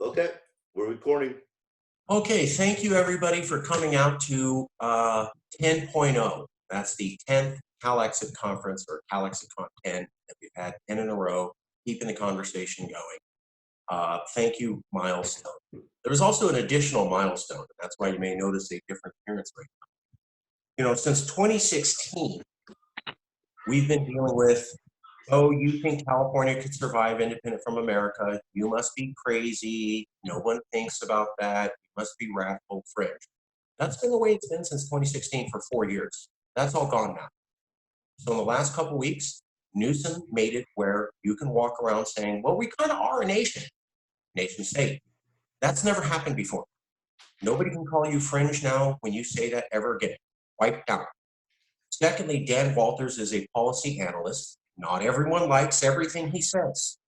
Okay, we're recording. Okay, thank you everybody for coming out to 10.0. That's the 10th CALEXIT conference, or CALEXIT Con 10 that we've had 10 in a row, keeping the conversation going. Thank you, milestone. There was also an additional milestone, and that's why you may notice a different appearance right now. You know, since 2016, we've been dealing with, oh, you think California could survive independent from America? You must be crazy. No one thinks about that. You must be radical fringe. That's been the way it's been since 2016 for 4 years. That's all gone now. So in the last couple of weeks, Newsom made it where you can walk around saying, well, we kind of are a nation state. That's never happened before. Nobody can call you fringe now when you say that ever again. Wiped out. Secondly, Dan Walters is a policy analyst. Not everyone likes everything he says,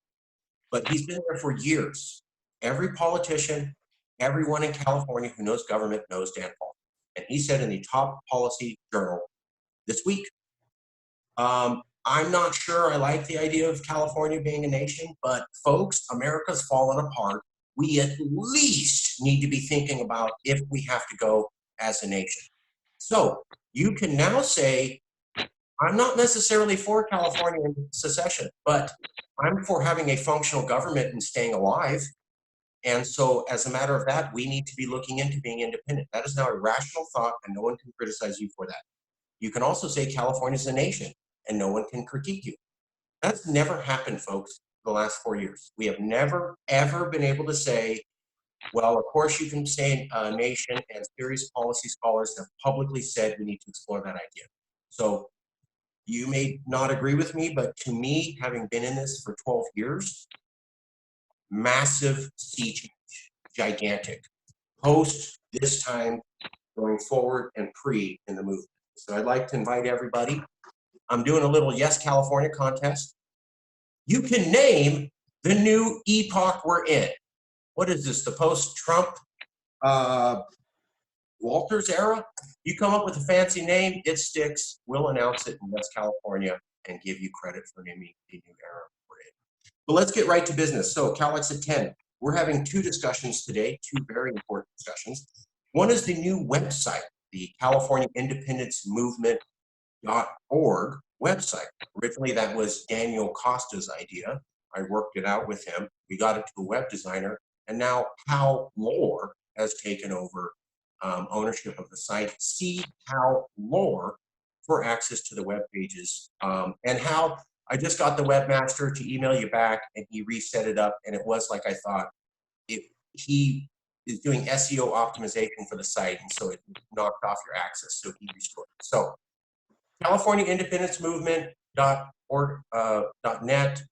but he's been there for years. Every politician, everyone in California who knows government knows Dan Walters. And he said in the top policy journal this week, I'm not sure I like the idea of California being a nation, but folks, America's fallen apart. We at least need to be thinking about if we have to go as a nation. So you can now say, I'm not necessarily for California secession, but I'm for having a functional government and staying alive. And so as a matter of that, we need to be looking into being independent. That is now a rational thought, and no one can criticize you for that. You can also say California is a nation, and no one can critique you. That's never happened, folks, the last 4 years. We have never, ever been able to say, well, of course you can say a nation, and serious policy scholars have publicly said we need to explore that idea. So you may not agree with me, but to me, having been in this for 12 years, massive sea change, gigantic, post this time, going forward, and pre in the movement. So I'd like to invite everybody. I'm doing a little Yes California contest. You can name the new epoch we're in. What is this, the post-Trump Walters era? You come up with a fancy name, it sticks. We'll announce it in West California and give you credit for naming the new era we're in. But let's get right to business. So CALEXIT 10, we're having two discussions today, two very important discussions. One is the new website, the California Independence Movement.org website. Originally, that was Daniel Costa's idea. I worked it out with him. We got it to a web designer, and now Hal Lohr has taken over ownership of the site. See Hal Lohr for access to the web pages. And Hal, I just got the webmaster to email you back, and he reset it up, and it was like I thought. He is doing SEO optimization for the site, and so it knocked off your access, so he restored it. So California Independence Movement.org, .net,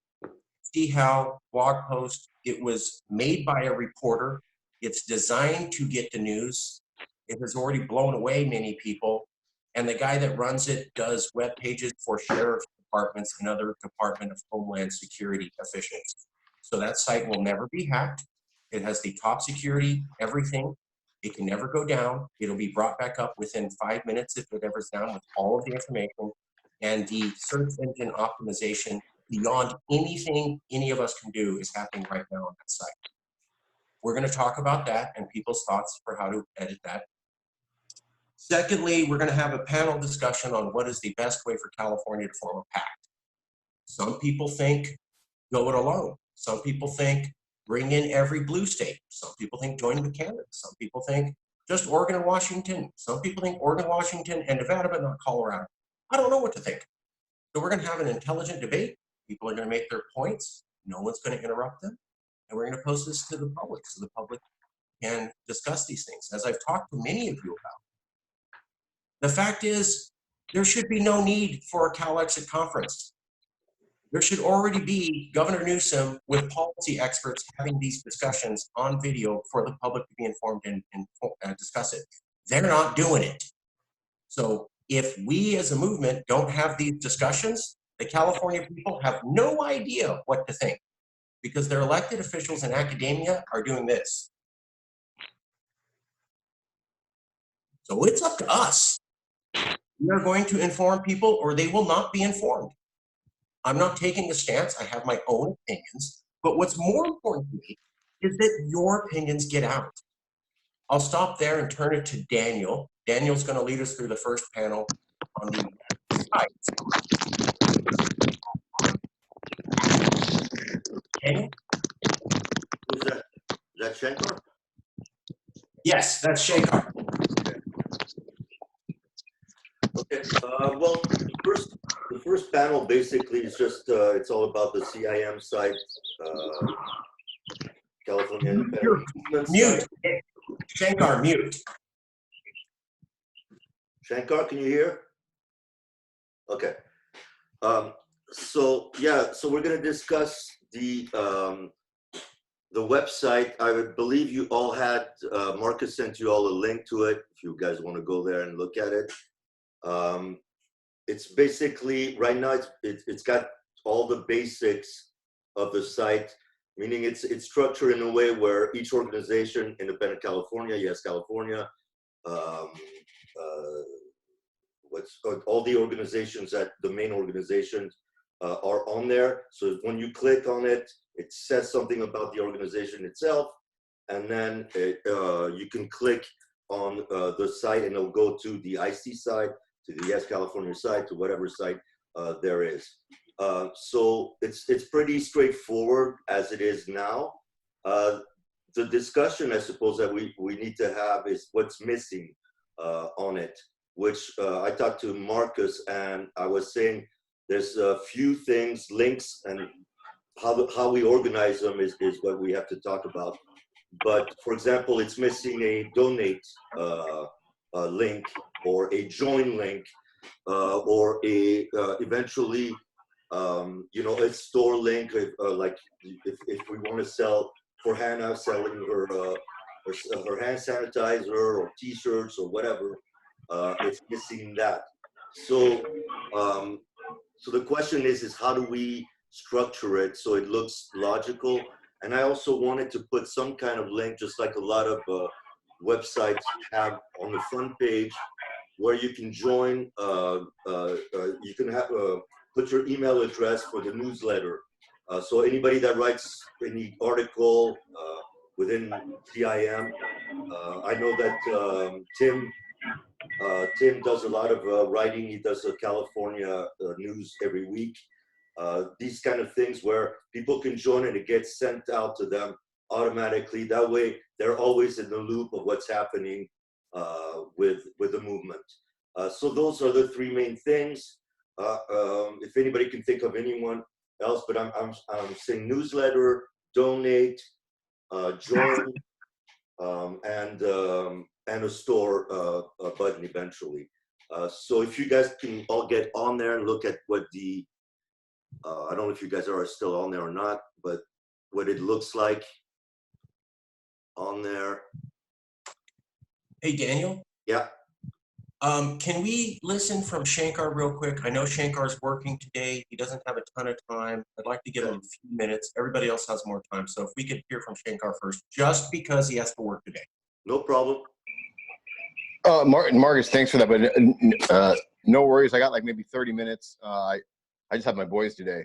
see how blog post. It was made by a reporter. It's designed to get the news. It has already blown away many people. And the guy that runs it does web pages for sheriff's departments and other Department of Homeland Security officials. So that site will never be hacked. It has the top security, everything. It can never go down. It'll be brought back up within 5 minutes if it ever's down with all of the information. And the search engine optimization beyond anything any of us can do is happening right now on that site. We're going to talk about that and people's thoughts for how to edit that. Secondly, we're going to have a panel discussion on what is the best way for California to form a pact. Some people think go it alone. Some people think bring in every blue state. Some people think join with Canada. Some people think just Oregon and Washington. Some people think Oregon, Washington, and Nevada, but not Colorado. I don't know what to think. So we're going to have an intelligent debate. People are going to make their points. No one's going to interrupt them. And we're going to post this to the public so the public can discuss these things, as I've talked to many of you about. The fact is, there should be no need for a CALEXIT conference. There should already be Governor Newsom with policy experts having these discussions on video for the public to be informed and discuss it. They're not doing it. So if we as a movement don't have these discussions, the California people have no idea what to think because their elected officials in academia are doing this. So it's up to us. We are going to inform people or they will not be informed. I'm not taking a stance. I have my own opinions. But what's more important to me is that your opinions get out. I'll stop there and turn it to Daniel. Daniel's going to lead us through the first panel on the site. Daniel? Who's that? Is that Shankar? Yes, that's Shankar. Okay. Well, the first panel basically is just it's all about the CIM site, California Independent Movement Mute. site. Shankar, mute. Shankar, can you hear? Okay. So yeah, so we're going to discuss the website. I believe you all had Marcus sent you all a link to it if you guys want to go there and look at it. It's basically right now it's got all the basics of the site, meaning it's structured in a way where each organization, Independent California, yes, California, all the organizations that the main organizations are on there. So when you click on it, it says something about the organization itself, and then you can click on the site and it'll go to the IC site, to the Yes California site, to whatever site there is. So it's pretty straightforward as it is now. The discussion, I suppose, that we need to have is what's missing on it, which I talked to Marcus and I was saying there's a few things, links, and how we organize them is what we have to talk about. But for example, it's missing a donate link or a join link or a eventually a store link, like if we want to sell for Hannah selling her hand sanitizer or t-shirts or whatever, it's missing that. So so the question is how do we structure it so it looks logical? And I also wanted to put some kind of link, just like a lot of websites have on the front page, where you can join, you can have put your email address for the newsletter. So anybody that writes any article within CIM, I know that Tim does a lot of writing. He does a California news every week. These kind of things where people can join and it gets sent out to them automatically. That way, they're always in the loop of what's happening with the movement. So those are the three main things. If anybody can think of anyone else, but I'm saying newsletter, donate, join, and a store button eventually. So if you guys can all get on there and look at what the I don't know if you guys are still on there or not, but what it looks like on there. Hey, Daniel? Yeah. Can we listen from Shankar real quick? I know Shankar's working today. He doesn't have a ton of time. I'd like to give him a few minutes. Everybody else has more time. So if we could hear from Shankar first, just because he has to work today. No problem. Marcus, thanks for that. But no worries. I got like maybe 30 minutes. I just have my boys today,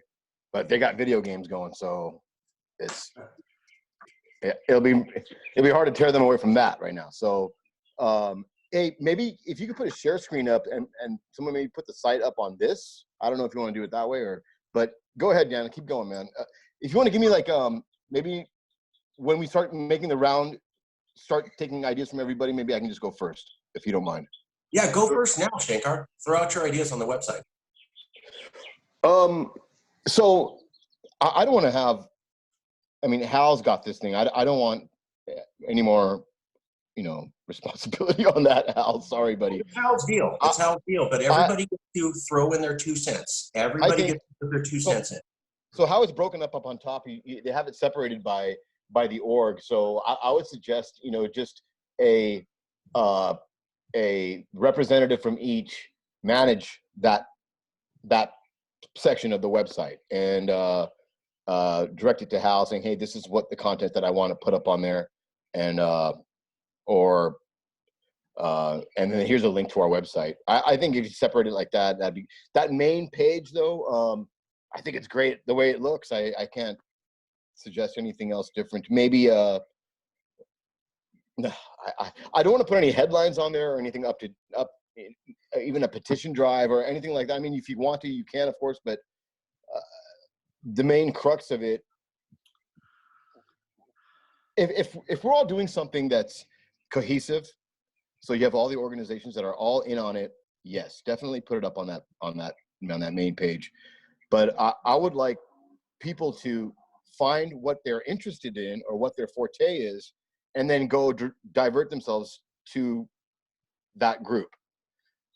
but they got video games going, so it'll be hard to tear them away from that right now. So, hey, maybe if you could put a share screen up and someone maybe put the site up on this. I don't know if you want to do it that way but go ahead, Dan. Keep going, man. If you want to give me like maybe when we start making the round, start taking ideas from everybody. Maybe I can just go first, if you don't mind. Yeah, go first now, Shankar. Throw out your ideas on the website. So I don't want to have, I mean, Hal's got this thing. I don't want any more, responsibility on that, Hal. Sorry, buddy. It's Hal's deal. It's Hal's deal. But everybody gets to throw in their 2 cents. Everybody gets to put their 2 cents in. So how it's broken up on top, they have it separated by the org. So I would suggest, just a representative from each manage that section of the website and direct it to Hal saying, hey, this is what the content that I want to put up on there. And, and then here's a link to our website. I think if you separate it like that, that main page though, I think it's great the way it looks. I can't suggest anything else different. Maybe no, I don't want to put any headlines on there or anything up, even a petition drive or anything like that. I mean, if you want to, you can, of course, but the main crux of it, if we're all doing something that's cohesive, so you have all the organizations that are all in on it, yes, definitely put it up on that main page. But I would like people to find what they're interested in or what their forte is, and then go divert themselves to that group,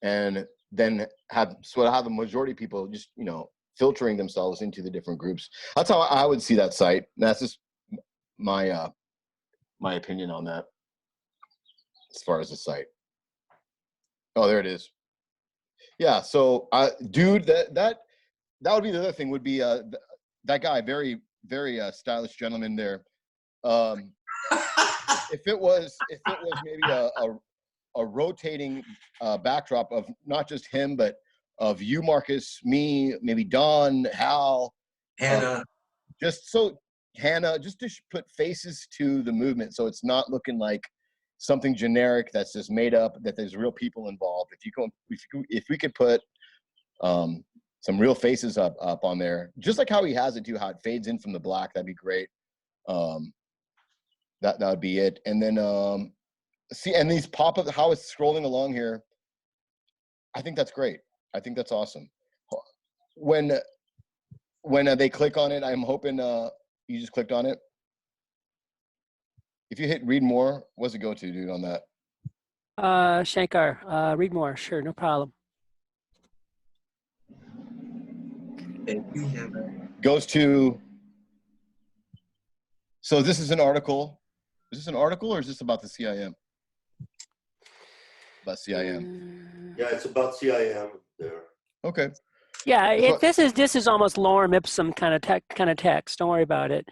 and then have the majority of people just, you know, filtering themselves into the different groups. That's how I would see that site. That's just my opinion on that as far as the site. Oh, there it is. Yeah. So, dude, that would be the other thing. Would be that guy, very stylish gentleman there. If it was maybe a rotating backdrop of not just him, but of you, Marcus, me, maybe Don, Hal, Hannah. just to put faces to the movement, so it's not looking like something generic that's just made up, that there's real people involved. If we could put some real faces up on there, just like how he has it too, how it fades in from the black, that'd be great. That would be it. And then and these pop-up, how it's scrolling along here, I think that's great. I think that's awesome. When they click on it, I'm hoping you just clicked on it. If you hit read more, what's it go to, dude, on that? Shankar, read more. Sure, no problem. Thank you, Hannah. Goes to, so this is an article. Is this an article or is this about the CIM? About CIM. Yeah, it's about CIM there. Okay. Yeah, this is almost lorem ipsum kind of text. Don't worry about it.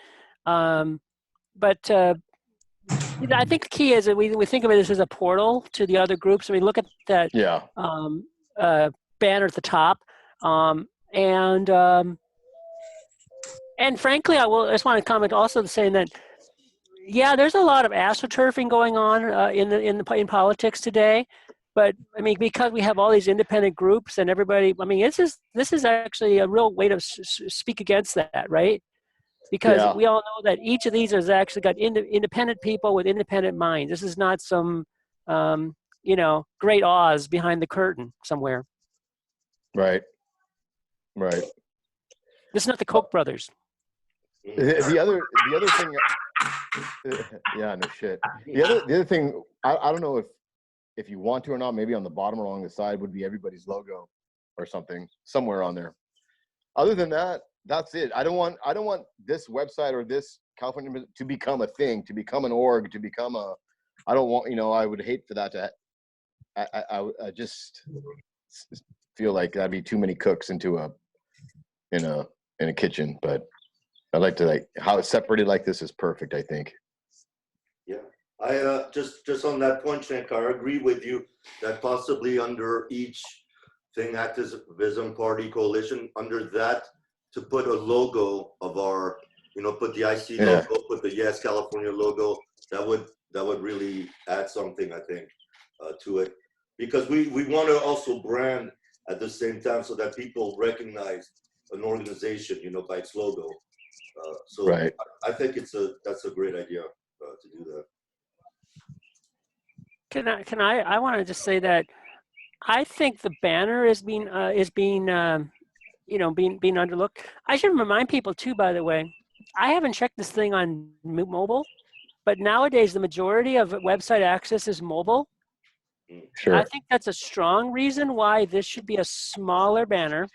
But I think the key is that we think of it as a portal to the other groups. I mean, look at that banner at the top, and frankly, I just want to comment also saying that, yeah, there's a lot of astroturfing going on in politics today. But I mean, because we have all these independent groups and everybody, I mean, this is actually a real way to speak against that, right? Because we all know that each of these has actually got independent people with independent minds. This is not some, great Oz behind the curtain somewhere. Right. This is not the Koch brothers. The other thing, yeah, no shit. The other thing, I don't know if you want to or not, maybe on the bottom or along the side would be everybody's logo or something somewhere on there. Other than that, that's it. I don't want this website or this California to become a thing, to become an org, to become I don't want, I would hate for that to, I just feel like that'd be too many cooks in a kitchen, but I like to how it's separated like this is perfect, I think. Yeah, I just on that point, Shankar, I agree with you that possibly under each thing, activism, party, coalition, under that, to put a logo of our, put the IC logo, put the Yes California logo, that would really add something, I think, to it, because we want to also brand at the same time so that people recognize an organization, by its logo. So right. I think that's a great idea to do that. Can I want to just say that I think the banner is being underlooked. I should remind people too, by the way, I haven't checked this thing on mobile, but nowadays the majority of website access is mobile. Sure. I think that's a strong reason why this should be a smaller banner,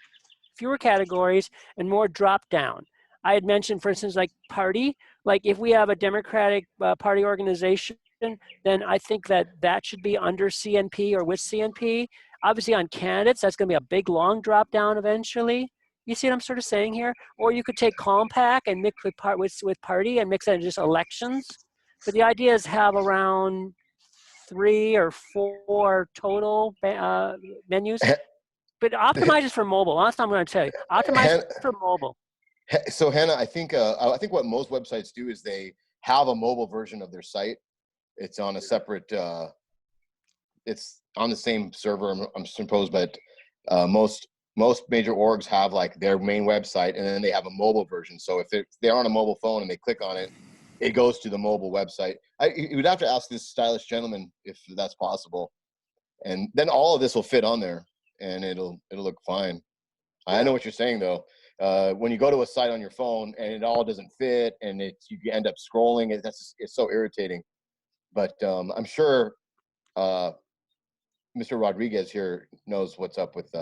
fewer categories, and more drop down. I had mentioned, for instance, like party, like if we have a Democratic party organization, then I think that should be under CNP or with CNP. Obviously on candidates, that's going to be a big long drop down eventually. You see what I'm sort of saying here? Or you could take Compact and mix with party and mix it in just elections. But the idea is have around 3 or 4 total menus. But optimize it for mobile. That's what I'm going to tell you. Optimize it for mobile. So Hannah, I think what most websites do is they have a mobile version of their site. It's on a separate, it's on the same server, I'm supposed, but most major orgs have like their main website, and then they have a mobile version. So if they're on a mobile phone and they click on it, it goes to the mobile website. You would have to ask this stylish gentleman if that's possible, and then all of this will fit on there, and it'll look fine. I know what you're saying though. When you go to a site on your phone and it all doesn't fit, and you end up scrolling, it's so irritating. But I'm sure Mr. Rodriguez here knows what's up with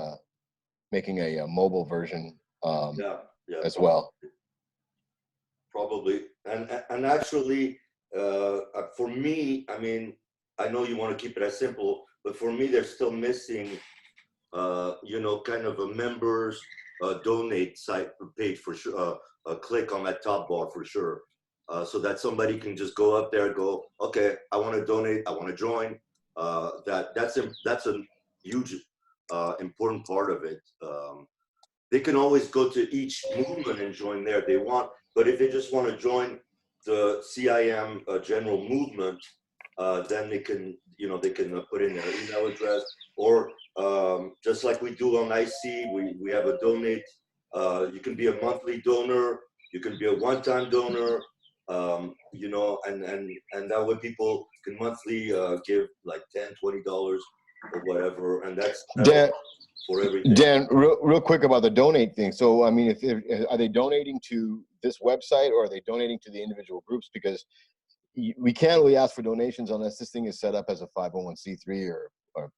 making a mobile version as well. Probably, and actually, for me, I mean, I know you want to keep it as simple, but for me, they're still missing, you know, kind of a members donate site page for sure. Click on that top bar for sure, so that somebody can just go up there, go, okay, I want to donate, I want to join. That's a huge, important part of it. They can always go to each movement and join there if they want, but if they just want to join the CIM general movement, then they can, you know, they can put in their email address, or just like we do on IC, we have a donate. You can be a monthly donor, you can be a one-time donor, you know, and that way people can monthly give like $10, $20 or whatever, and that's for everything. Dan, real quick about the donate thing. So, I mean, are they donating to this website, or are they donating to the individual groups? Because we can't really ask for donations unless this thing is set up as a 501c3 or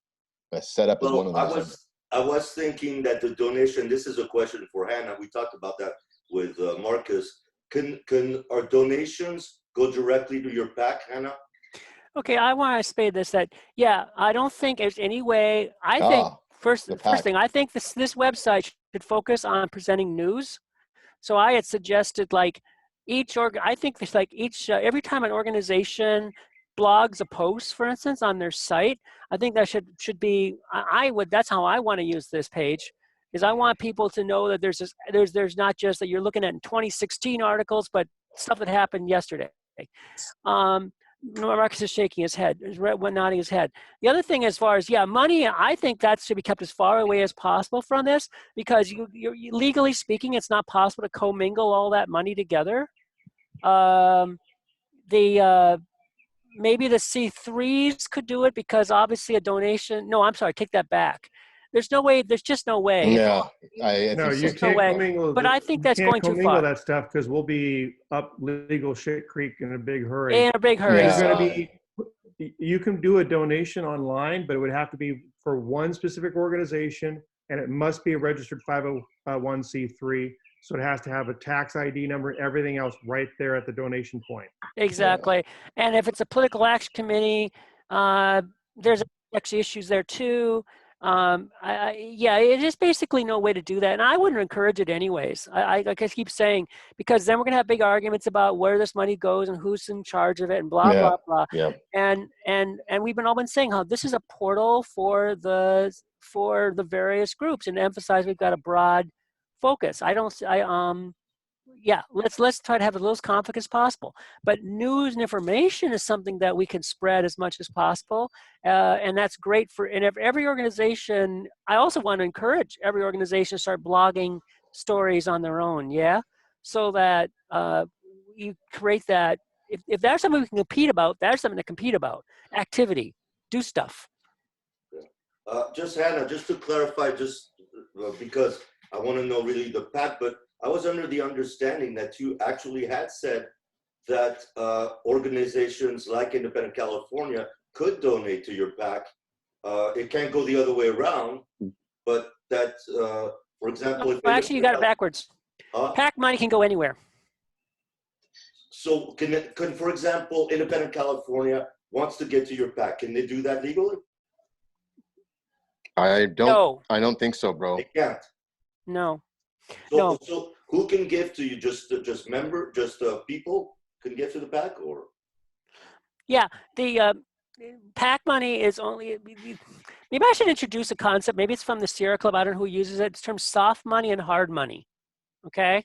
set up as one of those. I was thinking that the donation, this is a question for Hannah. We talked about that with Marcus. Can our donations go directly to your PAC, Hannah? Okay, I want to say this, that, yeah, I don't think there's any way, I think, first thing, I think this website should focus on presenting news. So I had suggested like I think there's like every time an organization blogs a post, for instance, on their site, I think that should be, that's how I want to use this page, is I want people to know that there's not just that you're looking at 2016 articles, but stuff that happened yesterday. Marcus is shaking his head, nodding his head. The other thing, as far as money, I think that should be kept as far away as possible from this, because you legally speaking, it's not possible to commingle all that money together. Maybe the C3s could do it, because obviously a donation. No, I'm sorry, take that back. There's no way. There's just no way. Yeah, no, you can't commingle. But I think that's going too far. That stuff, because we'll be up legal shit creek in a big hurry. In a big hurry. There's going to be. You can do a donation online, but it would have to be for one specific organization, and it must be a registered 501c3. So it has to have a tax ID number, everything else right there at the donation point. Exactly. And if it's a political action committee, there's actually issues there too. It is basically no way to do that. And I wouldn't encourage it anyways. I keep saying, because then we're going to have big arguments about where this money goes and who's in charge of it and blah, blah, blah. Yeah. And we've all been saying how this is a portal for the various groups, and emphasize we've got a broad focus. Let's try to have as little conflict as possible. But news and information is something that we can spread as much as possible, and that's great for. And if every organization, I also want to encourage every organization to start blogging stories on their own. Yeah, so that you create that. If there's something we can compete about, there's something to compete about. Activity, do stuff. Just Hannah, just to clarify, because I want to know really the PAC, but I was under the understanding that you actually had said that organizations like Independent California could donate to your PAC. It can't go the other way around, but that, for example... actually, you got it backwards. PAC money can go anywhere. So can, for example, Independent California wants to get to your PAC, can they do that legally? I don't think so, bro. They can't. No. So who can give to you? Just people can give to the PAC, or? Yeah, the PAC money is only. Maybe I should introduce a concept. Maybe it's from the Sierra Club. I don't know who uses it. It's termed soft money and hard money. Okay.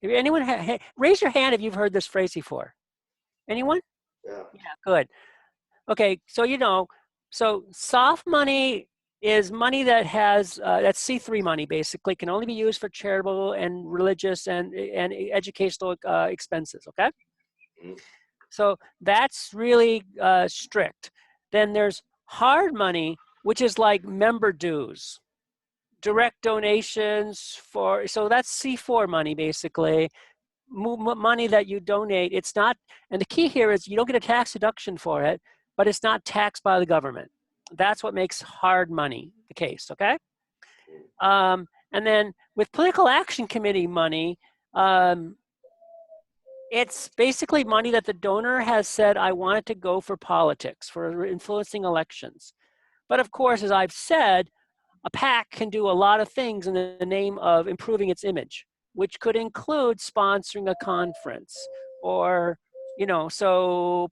If anyone, raise your hand if you've heard this phrase before. Anyone? Yeah. Yeah, good. Okay, so so soft money is money that has that's C3 money, basically, can only be used for charitable and religious and educational expenses. Okay, Mhm. so that's really strict. Then there's hard money, which is like member dues, direct donations so that's C4 money, basically. Money that you donate. It's not, and the key here is you don't get a tax deduction for it, but it's not taxed by the government. That's what makes hard money the case, okay? And then with political action committee money, it's basically money that the donor has said, I want it to go for politics, for influencing elections. But of course, as I've said, a PAC can do a lot of things in the name of improving its image, which could include sponsoring a conference or, so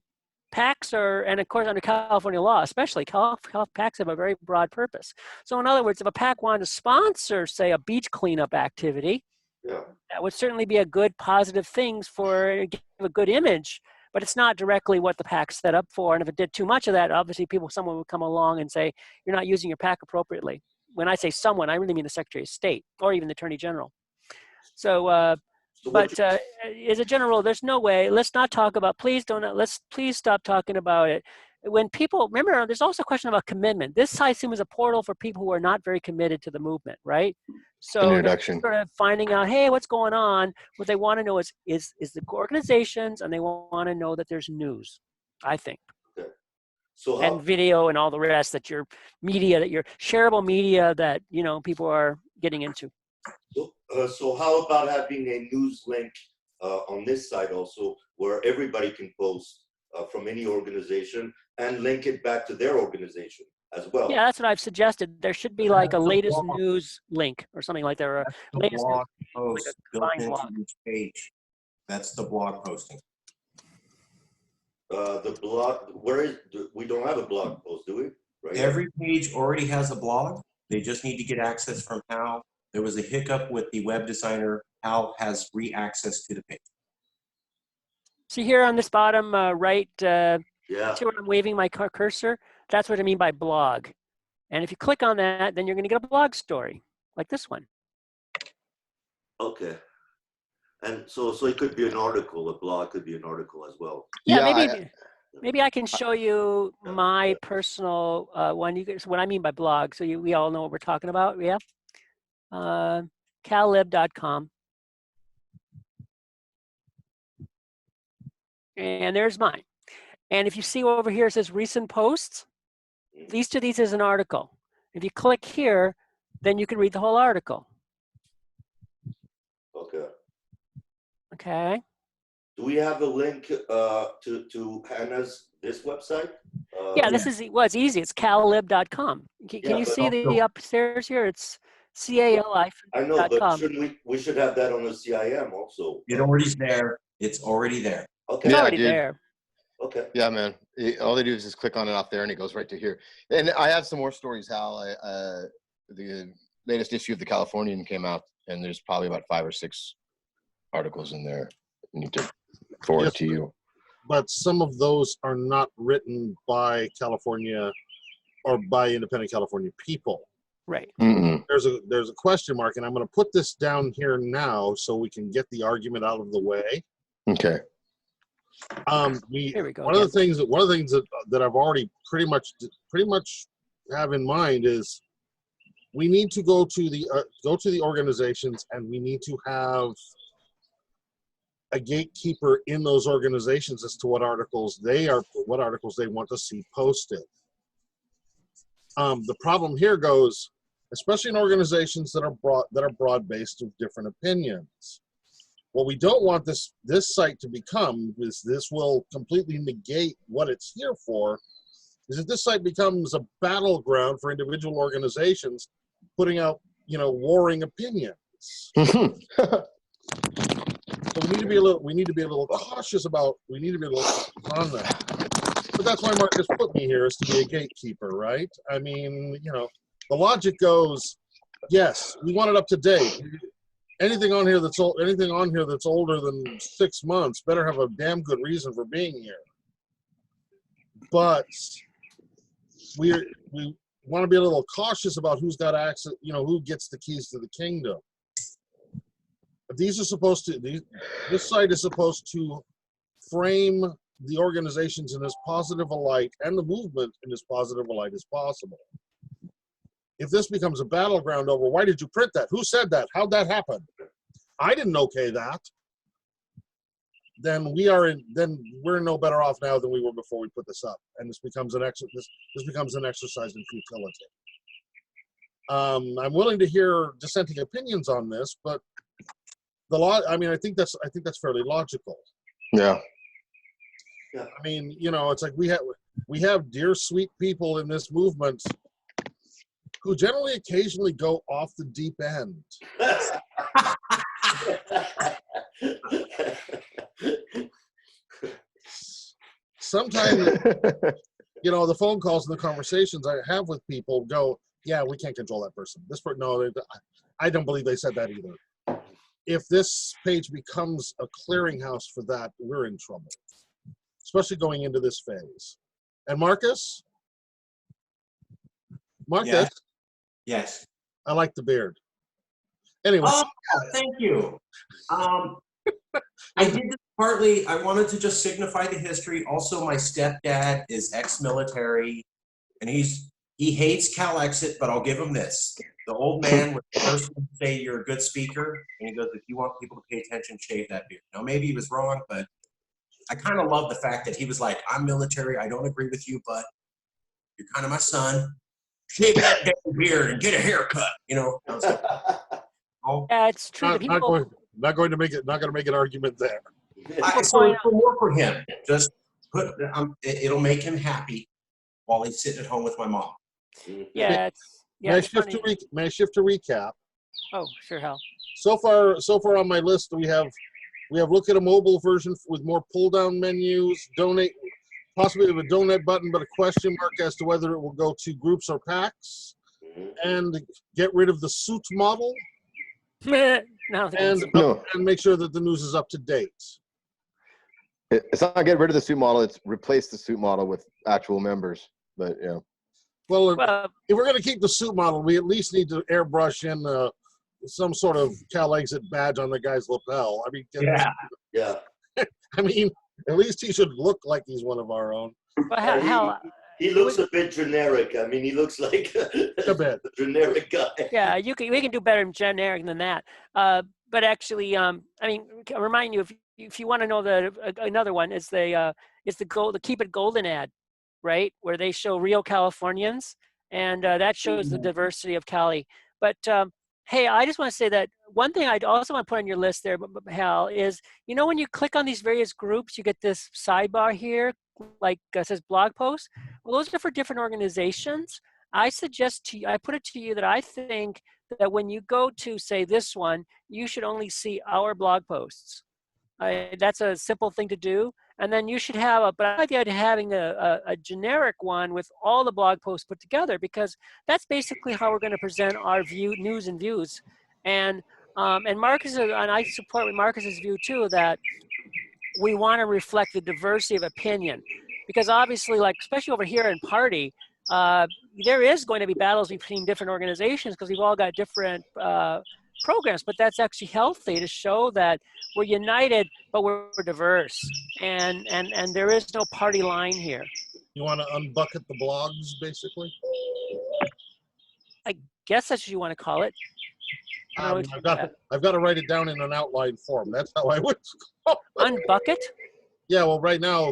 PACs are, and of course under California law, especially PACs have a very broad purpose. So in other words, if a PAC wanted to sponsor, say, a beach cleanup activity, Yeah. that would certainly be a good positive thing for give a good image, but it's not directly what the PAC's set up for. And if it did too much of that, obviously someone would come along and say, you're not using your PAC appropriately. When I say someone, I really mean the Secretary of State or even the Attorney General. So, but as a general, there's no way. Let's not talk about. Please stop talking about it. When people remember, there's also a question about commitment. This I assume is a portal for people who are not very committed to the movement, right? So Introduction. they're sort of finding out, hey, what's going on? What they want to know is the organizations, and they want to know that there's news, I think. Okay. So And video and all the rest that your media, that your shareable media that people are getting into. So how about having a news link on this side also, where everybody can post from any organization and link it back to their organization as well? Yeah, that's what I've suggested. There should be like a latest news link or something like that, or a latest blog news, post like a built combined into blog. each page. That's the blog posting. The blog, we don't have a blog post, do we? Right. Every page already has a blog. They just need to get access from Hal. There was a hiccup with the web designer. Hal has re-access to the page. See here on this bottom right, Yeah. see where I'm waving my cursor? That's what I mean by blog. And if you click on that, then you're going to get a blog story like this one. Okay. And so it could be an article. A blog could be an article as well. Yeah, maybe I can show you my personal one. What I mean by blog, so we all know what we're talking about. Yeah, callib.com, and there's mine. And if you see over here, it says recent posts. Each of these is an article. If you click here, then you can read the whole article. Okay. Okay. Do we have a link to Hannah's this website? Yeah, this is it's easy. It's callib.com. Can you see the upstairs here? It's CALI.com. I know, but shouldn't we should have that on the CIM also. It already's there. It's already there. Okay. It's already there. Okay. Yeah, man. All they do is just click on it off there, and it goes right to here. And I have some more stories, Hal. The latest issue of the Californian came out, and there's probably about 5 or 6 articles in there. I need to forward to you. But some of those are not written by California or by independent California people. Right. Mm-mm. There's a question mark, and I'm going to put this down here now so we can get the argument out of the way. Okay. Here we go. One of the things that I've already pretty much have in mind is we need to go to the organizations, and we need to have a gatekeeper in those organizations as to what articles they want to see posted. The problem here goes, especially in organizations that are broad-based with different opinions. What we don't want this site to become is this will completely negate what it's here for, is that this site becomes a battleground for individual organizations putting out, warring opinions. So we need to be a little cautious about, on that. But that's why Marcus put me here, is to be a gatekeeper, right? I mean, the logic goes, yes, we want it up to date. anything on here that's older than 6 months better have a damn good reason for being here. But we want to be a little cautious about who's got access, who gets the keys to the kingdom. These are supposed to, this site is supposed to frame the organizations in as positive a light and the movement in as positive a light as possible. If this becomes a battleground over, why did you print that? Who said that? How'd that happen? I didn't okay that. Then we're no better off now than we were before we put this up, and this becomes an exercise in futility. I'm willing to hear dissenting opinions on this, but I think that's fairly logical. Yeah. Yeah. I mean, it's like we have dear sweet people in this movement who generally occasionally go off the deep end. Sometimes, the phone calls and the conversations I have with people go, yeah, we can't control that person. No, I don't believe they said that either. If this page becomes a clearinghouse for that, we're in trouble, especially going into this phase. And Marcus? Yeah. Yes. I like the beard. Anyway. Oh, thank you. I did this partly, I wanted to just signify the history. Also, my stepdad is ex-military, and he hates CALEXIT, but I'll give him this. The old man was the first one to say you're a good speaker, and he goes, if you want people to pay attention, shave that beard. Now, maybe he was wrong, but I kind of love the fact that he was like, I'm military, I don't agree with you, but you're kind of my son. Shave that damn beard and get a haircut, I was like, oh. Yeah, it's true. Not going to make an argument there. So it'll work for him. Just it'll make him happy while he's sitting at home with my mom. Yeah, May I shift to recap? Oh, sure, Hal. So far on my list, we have look at a mobile version with more pull-down menus, donate, possibly with a donate button, but a question mark as to whether it will go to groups or packs, and get rid of the suit model, and make sure that the news is up to date. It's not get rid of the suit model, it's replace the suit model with actual members. But yeah. Well, if we're going to keep the suit model, we at least need to airbrush in some sort of CalExit badge on the guy's lapel. I mean, Yeah. I mean, at least he should look like he's one of our own. But he looks a bit generic. I mean, he looks like a bit generic guy. Yeah, we can do better generic than that. But actually, I mean, I'll remind you, if you want to know another one is the Keep It Golden ad, right, where they show real Californians, and that shows the diversity of Cali. But hey, I just want to say that one thing I'd also want to put on your list there, Hal, is when you click on these various groups, you get this sidebar here, like says blog posts. Well, those are for different organizations. I put it to you that I think that when you go to, say, this one, you should only see our blog posts. That's a simple thing to do. And then you should have but I like the idea of having a generic one with all the blog posts put together, because that's basically how we're going to present our news and views. And Marcus, and I support Marcus's view too, that we want to reflect the diversity of opinion, because obviously, like especially over here in Party, there is going to be battles between different organizations because we've all got different programs, but that's actually healthy to show that we're united, but we're diverse, and there is no party line here. You want to unbucket the blogs, basically? I guess that's what you want to call it. I've got to write it down in an outline form. That's how I would unbucket. Yeah, well, right now,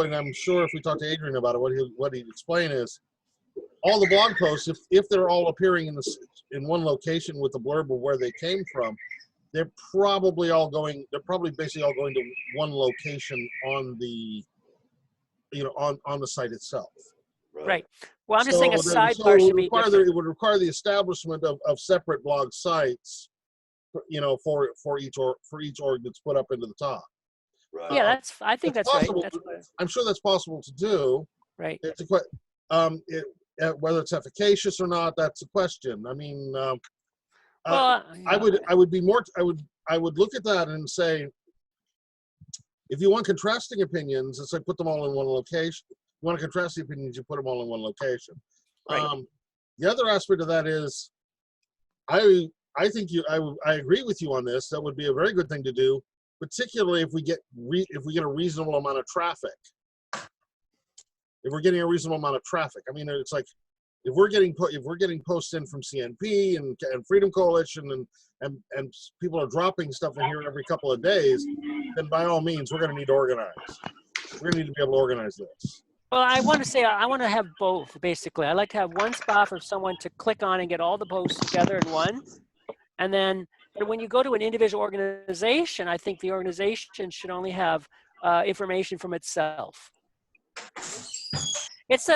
and I'm sure if we talk to Adrian about it, what he'd explain is all the blog posts, if they're all appearing in one location with the blurb of where they came from, they're probably basically all going to one location on the on the site itself. Right. Well, I'm just saying a sidebar should be different. It would require the establishment of separate blog sites, for each org that's put up into the top. Right. Yeah, I think that's right. I'm sure that's possible to do. Right. Whether it's efficacious or not, that's a question. I mean, I would look at that and say, if you want contrasting opinions, it's like put them all in one location. You want to contrast the opinions, you put them all in one location. Right. The other aspect of that is, I agree with you on this. That would be a very good thing to do, particularly if we get a reasonable amount of traffic. If we're getting a reasonable amount of traffic, I mean, it's like if we're getting posts in from CNP and Freedom Coalition and people are dropping stuff in here every couple of days, then by all means we're going to need to organize. We're going to need to be able to organize this. Well, I want to say I want to have both, basically. I like to have one spot for someone to click on and get all the posts together in one. And then, but when you go to an individual organization, I think the organization should only have information from itself. It's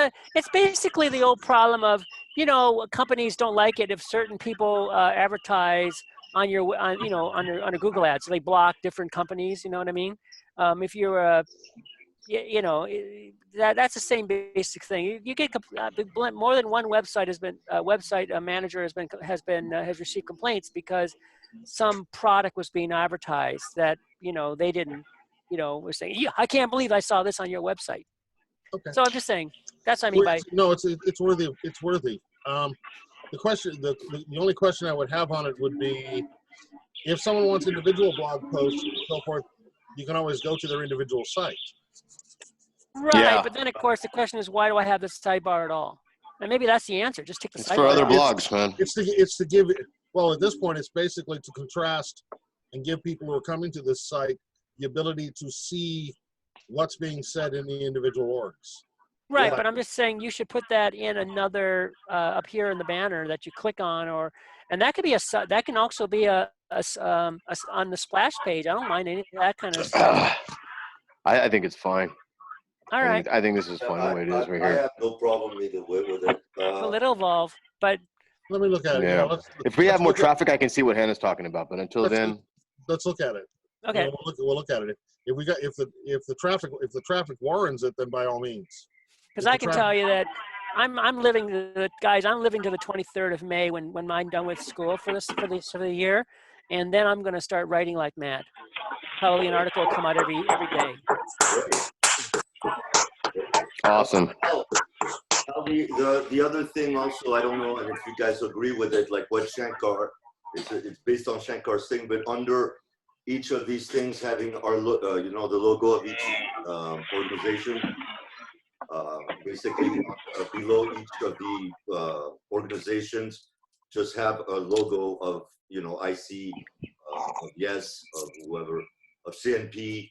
basically the old problem of, you know, companies don't like it if certain people advertise on under Google Ads. So they block different companies, you know what I mean? If you're a that's the same basic thing. You get more than one website manager has received complaints because some product was being advertised that they didn't was saying, yeah, I can't believe I saw this on your website. Okay. So I'm just saying that's what I mean by no. It's worthy. It's worthy. The question, the only question I would have on it would be, if someone wants individual blog posts and so forth, you can always go to their individual site. Right, Yeah. but then of course the question is, why do I have this sidebar at all? And maybe that's the answer. Just take the It's sidebar for other off. blogs, man. It's to give it. Well, at this point, it's basically to contrast and give people who are coming to this site the ability to see what's being said in the individual orgs. Right, Yeah. but I'm just saying you should put that in another up here in the banner that you click on, and that could be that can also be a on the splash page. I don't mind any of that kind of stuff. I think it's fine. All right, I think this is fine the way it is right I here. have no problem either way with it. well, it'll evolve, but Let me look at it. Yeah. If we have more look at- traffic, I can see what Hannah's talking about. But until Let's- then, let's look at it. okay. We'll look at it. If the traffic warrants it, then by all means. Because I can tell you that I'm living to the 23rd of May when I'm done with school for the year, and then I'm going to start writing like mad. Probably an article will come out every day. awesome. The other thing also, I don't know, and if you guys agree with it, like what Shankar, it's based on Shankar's thing, but under each of these things having our the logo of each organization. Basically, below each of the organizations, just have a logo of IC, of Yes, of whoever, of CNP.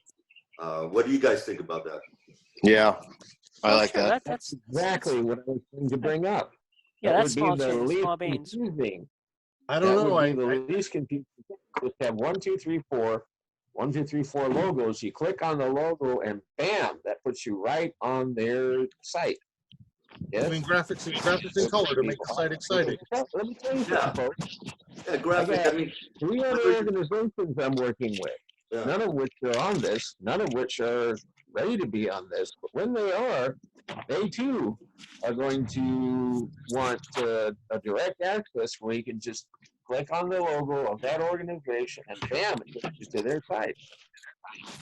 What do you guys think about that? Yeah, I Oh, like sure, that. That's Exactly what I was going to bring up. yeah, That that's would be small the change, least small beans. confusing. I don't know. That would be the least confusing. Just have 1, 2, 3, 4, 1, 2, 3, 4 logos. You click on the logo, and bam, that puts you right on their site. Yes? I mean, graphics and color to make the site exciting. Let me tell you something, folks. Yeah, graphic. I mean, 3 other organizations I'm working with, yeah. none of which are on this, none of which are ready to be on this, but when they are, they too are going to want a direct access where you can just click on the logo of that organization and bam, it takes you to their site.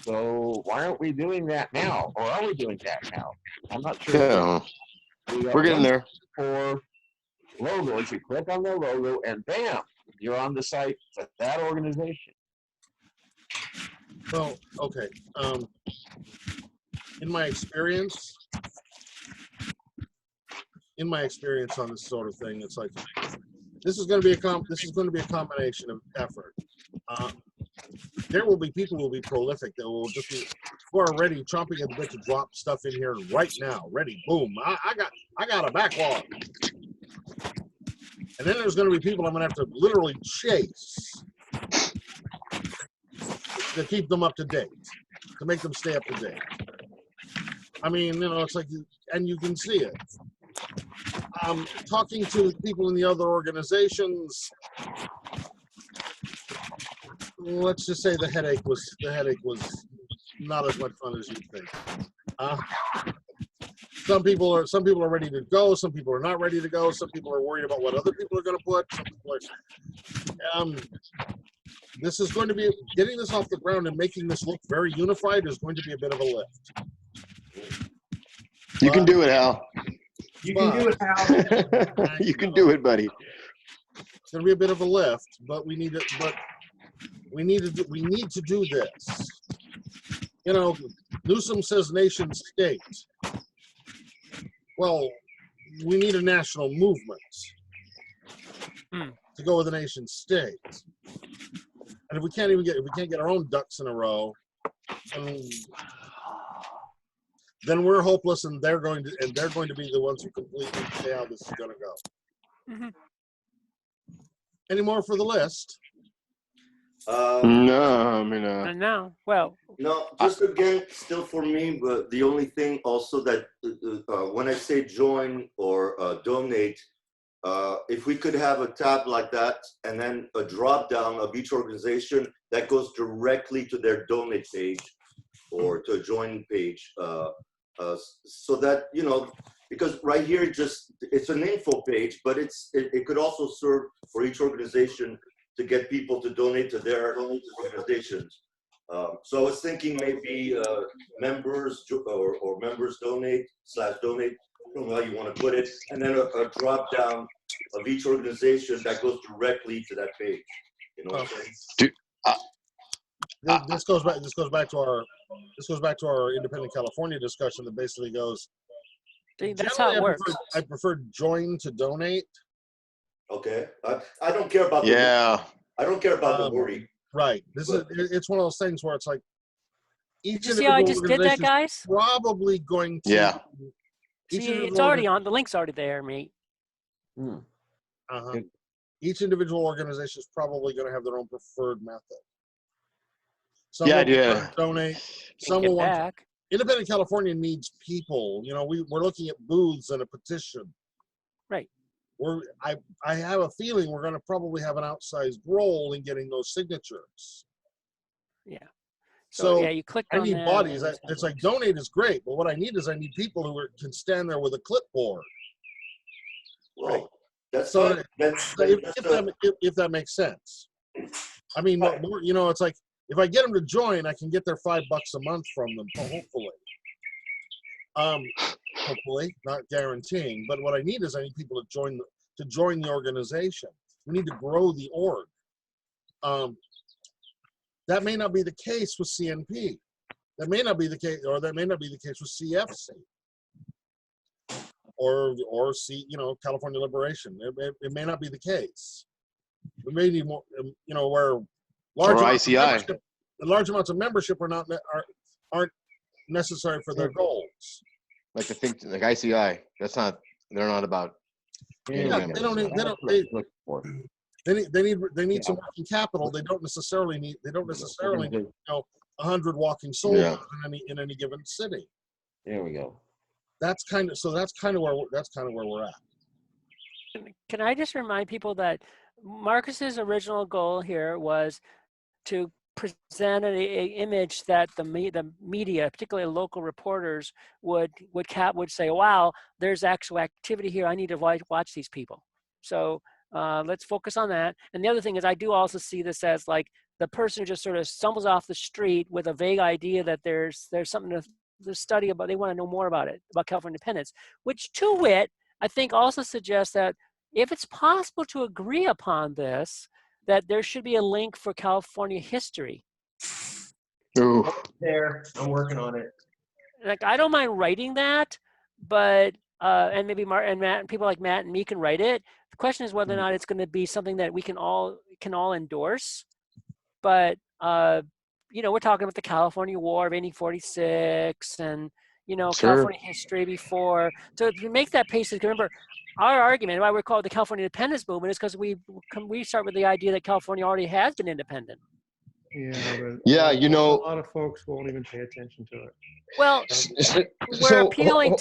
So why aren't we doing that now? Or are we doing that now? I'm not sure. Yeah, we're getting there. 4 logos, you click on the logo and bam, you're on the site for that organization. Well, okay. In my experience on this sort of thing, it's like this is going to be a combination of effort. There will be people who will be prolific that will just be who are ready, chomping at the bit to drop stuff in here right now. Ready, boom! I got a backlog. And then there's going to be people I'm going to have to literally chase to keep them up to date, to make them stay up to date. I mean, it's like, and you can see it. Talking to people in the other organizations, let's just say the headache was not as much fun as you'd think. some people are ready to go. Some people are not ready to go. Some people are worried about what other people are going to put. Some people are. This is going to be getting this off the ground and making this look very unified is going to be a bit of a lift. You can do it, Hal. You can do it, Hal. You can do it, buddy. It's going to be a bit of a lift, but we need to do this. You know, Newsom says nation state. Well, we need a national movement to go with a nation state. And if we can't get our own ducks in a row, then we're hopeless, and they're going to be the ones who completely say how this is going to go. Mm-hmm. Any more for the list? No, I mean, And now, well, no, just again, still for me, but the only thing also that when I say join or donate, if we could have a tab like that and then a drop down of each organization that goes directly to their donate page or to a join page, so that, you know, because right here it's an info page, but it could also serve for each organization to get people to donate to their organizations. So I was thinking maybe members or members donate / donate, I don't know how you want to put it, and then a drop down of each organization that goes directly to that page. You know what I'm saying? This goes back to our independent California discussion that basically goes. that's how it works. I prefer join to donate. Okay, I don't care about I don't care about the wording. Right. It's one of those things where it's like each Did you see how I just did that, guys? probably going to. Yeah. See, it's already on. The link's already there, mate. Uh-huh. Each individual organization is probably going to have their own preferred method. Some will prefer to donate. Some will want to. Independent California needs people. You know, we're looking at booths and a petition. Right. I have a feeling we're going to probably have an outsized role in getting those signatures. Yeah. So yeah, you click I on need that, bodies. and It's like donate is great, but what I need people who can stand there with a clipboard. Well, that's So fine. if that makes sense. I mean, you know, it's like if I get them to join, I can get their $5 a month from them, hopefully. Hopefully, not guaranteeing. But what I need is people to join the organization. We need to grow the org. That may not be the case with CNP. That may not be the case, or that may not be the case with CFC. Or California Liberation. It may not be the case. We may need more, you know, where large amounts of membership aren't necessary for their goals. Like like ICI, they're not about. Yeah, they need some working capital. They don't necessarily need 100 walking soldiers in any given city. There we go. That's kind of where we're at. Can I just remind people that Marcus's original goal here was to present an image that the media, particularly local reporters, would say, "Wow, there's actual activity here. I need to watch these people." So let's focus on that. And the other thing is, I do also see this as like the person who just sort of stumbles off the street with a vague idea that there's something to study about. They want to know more about California independence, which, to wit, I think also suggests that if it's possible to agree upon this, that there should be a link for California history. Ooh. There, I'm working on it. Like, I don't mind writing that, but and maybe Matt and people like Matt and me can write it. The question is whether or not it's going to be something that we can all endorse. But you know, we're talking about the California War of 1846 and, you know, California history before. So if you make that pace, remember, our argument, why we're called the California independence movement, is because we start with the idea that California already has been independent. Yeah, you know, a lot of folks won't even pay attention to it. Well, we're appealing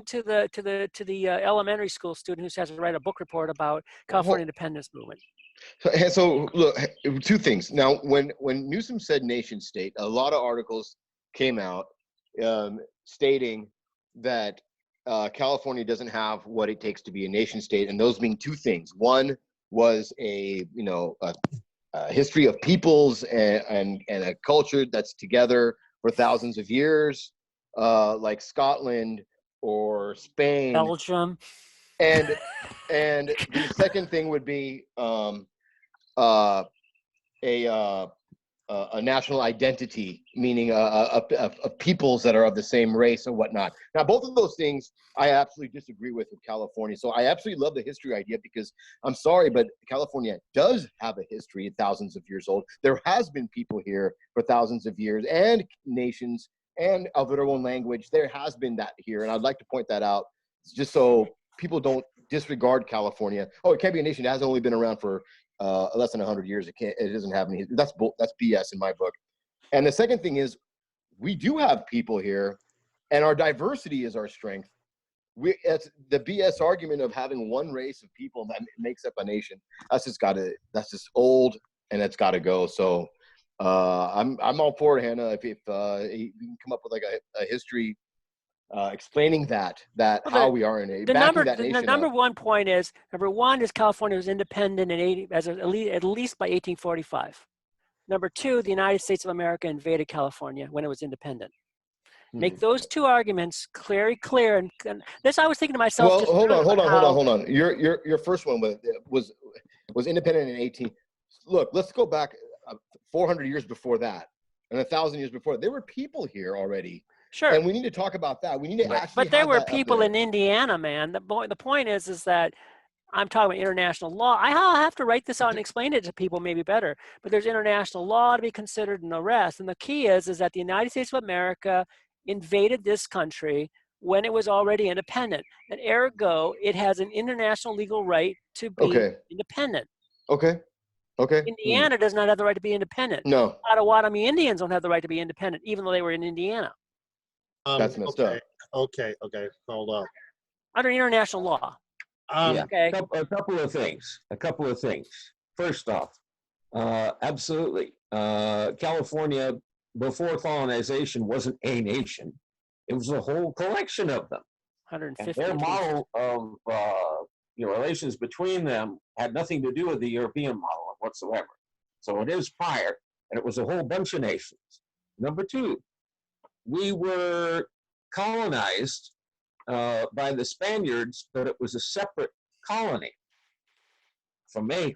to the elementary school student who has to write a book report about California independence movement. So look, two things. Now, when Newsom said nation state, a lot of articles came out stating that California doesn't have what it takes to be a nation state, and those being two things. One was a history of peoples and a culture that's together for thousands of years, like Scotland or Spain. Belgium. And the second thing would be a national identity, meaning of peoples that are of the same race and whatnot. Now, both of those things I absolutely disagree with California. So I absolutely love the history idea, because I'm sorry, but California does have a history thousands of years old. There has been people here for thousands of years, and nations, and of their own language. There has been that here, and I'd like to point that out, just so people don't disregard California. Oh, it can't be a nation that has only been around for less than 100 years. It doesn't have any. That's BS in my book. And the second thing is, we do have people here, and our diversity is our strength. It's the BS argument of having one race of people that makes up a nation. That's just old, and it's got to go. So I'm all for it, Hannah. If you can come up with like a history explaining that how we are in a the number one point is, number one is California was independent at least by 1845. Number two, the United States of America invaded California when it was independent. Make those two arguments very clear. And this, I was thinking to myself. Well, hold on. Your first one was independent in 18. Look, let's go back 400 years before that, and 1,000 years before. There were people here already. Sure. And we need to talk about that. We need to actually. But there were people in Indiana, man. The point is that I'm talking about international law. I'll have to write this out and explain it to people maybe better. But there's international law to be considered and the rest. And the key is that the United States of America invaded this country when it was already independent. And ergo, it has an international legal right to be independent. Okay. Indiana does not have the right to be independent. No. Potawatomi Indians don't have the right to be independent, even though they were in Indiana. That's messed up. Okay. Hold up. Under international law. Okay. A couple of things. First off, absolutely. California, before colonization, wasn't a nation. It was a whole collection of them. 150. And their model of relations between them had nothing to do with the European model whatsoever. So it is prior, and it was a whole bunch of nations. Number two, we were colonized by the Spaniards, but it was a separate colony from Mexico.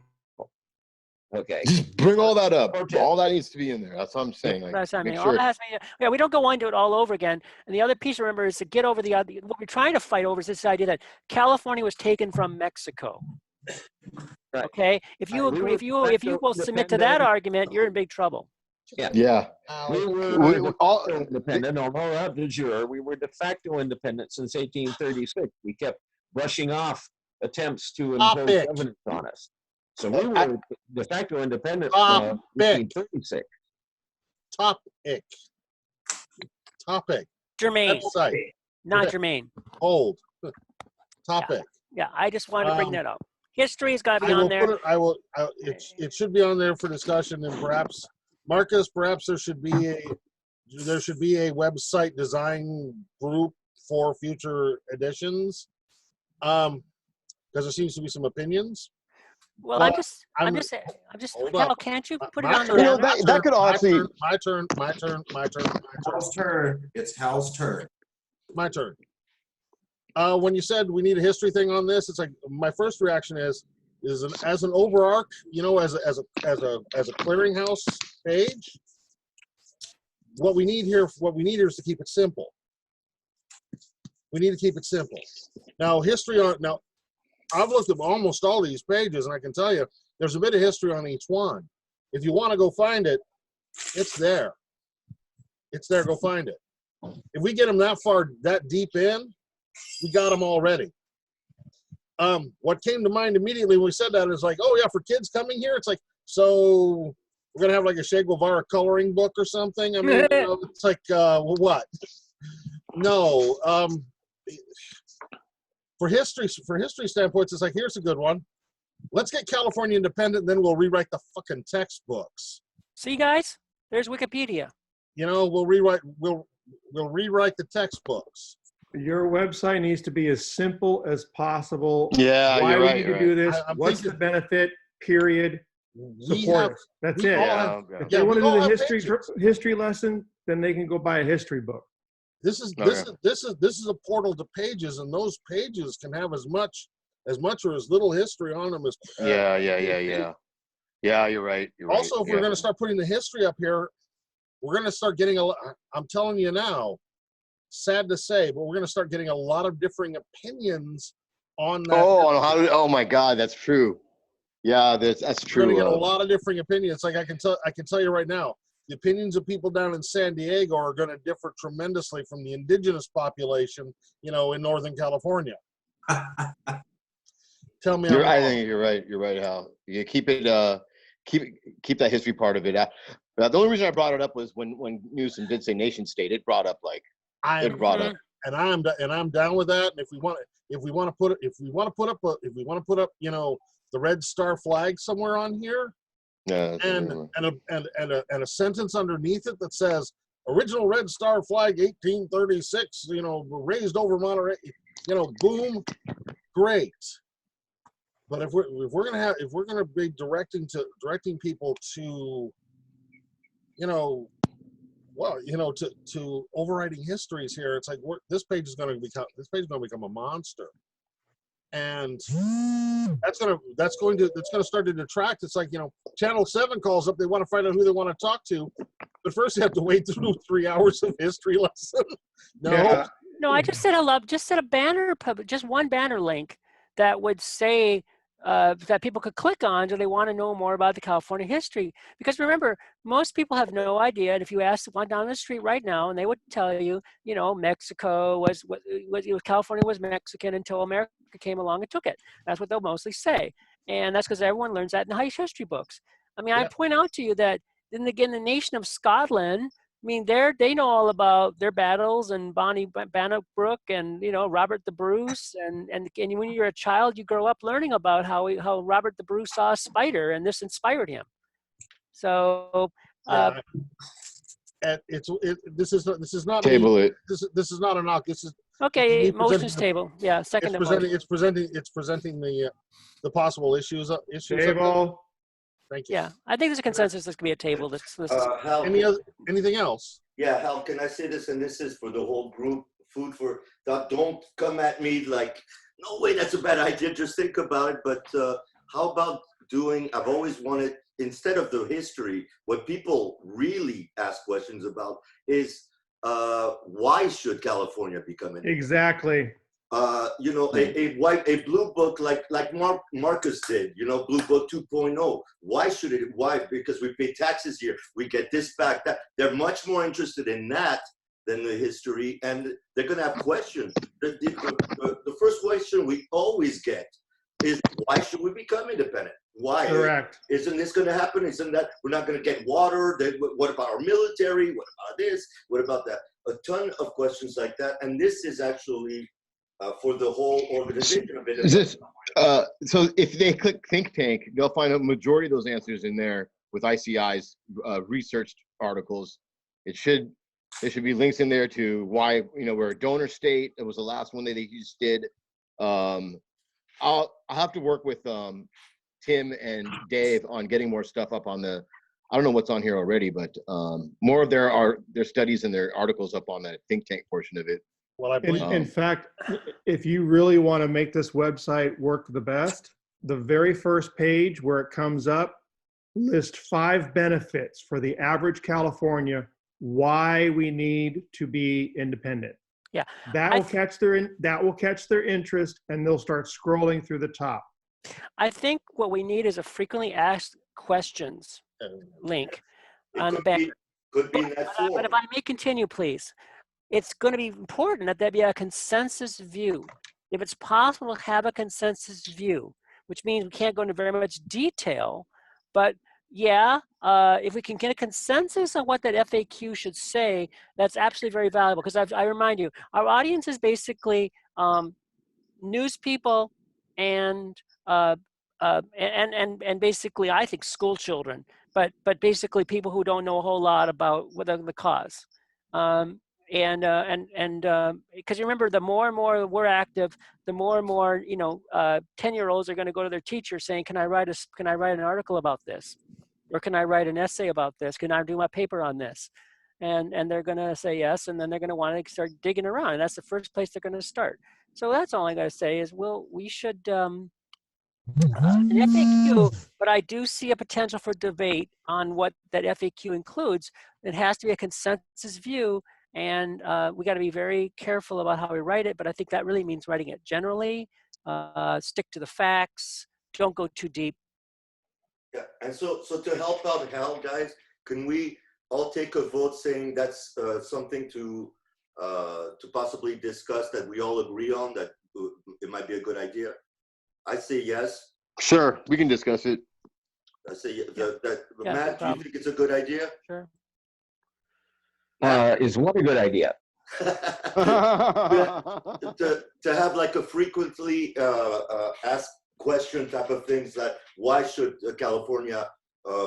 Okay. Just bring all that up. All that needs to be in there. That's what I'm saying. Like, that's what I mean. All that has to be, we don't go into it all over again. And the other piece, remember, is to get over what we're trying to fight over is this idea that California was taken from Mexico. Right. Okay. If you agree, if you will submit to that argument, you're in big trouble. Yeah. We were all independent, although not de jure. We were de facto independent since 1836. We kept brushing off attempts to impose governance on us. So we were de facto independent in 1836. Topic. Germaine. Website. Not germane. Hold. Topic. Yeah, I just wanted to bring that up. History's got to be on there. It should be on there for discussion, and perhaps Marcus, there should be a website design group for future editions, because there seems to be some opinions. Well, I'm just Cal, can't you put it on the that could honestly. My turn. Hal's turn. It's Hal's turn. My turn. When you said we need a history thing on this, it's like my first reaction is as an overarch, as a clearinghouse page. What we need here is to keep it simple. We need to keep it simple. Now, I've looked at almost all these pages, and I can tell you there's a bit of history on each one. If you want to go find it, it's there. It's there. Go find it. If we get them that deep in, we got them already. What came to mind immediately when we said that is like, oh yeah, for kids coming here, it's like, so we're gonna have like a Che Guevara coloring book or something. I mean, it's like, what? No. For history standpoints, it's like, here's a good one. Let's get California independent, then we'll rewrite the fucking textbooks. See, guys, there's Wikipedia. We'll rewrite the textbooks. Your website needs to be as simple as possible. Yeah, Why you're we right. need You're to do right. this? I'm What's the thinking- benefit? Period. We Support have, us. That's we it. all Yeah, have, yeah. If they yeah, want we to do all the have history lesson, then they can go buy a history book. This is Okay. this is a portal to pages, and those pages can have as much or as little history on them as. Yeah. Yeah, you're right. You're right. Also, if we're Yeah. going to start putting the history up here, we're going to start getting a lot. I'm telling you now, sad to say, but we're going to start getting a lot of differing opinions on that. Oh my God, that's true. Yeah, that's We're going to true. get a lot of differing opinions. Like I can tell you right now, the opinions of people down in San Diego are going to differ tremendously from the indigenous population, in Northern California. Tell me I'm I wrong. think you're right. You're right, Hal. You keep it. Keep that history part of it. The only reason I brought it up was when Newsom did say nation state, it brought up I'm down with that. And if we want to put up, the red star flag somewhere on here, Yeah. and a sentence underneath it that says original red star flag 1836, raised over Monterey, boom, great. But if we're gonna be directing people to, to overriding histories here, it's like this page is going to become a monster, and that's going to start to detract. It's like, Channel 7 calls up, they want to find out who they want to talk to, but first they have to wait through 3 hours of history lesson. No. Yeah. No, I just said a banner, just one banner link that would say that people could click on do they want to know more about the California history. Because remember, most people have no idea. And if you ask one down the street right now, and they would tell you, Mexico was California was Mexican until America came along and took it. That's what they'll mostly say. And that's because everyone learns that in high history books. I mean, I point out to you that then again, the nation of Scotland, I mean, they know all about their battles and Bonnie Bannockbrook and Robert the Bruce and when you're a child, you grow up learning about how Robert the Bruce saw a spider and this inspired him. So this is not Table it. This is not a knock. This is okay. Motions table. Yeah, second. It's presenting the possible issues. Table. Thank you. Yeah, I think there's a consensus. This could be a table. Hal, Anything else? yeah, Hal, can I say this? And this is for the whole group. Food for thought. Don't come at me like, no way, that's a bad idea. Just think about it. But how about doing? I've always wanted, instead of the history, what people really ask questions about is why should California become independent? Exactly. A blue book like Marcus did, Blue Book 2.0. Why? Because we pay taxes here. We get this back, that. They're much more interested in that than the history, and they're going to have questions. The first question we always get is, why should we become independent? Why? Correct. Isn't this going to happen? Isn't that we're not going to get water? What about our military? What about this? What about that? A ton of questions like that, and this is actually for the whole organization of it. So if they click think tank, they'll find a majority of those answers in there with ICI's researched articles. There should be links in there to why we're a donor state. It was the last one that they just did. I'll have to work with Tim and Dave on getting more stuff up on the. I don't know what's on here already, but more of their studies and their articles up on that think tank portion of it. Well, I believe. In fact, if you really want to make this website work the best, the very first page where it comes up, list 5 benefits for the average California why we need to be independent. Yeah, that will catch their interest, and they'll start scrolling through the top. I think what we need is a frequently asked questions link on the back. Could be in that form. But if I may continue, please. It's going to be important that there be a consensus view. If it's possible to have a consensus view, which means we can't go into very much detail, but if we can get a consensus on what that FAQ should say, that's absolutely very valuable. Because I remind you, our audience is basically news people and basically, I think, school children, but basically people who don't know a whole lot about the cause. because you remember, the more and more we're active, the more and more 10-year-olds are going to go to their teacher saying, can I write an article about this, or can I write an essay about this, can I do my paper on this? And they're going to say yes, and then they're going to want to start digging around, and that's the first place they're going to start. So that's all I got to say is, we should an FAQ, but I do see a potential for debate on what that FAQ includes. It has to be a consensus view, and we got to be very careful about how we write it, but I think that really means writing it generally, stick to the facts, don't go too deep. Yeah, and so to help out Hal, guys, can we all take a vote saying that's something to possibly discuss, that we all agree on, that it might be a good idea? I say yes. Sure, we can discuss it. I say Yeah, Matt, do you think it's a good idea? Sure. Is what a good idea? to have like a frequently asked question type of things, that why should California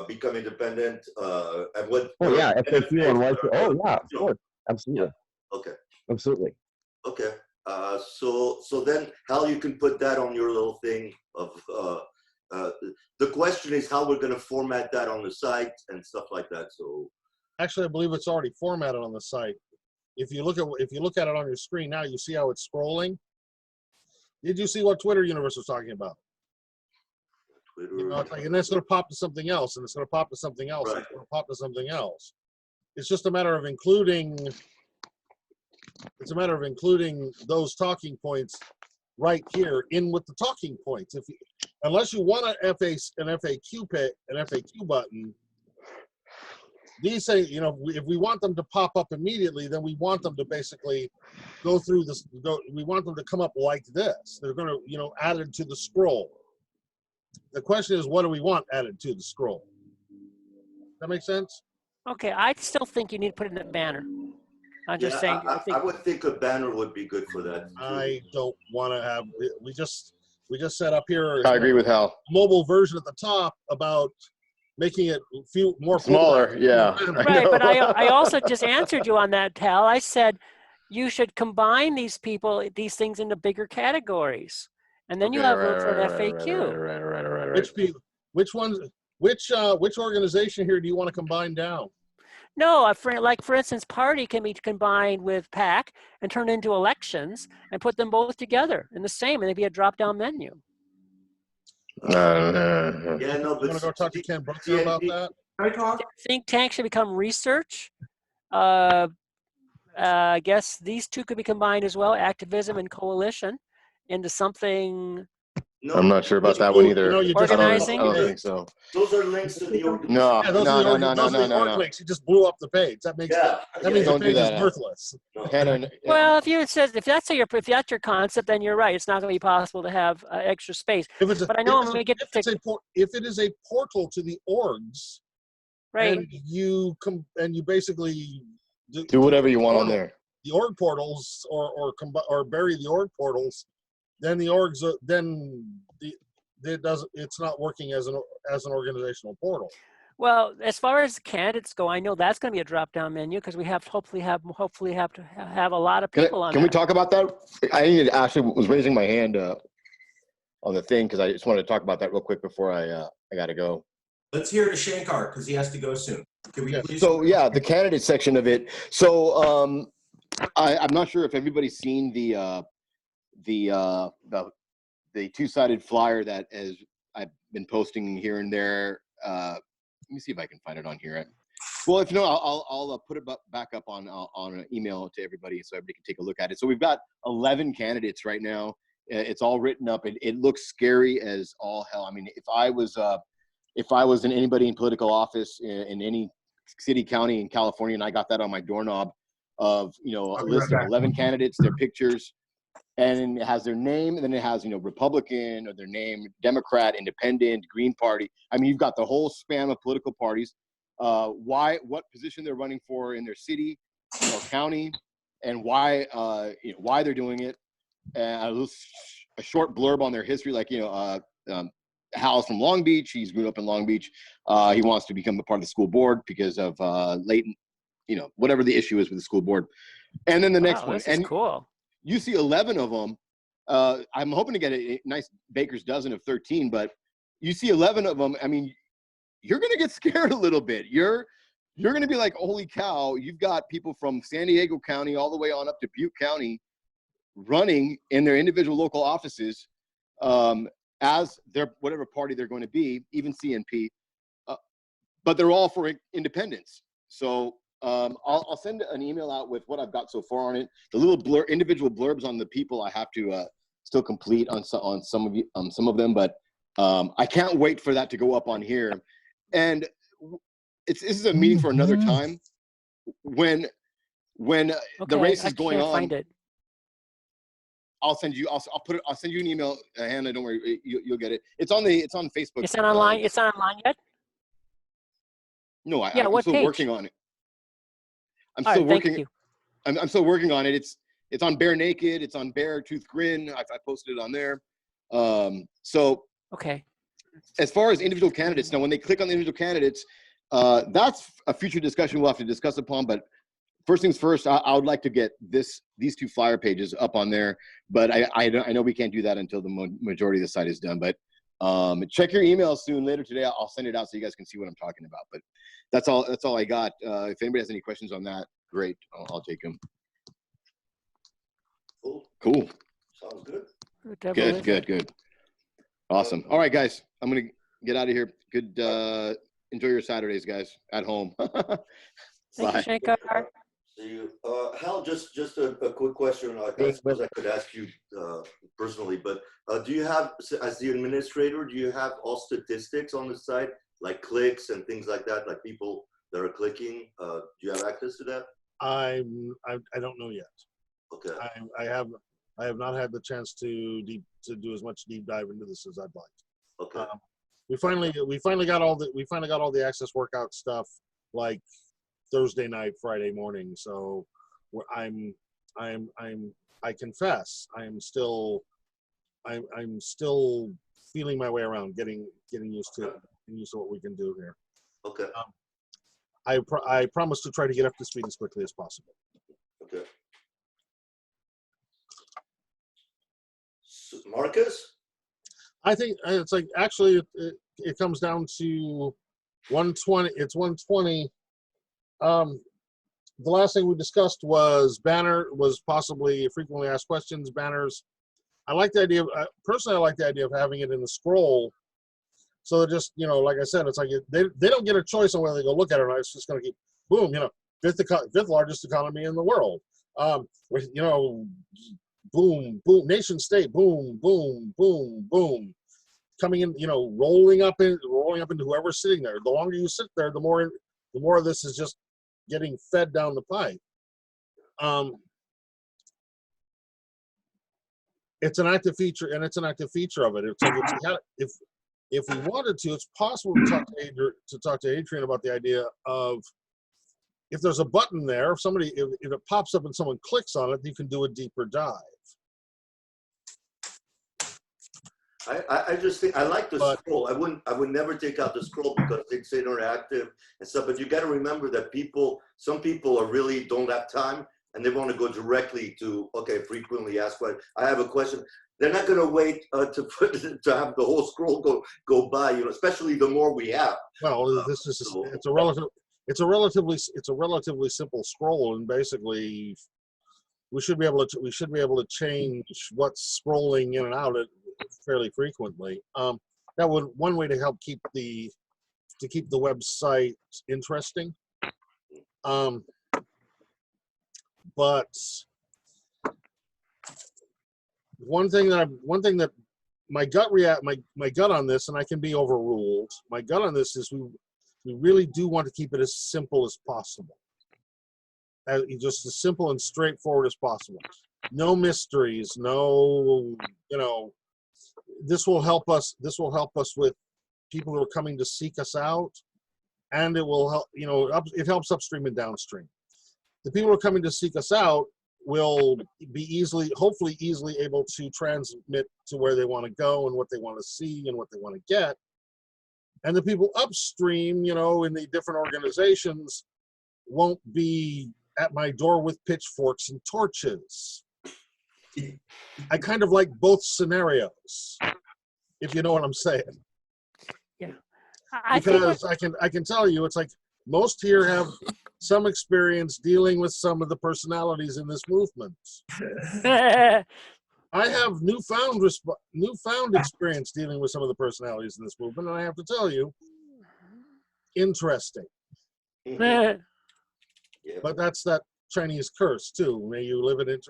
become independent, and what? Oh yeah, FAQ on what? Oh yeah, of you know. course, absolutely. Okay. Absolutely. Okay. So then, Hal, you can put that on your little thing of. The question is how we're going to format that on the site and stuff like that. So. Actually, I believe it's already formatted on the site. If you look at it on your screen now, you see how it's scrolling. Did you see what Twitter Universe was talking about? Twitter. You know, it's like, and then it's going to pop to something else, and it's going to pop to something else, Right. and it's going to pop to something else. It's just a matter of including. It's a matter of including those talking points right here in with the talking points. Unless you want an FAQ button. These say, if we want them to pop up immediately, then we want them to basically go through this. We want them to come up like this. They're going to, added to the scroll. The question is, what do we want added to the scroll? That make sense? Okay, I still think you need to put it in a banner. I'm just saying. I would think a banner would be good for that. I don't want to have. We just set up here. I agree with Hal. Mobile version at the top about making it more Smaller. Yeah. Right, but I also just answered you on that, Hal. I said you should combine these things into bigger categories, and then you have room for an FAQ. Which organization here do you want to combine down? No, for instance, party can be combined with PAC and turn into elections and put them both together in the same, and they'd be a drop-down menu. Yeah, no, You but want to go talk to Ken Brooker about that? Think tank should become research. I guess these two could be combined as well, activism and coalition, into something. No, I'm not sure about that one either. Organizing. I don't think so. Those are links to the organization. No, Yeah, those are the org links. You just blew up the page. That means that means don't the do page that. is worthless. Well, if that's your concept, then you're right. It's not going to be possible to have extra space. But I know when we get to if it is a portal to the orgs, right, and you basically do whatever you want on there. The org portals, or bury the org portals, then the orgs it's not working as an organizational portal. Well, as far as candidates go, I know that's going to be a drop-down menu because we hopefully have to have a lot of people on. Can we talk about that? I actually was raising my hand on the thing because I just wanted to talk about that real quick before I got to go. Let's hear to Shankar because he has to go soon. Can we please? So yeah, the candidate section of it. So I'm not sure if everybody's seen the two-sided flyer that I've been posting here and there. Let me see if I can find it on here. Well, if you know, I'll put it back up on an email to everybody so everybody can take a look at it. So we've got 11 candidates right now. It's all written up. It looks scary as all hell. I mean, if I was in anybody in political office in any city, county in California, and I got that on my doorknob of, a list of 11 candidates, their pictures, and it has their name, and then it has, Republican, or their name, Democrat, Independent, Green Party. I mean, you've got the whole span of political parties, what position they're running for in their city or county, and why they're doing it, and a short blurb on their history, like, Hal's from Long Beach. He's grew up in Long Beach. He wants to become a part of the school board because of latent, whatever the issue is with the school board. And then the next Wow, one. this is cool. You see 11 of them. I'm hoping to get a nice baker's dozen of 13, but you see 11 of them. I mean, you're going to get scared a little bit. You're going to be like, holy cow, you've got people from San Diego County all the way on up to Butte County running in their individual local offices as their whatever party they're going to be, even CNP, but they're all for independence. So I'll send an email out with what I've got so far on it. The little individual blurbs on the people I have to still complete on some of them, but I can't wait for that to go up on here. And this is a meeting for another time. When the race is going on, find it. I'll send you an email, Hannah. Don't worry, you'll get it. It's on Facebook. It's not online. It's not online yet. No, Yeah, I'm what still page? working on it. I'm All still right, working. thank you. I'm still working on it. It's on Bare Naked. It's on Bare Tooth Grin. I posted it on there. So Okay. as far as individual candidates, now when they click on the individual candidates, that's a future discussion we'll have to discuss upon. But first things first, I would like to get these two flyer pages up on there. But I know we can't do that until the majority of the site is done. But check your email soon. Later today, I'll send it out so you guys can see what I'm talking about. But that's all I got. If anybody has any questions on that, great. I'll take them. Cool. Sounds good. Good. Awesome. All right, guys. I'm going to get out of here. Good. Enjoy your Saturdays, guys, at home. Thank you, Shankar. See you. Hal, just a quick question. I suppose I could ask you personally, but do you have, as the administrator, do you have all statistics on the site, like clicks and things like that, like people that are clicking? Do you have access to that? I don't know yet. Okay. I have not had the chance to do as much deep dive into this as I'd like. Okay. We finally got all the access workout stuff like Thursday night, Friday morning. So I confess I'm still feeling my way around, getting used to what we can do here. Okay. I promise to try to get up to speed as quickly as possible. Okay. So, Marcus? I think it's like, actually it comes down to 120. It's 120. The last thing we discussed was possibly frequently asked questions, banners. I like the idea of, personally, I like the idea of having it in the scroll. So they're just, like I said, it's like they don't get a choice on whether they go look at it or not. It's just going to keep, boom, fifth largest economy in the world. Boom, boom, nation state, boom, boom, boom, boom. Coming in, rolling up into whoever's sitting there. The longer you sit there, the more of this is just getting fed down the pipe. It's an active feature, and it's an active feature of it. It's like if we wanted to, it's possible to talk to Adrian about the idea of, if there's a button there, if it pops up and someone clicks on it, you can do a deeper dive. I just think I like the scroll. I would never take out the scroll because it's interactive and stuff. But you got to remember that some people really don't have time and they want to go directly to frequently asked questions. I have a question. They're not going to wait to have the whole scroll go by. Especially the more we have. Well, it's a relatively simple scroll, and basically we should be able to change what's scrolling in and out fairly frequently. That would one way to help keep the website interesting. But one thing that my gut on this, and I can be overruled. My gut on this is we really do want to keep it as simple as possible, just as simple and straightforward as possible. No mysteries. No, this will help us. This will help us with people who are coming to seek us out, and it will help. It helps upstream and downstream. The people who are coming to seek us out will be hopefully easily able to transmit to where they want to go and what they want to see and what they want to get. And the people upstream, in the different organizations, won't be at my door with pitchforks and torches. I kind of like both scenarios, if you know what I'm saying. Yeah. I think Because I can tell you, it's like most here have some experience dealing with some of the personalities in this movement. I have newfound experience dealing with some of the personalities in this movement, and I have to tell you, interesting. Mhm. Yeah. But that's that Chinese curse too. May you live in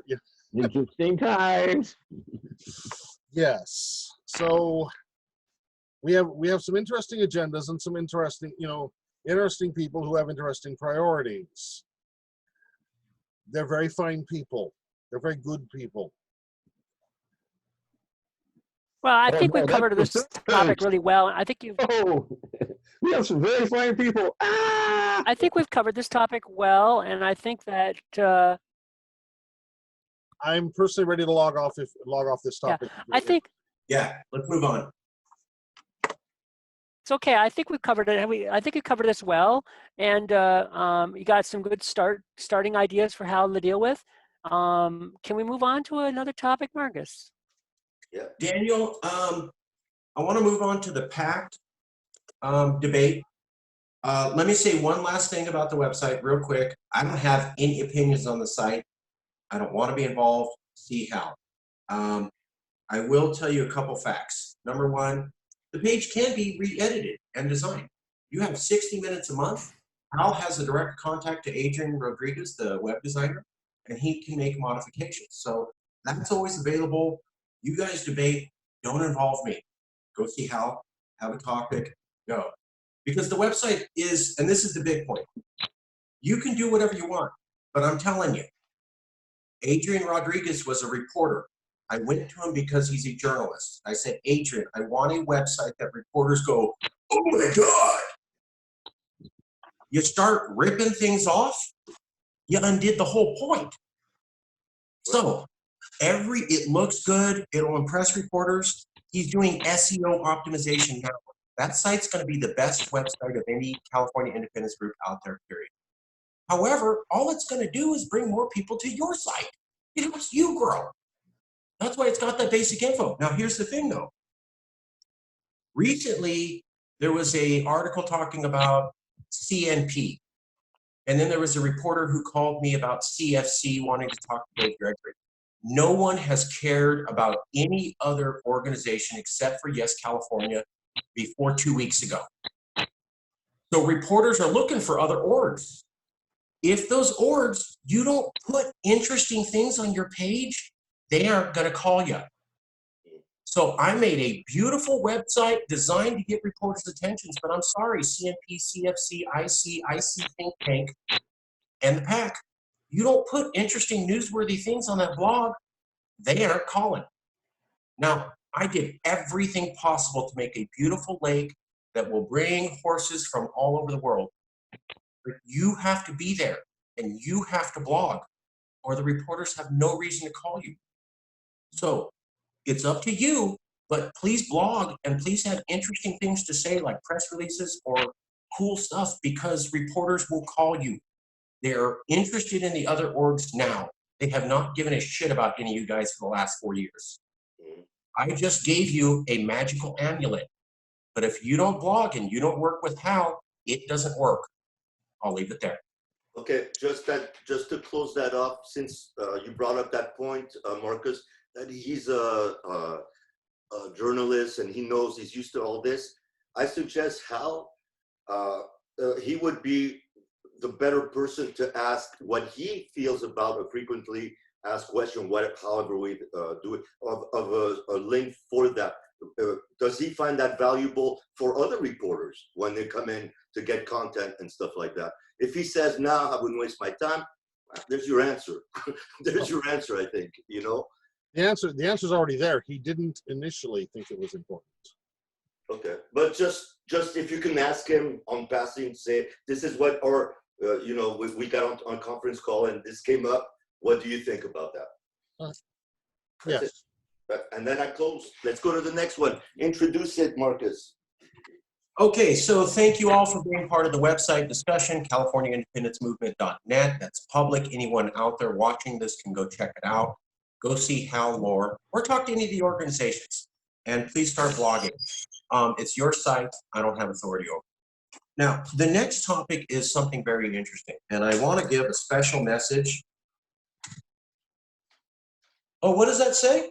Interesting times. Yes. So we have some interesting agendas and some interesting, interesting people who have interesting priorities. They're very fine people. They're very good people. Well, I Oh, think no, we've that's covered for this topic sure. really well. I think you've Oh, we have some very fine people. Ah! I think we've covered this topic well, and I think that I'm personally ready to log off this yeah, topic. I think Yeah, let's move on. it's okay. I think we've covered it. I think we covered this well, and you got some good starting ideas for how to deal with. Can we move on to another topic, Marcus? Yeah. Daniel, I want to move on to the PACT debate. Let me say one last thing about the website real quick. I don't have any opinions on the site. I don't want to be involved. See how. I will tell you a couple facts. Number one, the page can be re-edited and designed. You have 60 minutes a month. Hal has a direct contact to Adrian Rodriguez, the web designer, and he can make modifications. So that's always available. You guys debate. Don't involve me. Go see Hal, have a topic, go. Because the website is, and this is the big point, you can do whatever you want, but I'm telling you, Adrian Rodriguez was a reporter. I went to him because he's a journalist. I said, Adrian, I want a website that reporters go, oh my God. You start ripping things off, you undid the whole point. So it looks good, it'll impress reporters. He's doing SEO optimization now. That site's going to be the best website of any California independence group out there, period. However, all it's going to do is bring more people to your site. It helps you grow. That's why it's got that basic info. Now, here's the thing, though. Recently, there was an article talking about CNP. And then there was a reporter who called me about CFC wanting to talk to Dave Gregory. No one has cared about any other organization except for Yes California before 2 weeks ago. So reporters are looking for other orgs. If those orgs, you don't put interesting things on your page, they aren't going to call you. So I made a beautiful website designed to get reporters' attentions, but I'm sorry, CNP, CFC, IC Think Tank, and the PAC, you don't put interesting newsworthy things on that blog, they aren't calling. Now, I did everything possible to make a beautiful lake that will bring horses from all over the world. But you have to be there and you have to blog, or the reporters have no reason to call you. So it's up to you, but please blog and please have interesting things to say, like press releases or cool stuff, because reporters will call you. They're interested in the other orgs now. They have not given a shit about any of you guys for the last 4 years. I just gave you a magical amulet. But if you don't blog and you don't work with Hal, it doesn't work. I'll leave it there. Okay, just to close that off, since you brought up that point, Marcus, that he's a journalist and he knows, he's used to all this. I suggest Hal, he would be the better person to ask what he feels about a frequently asked question, however we do it, of a link for that. Does he find that valuable for other reporters when they come in to get content and stuff like that? If he says, "No, I wouldn't waste my time," there's your answer. There's your answer, I think, you know? The answer's already there. He didn't initially think it was important. Okay, but just if you can ask him on passing, say, this is what, or, you know, we got on conference call and this came up. What do you think about that? Yes. And then I close. Let's go to the next one. Introduce it, Marcus. Okay, so thank you all for being part of the website discussion, CaliforniaIndependenceMovement.net. That's public. Anyone out there watching this can go check it out. Go see Hal Lore or talk to any of the organizations. And please start blogging. It's your site. I don't have authority over it. Now, the next topic is something very interesting. And I want to give a special message. Oh, what does that say?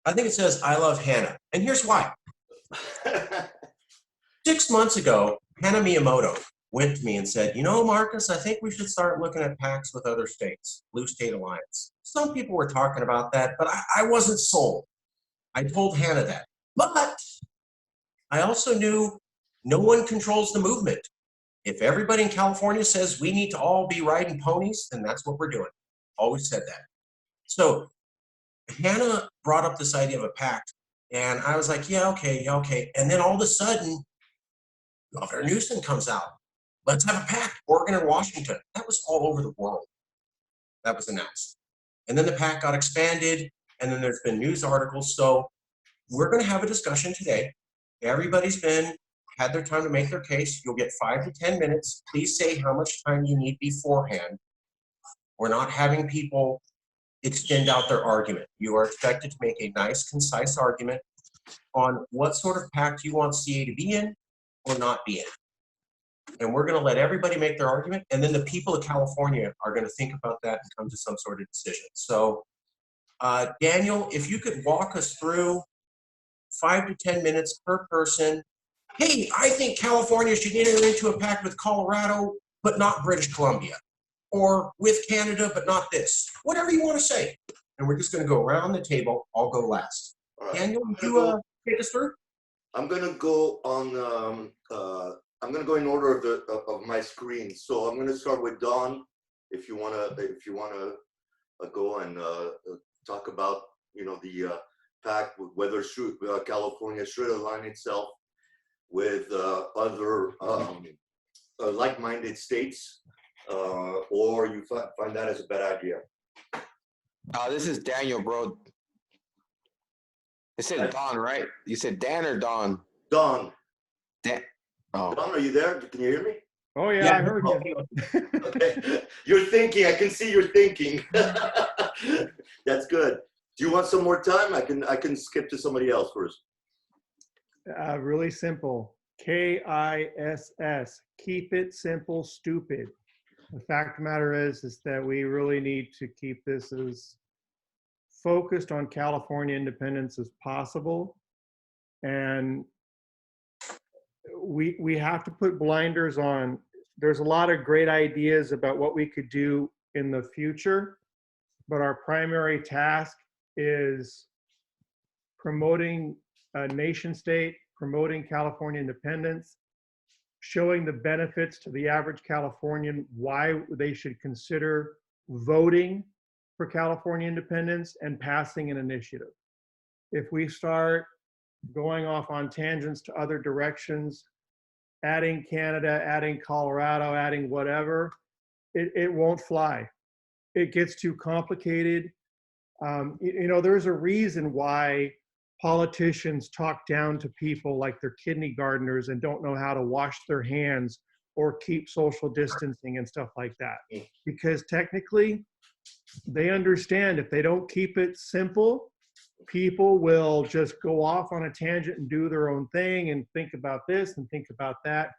I think it says, I love Hannah. And here's why. 6 months ago, Hannah Miyamoto went to me and said, you know, Marcus, I think we should start looking at pacts with other states, Blue State Alliance. Some people were talking about that, but I wasn't sold. I told Hannah that. But I also knew no one controls the movement. If everybody in California says we need to all be riding ponies, then that's what we're doing. Always said that. So Hannah brought up this idea of a pact, and I was like, yeah, okay. And then all of a sudden, Governor Newsom comes out. Let's have a pact, Oregon and Washington. That was all over the world. That was announced. And then the pact got expanded, and then there's been news articles. So we're going to have a discussion today. Everybody's had their time to make their case. You'll get 5 to 10 minutes. Please say how much time you need beforehand. We're not having people extend out their argument. You are expected to make a nice, concise argument on what sort of pact you want CA to be in or not be in. And we're going to let everybody make their argument, and then the people of California are going to think about that and come to some sort of decision. So, Daniel, if you could walk us through 5 to 10 minutes per person. Hey, I think California should enter into a pact with Colorado, but not British Columbia, or with Canada, but not this. Whatever you want to say. And we're just going to go around the table. I'll go last. All right. Daniel, would you take us through? I'm gonna go on. I'm gonna go in order of my screen. So I'm gonna start with Don. If you wanna go and talk about the pact, whether California should align itself with other like-minded states, or you find that as a bad idea. This is Daniel, bro. It said Don, right? You said Dan or Don? Don. Dan. Oh. Don, are you there? Can you hear me? Oh yeah, I heard you. Okay. You're thinking. I can see you're thinking. That's good. Do you want some more time? I can skip to somebody else first. Really simple. KISS. Keep it simple, stupid. The fact of the matter is that we really need to keep this as focused on California independence as possible. And we have to put blinders on. There's a lot of great ideas about what we could do in the future, but our primary task is promoting a nation state, promoting California independence, showing the benefits to the average Californian, why they should consider voting for California independence and passing an initiative. If we start going off on tangents to other directions, adding Canada, adding Colorado, adding whatever, it won't fly. It gets too complicated. There's a reason why politicians talk down to people like they're kindergartners and don't know how to wash their hands or keep social distancing and stuff like that. Because technically, they understand if they don't keep it simple, people will just go off on a tangent and do their own thing and think about this and think about that.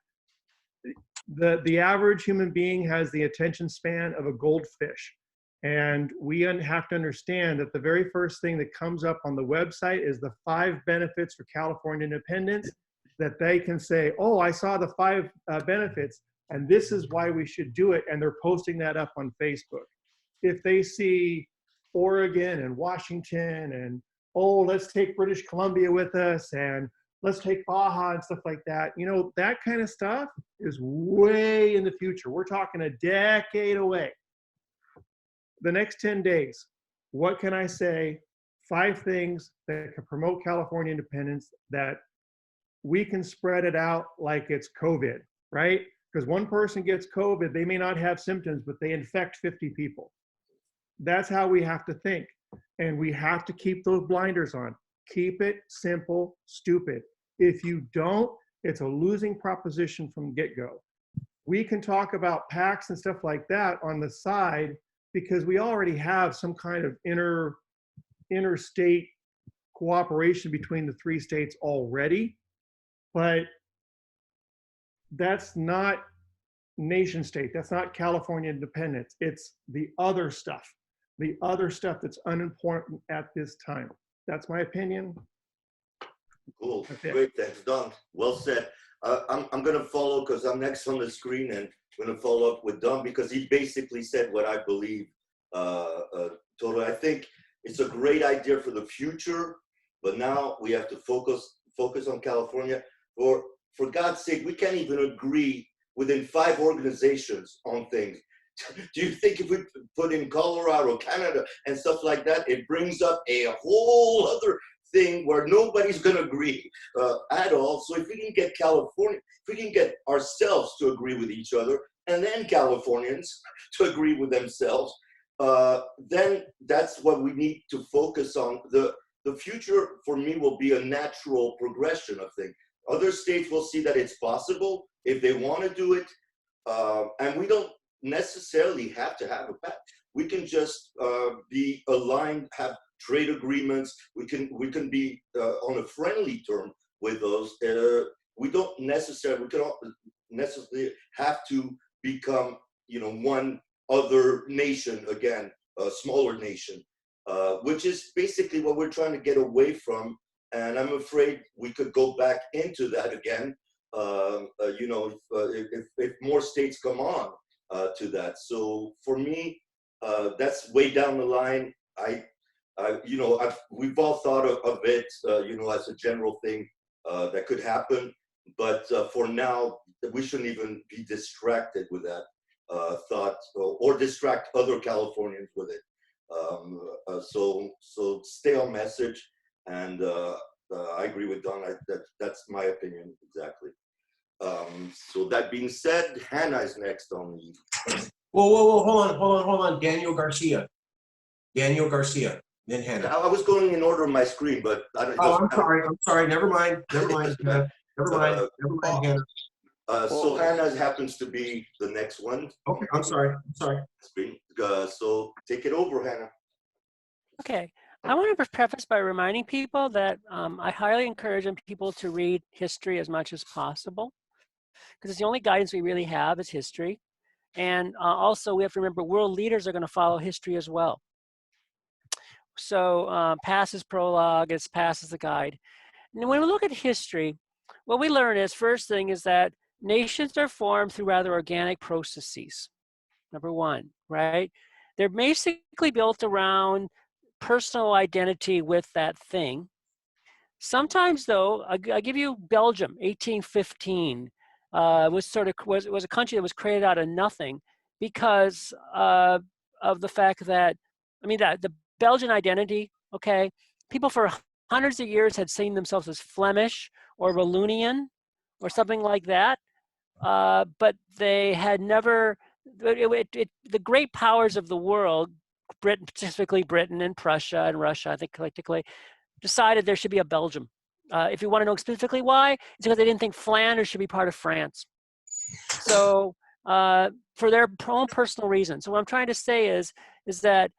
The average human being has the attention span of a goldfish. And we have to understand that the very first thing that comes up on the website is the 5 benefits for California independence, that they can say, oh, I saw the 5 benefits, and this is why we should do it. And they're posting that up on Facebook. If they see Oregon and Washington and, oh, let's take British Columbia with us and let's take Baja and stuff like that, that kind of stuff is way in the future. We're talking a decade away. The next 10 days, what can I say? 5 things that can promote California independence that we can spread it out like it's COVID, right? Because one person gets COVID, they may not have symptoms, but they infect 50 people. That's how we have to think. And we have to keep those blinders on. Keep it simple, stupid. If you don't, It's a losing proposition from get-go. We can talk about pacts and stuff like that on the side because we already have some kind of interstate cooperation between the 3 states already, but that's not nation state. That's not California independence. It's the other stuff that's unimportant at this time. That's my opinion. Cool. Okay. Great. Thanks, Don. Well said. I'm going to follow because I'm next on the screen, and I'm going to follow up with Don because he basically said what I believe totally. I think it's a great idea for the future, but now we have to focus on California. For God's sake, we can't even agree within 5 organizations on things. Do you think if we put in Colorado, Canada, and stuff like that, it brings up a whole other thing where nobody's going to agree at all? So if we can get California, if we can get ourselves to agree with each other, and then Californians to agree with themselves, then that's what we need to focus on. The future for me will be a natural progression of things. Other states will see that it's possible if they want to do it, and we don't necessarily have to have a pact. We can just be aligned, have trade agreements. We can be on a friendly term with those. We don't necessarily have to become, one other nation again, a smaller nation, which is basically what we're trying to get away from. And I'm afraid we could go back into that again, if more states come on to that. So for me, that's way down the line. We've all thought of it, as a general thing that could happen. But for now, we shouldn't even be distracted with that thought or distract other Californians with it. So stay on message. And I agree with Don. That's my opinion exactly. So that being said, Hannah is next on the. Whoa! Hold on. Daniel Garcia, then Hannah. I was going in order on my screen, but I don't. Oh, I'm sorry. Never mind. Hannah. So Hannah happens to be the next one. Okay, I'm sorry. Screen. So take it over, Hannah. Okay. I want to preface by reminding people that I highly encourage people to read history as much as possible, because it's the only guidance we really have is history. And also we have to remember world leaders are going to follow history as well. So past is prologue, it's past is the guide. And when we look at history, what we learn is, first thing is that nations are formed through rather organic processes. Number one, right? They're basically built around personal identity with that thing. Sometimes, though, I give you Belgium, 1815, was a country that was created out of nothing because of the fact that, that the Belgian identity, okay, people for hundreds of years had seen themselves as Flemish or Wallonian or something like that, but they had never, the great powers of the world, Britain, specifically Britain and Prussia and Russia, I think collectively, decided there should be a Belgium. If you want to know specifically why, it's because they didn't think Flanders should be part of France. So for their own personal reasons. So what I'm trying to say is that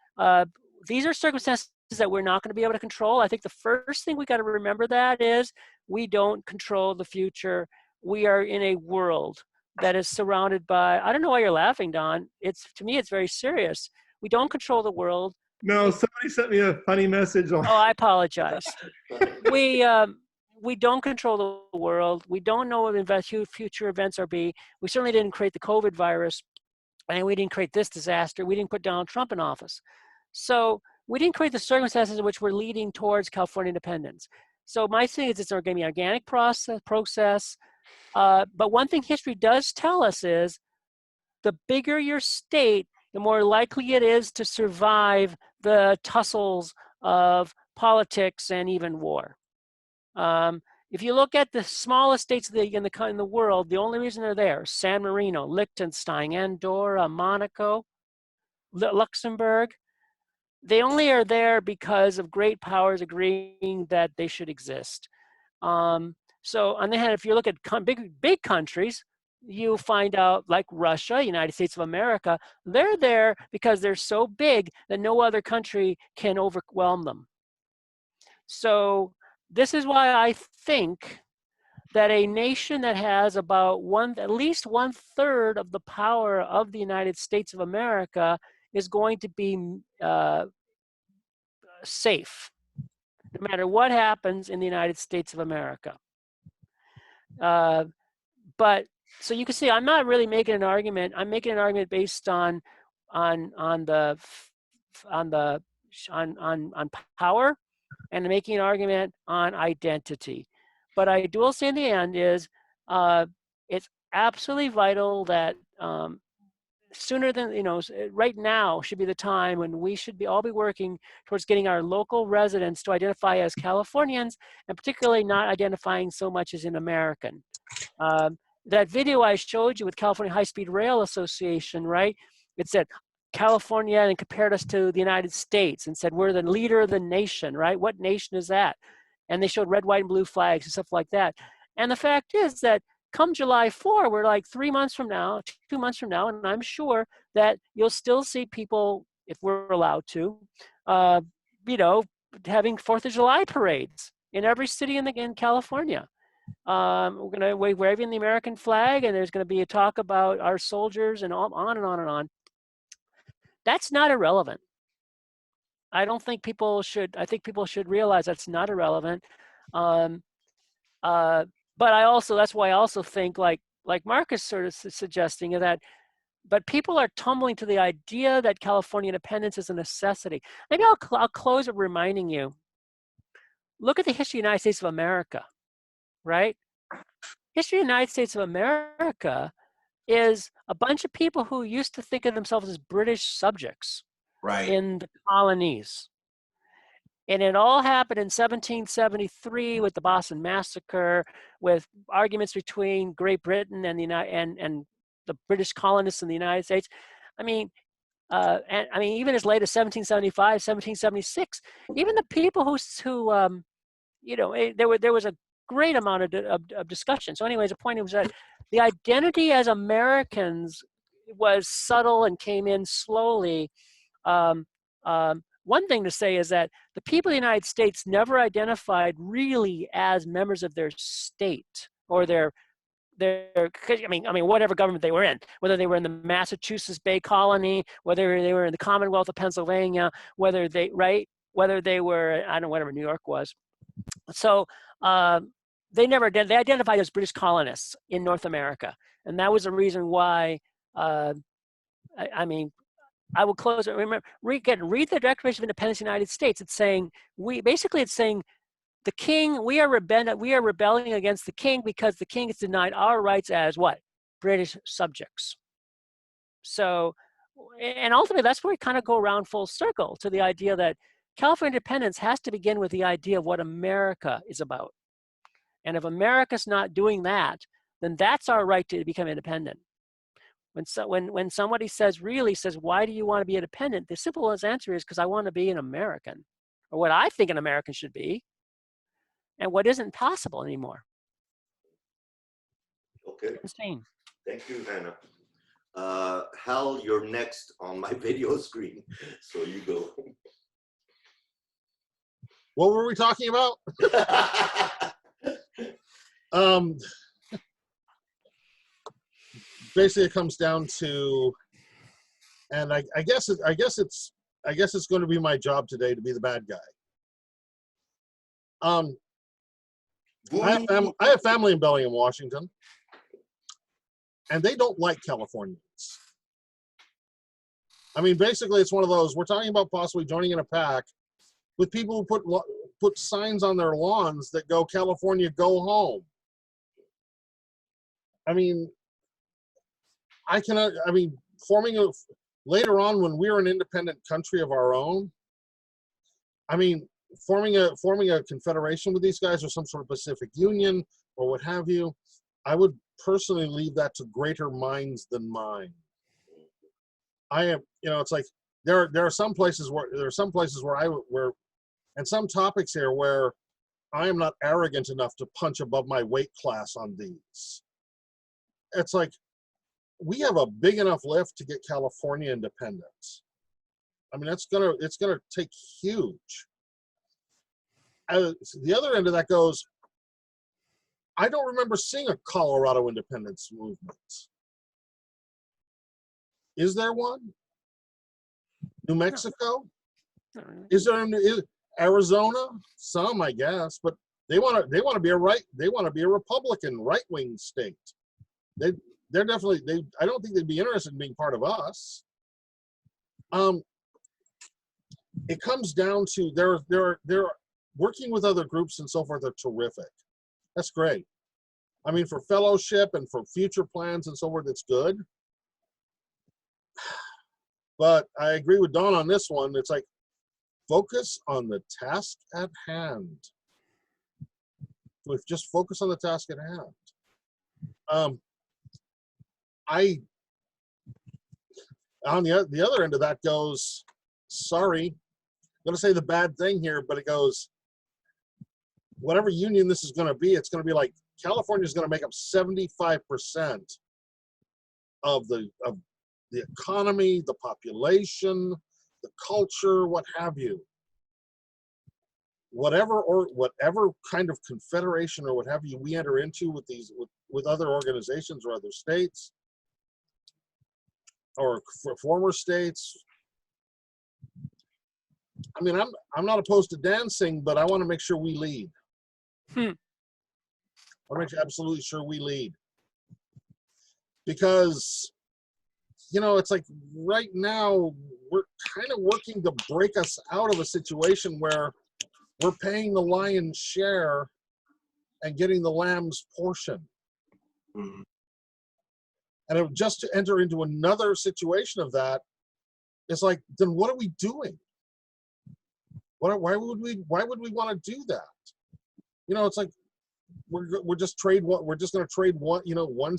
these are circumstances that we're not going to be able to control. I think the first thing we got to remember that is we don't control the future. We are in a world that is surrounded by, I don't know why you're laughing, Don. To me, it's very serious. We don't control the world. No, somebody sent me a funny message. Oh, I apologize. We don't control the world. We don't know what future events are be. We certainly didn't create the COVID virus, and we didn't create this disaster. We didn't put Donald Trump in office. So we didn't create the circumstances in which we're leading towards California independence. So my thing is it's going to be an organic process. But one thing history does tell us is the bigger your state, the more likely it is to survive the tussles of politics and even war. If you look at the smallest states in the world, the only reason they're there, San Marino, Liechtenstein, Andorra, Monaco, Luxembourg, they only are there because of great powers agreeing that they should exist. So on the hand, if you look at big countries, you find out like Russia, United States of America, they're there because they're so big that no other country can overwhelm them. So this is why I think that a nation that has about at least 1/3 of the power of the United States of America is going to be safe, no matter what happens in the United States of America. But so you can see, I'm not really making an argument. I'm making an argument based on power, and making an argument on identity. But I will say in the end is it's absolutely vital that sooner than, right now should be the time when we should all be working towards getting our local residents to identify as Californians, and particularly not identifying so much as an American. That video I showed you with California High-Speed Rail Association, right? It said California and compared us to the United States and said we're the leader of the nation, right? What nation is that? And they showed red, white, and blue flags and stuff like that. And the fact is that come July 4, we're like 3 months from now, 2 months from now, and I'm sure that you'll still see people, if we're allowed to, having 4th of July parades in every city in California. We're going to wave waving the American flag, and there's going to be a talk about our soldiers and on and on and on. That's not irrelevant. I think people should realize that's not irrelevant. But that's why I also think like Mark is sort of suggesting that, but people are tumbling to the idea that California independence is a necessity. Maybe I'll close with reminding you, look at the history of the United States of America, right? History of the United States of America is a bunch of people who used to think of themselves as British subjects in the colonies. And it all happened in 1773 with the Boston Massacre, with arguments between Great Britain and the British colonists in the United States. Even as late as 1775, 1776, even the people there was a great amount of discussion. So anyways, the point was that the identity as Americans was subtle and came in slowly. One thing to say is that the people of the United States never identified really as members of their state or whatever government they were in, whether they were in the Massachusetts Bay Colony, whether they were in the Commonwealth of Pennsylvania, whether they were, whatever New York was. So they identified as British colonists in North America. And that was the reason why, I will close it. Remember, read the Declaration of Independence of the United States. It's saying the king, we are rebelling against the king because the king has denied our rights as what? British subjects. So, and ultimately that's where we kind of go around full circle to the idea that California independence has to begin with the idea of what America is about. And if America's not doing that, then that's our right to become independent. When somebody says, why do you want to be independent? The simple answer is because I want to be an American, or what I think an American should be, and what isn't possible anymore. Okay. Insane. Thank you, Hannah. Hal, you're next on my video screen, so you go. What were we talking about? Basically, it comes down to, and I guess it's going to be my job today to be the bad guy. I have family in Bellingham, Washington, and they don't like Californians. Basically, it's one of those, we're talking about possibly joining in a pact with people who put signs on their lawns that go, California, go home. Later on when we're an independent country of our own, forming a confederation with these guys or some sort of Pacific Union or what have you, I would personally leave that to greater minds than mine. It's like there are some places where and some topics here where I am not arrogant enough to punch above my weight class on these. It's like, we have a big enough lift to get California independence. I mean, it's gonna take huge. The other end of that goes, I don't remember seeing a Colorado independence movement. Is there one? New Mexico? Is there Arizona? Some, I guess, but they want to be a Republican right-wing state. They're definitely, I don't think they'd be interested in being part of us. It comes down to they're working with other groups and so forth are terrific. That's great. I mean, for fellowship and for future plans and so forth, it's good. But I agree with Don on this one. It's like, focus on the task at hand. Just focus on the task at hand. On the other end of that goes, sorry, I'm going to say the bad thing here, but it goes, whatever union this is going to be, it's going to be like California is going to make up 75% of the economy, the population, the culture, what have you. Whatever kind of confederation or what have you we enter into with other organizations or other states or former states. I mean, I'm not opposed to dancing, but I want to make sure we lead. I want to make absolutely sure we lead. Because, you know, it's like right now we're kind of working to break us out of a situation where we're paying the lion's share and getting the lamb's portion. Mhm. And just to enter into another situation of that, it's like, then what are we doing? Why would we want to do that? You know, it's like we're just going to trade one, you know, one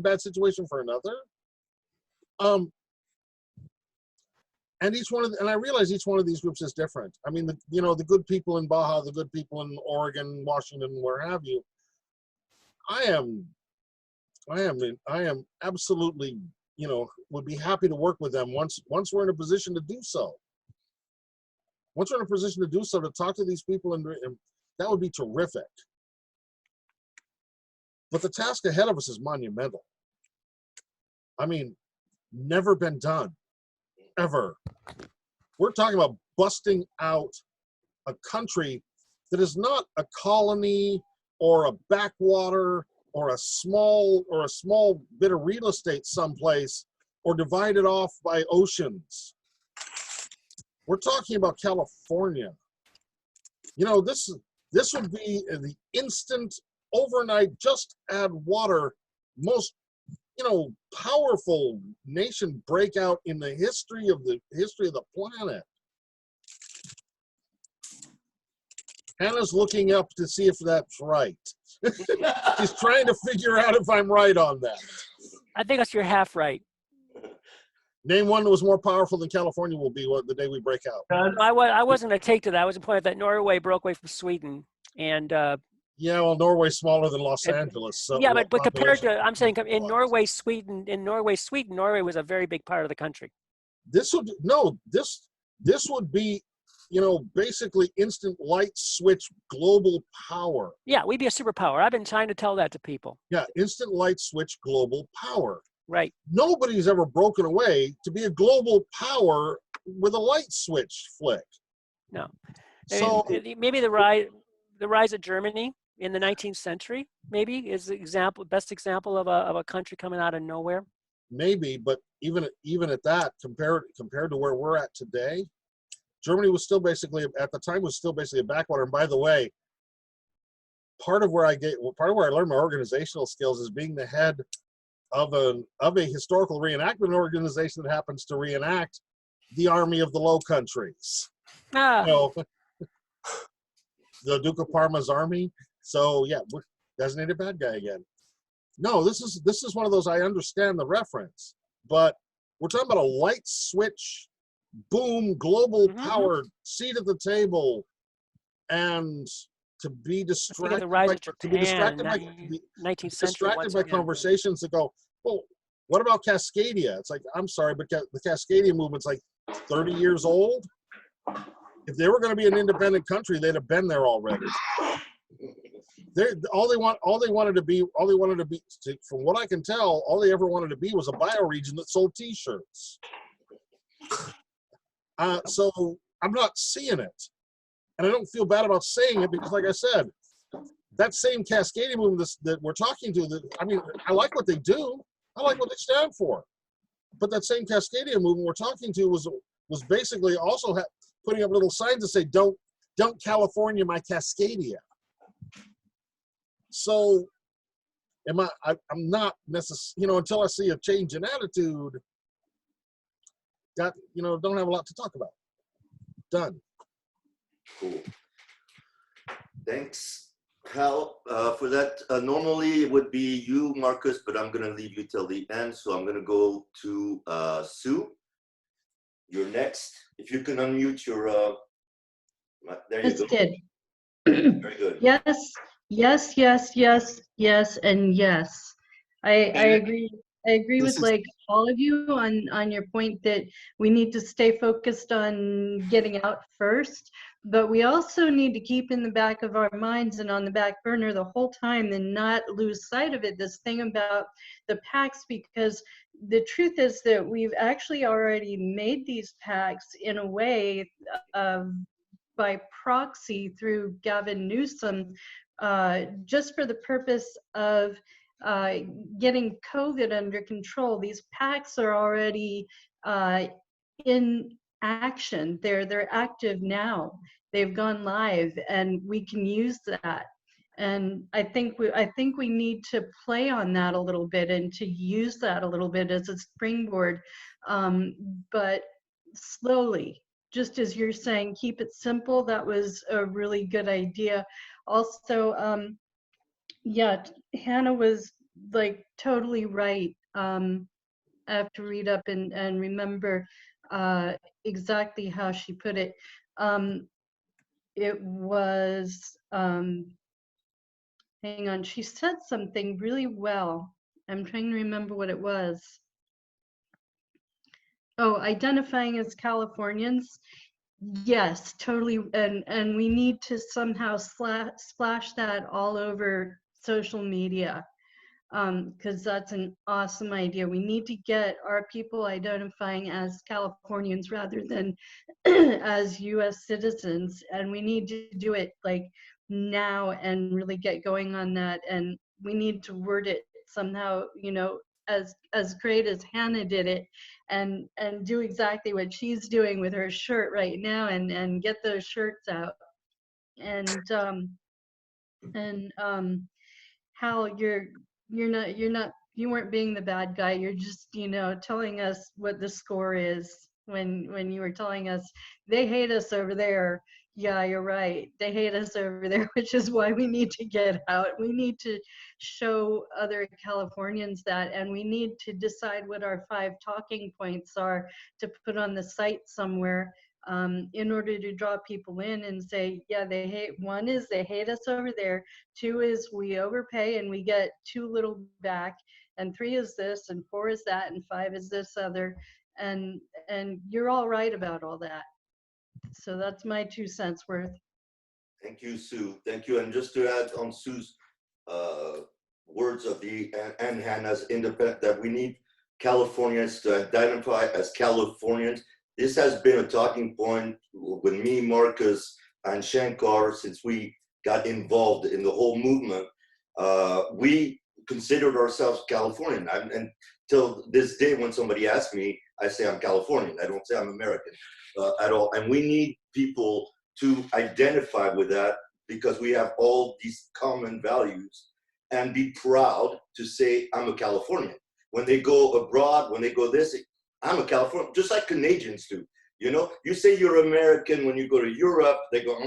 bad situation for another. And I realize each one of these groups is different. I mean, the good people in Baja, the good people in Oregon, Washington, where have you. I am absolutely, you know, would be happy to work with them once we're in a position to do so. Once we're in a position to do so, to talk to these people, and that would be terrific. But the task ahead of us is monumental. I mean, never been done, ever. We're talking about busting out a country that is not a colony or a backwater or a small bit of real estate someplace or divided off by oceans. We're talking about California. You know, this would be the instant, overnight, just add water, most, you know, powerful nation breakout in the history of the planet. Hannah's looking up to see if that's right. She's trying to figure out if I'm right on that. I think you're half right. Name one that was more powerful than California will be the day we break out. I wasn't going to take to that. I was going to point out that Norway broke away from Sweden, and yeah, well, Norway's smaller than Los Angeles. So yeah, but compared to, I'm saying in Norway, Sweden, Norway was a very big part of the country. This would be, you know, basically instant light switch global power. Yeah, we'd be a superpower. I've been trying to tell that to people. Yeah, instant light switch global power. Right. Nobody's ever broken away to be a global power with a light switch flick. No. So maybe the rise of Germany in the 19th century, maybe, is the best example of a country coming out of nowhere. Maybe, but even at that, compared to where we're at today, Germany was still basically, at the time, a backwater. And by the way, part of where I learned my organizational skills is being the head of a historical reenactment organization that happens to reenact the Army of the Low Countries. Ah. You know, the Duke of Parma's army. So yeah, we're designated bad guy again. No, this is one of those, I understand the reference, but we're talking about a light switch, boom, global power, seat at the table, and to be Let's look at distracted the rise by, of to be Japan, distracted by 19th century distracted once by again. conversations that go, well, what about Cascadia? It's like, I'm sorry, but the Cascadia movement's like 30 years old. If they were going to be an independent country, they'd have been there already. All they wanted to be, from what I can tell, all they ever wanted to be was a bioregion that sold T-shirts. So I'm not seeing it, and I don't feel bad about saying it because, like I said, that same Cascadia movement that we're talking to, I mean, I like what they do. I like what they stand for. But that same Cascadia movement we're talking to was basically also putting up little signs that say, don't California my Cascadia. So I'm not necessarily, until I see a change in attitude, don't have a lot to talk about. Done. Cool. Thanks, Hal, for that. Normally it would be you, Marcus, but I'm going to leave you till the end. So I'm going to go to Sue. You're next. If you can unmute your, there you Just go. did. Very good. Yes, yes, yes, yes, yes, and yes. I agree. I agree with like all of you on your point that we need to stay focused on getting out first, but we also need to keep in the back of our minds and on the back burner the whole time and not lose sight of it, this thing about the pacts, because the truth is that we've actually already made these pacts in a way by proxy through Gavin Newsom, just for the purpose of getting COVID under control. These pacts are already in action. They're active now. They've gone live, and we can use that. And I think we need to play on that a little bit and to use that a little bit as a springboard, but slowly. Just as you're saying, keep it simple. That was a really good idea. Also, yeah, Hannah was like totally right. I have to read up and remember exactly how she put it. It was, hang on, she said something really well. I'm trying to remember what it was. Oh, identifying as Californians. Yes, totally. And we need to somehow splash that all over social media, because that's an awesome idea. We need to get our people identifying as Californians rather than as US citizens. And we need to do it like now and really get going on that. And we need to word it somehow, as great as Hannah did it, and do exactly what she's doing with her shirt right now, and get those shirts out. And Hal, you weren't being the bad guy. You're just telling us what the score is when you were telling us they hate us over there. Yeah, you're right. They hate us over there, which is why we need to get out. We need to show other Californians that, and we need to decide what our 5 talking points are to put on the site somewhere, in order to draw people in and say, yeah, one is they hate us over there. 2 is we overpay and we get too little back. And 3 is this, and 4 is that, and 5 is this other. And you're all right about all that. So that's my 2 cents worth. Thank you, Sue. Thank you. And just to add on Sue's words of and Hannah's independent, that we need Californians to identify as Californians. This has been a talking point with me, Marcus, and Shankar since we got involved in the whole movement. We considered ourselves Californian. And till this day, when somebody asks me, I say I'm Californian. I don't say I'm American at all. And we need people to identify with that because we have all these common values, and be proud to say I'm a Californian. When they go abroad, when they go this, I'm a Californian, just like Canadians do. You say you're American when you go to Europe, they go,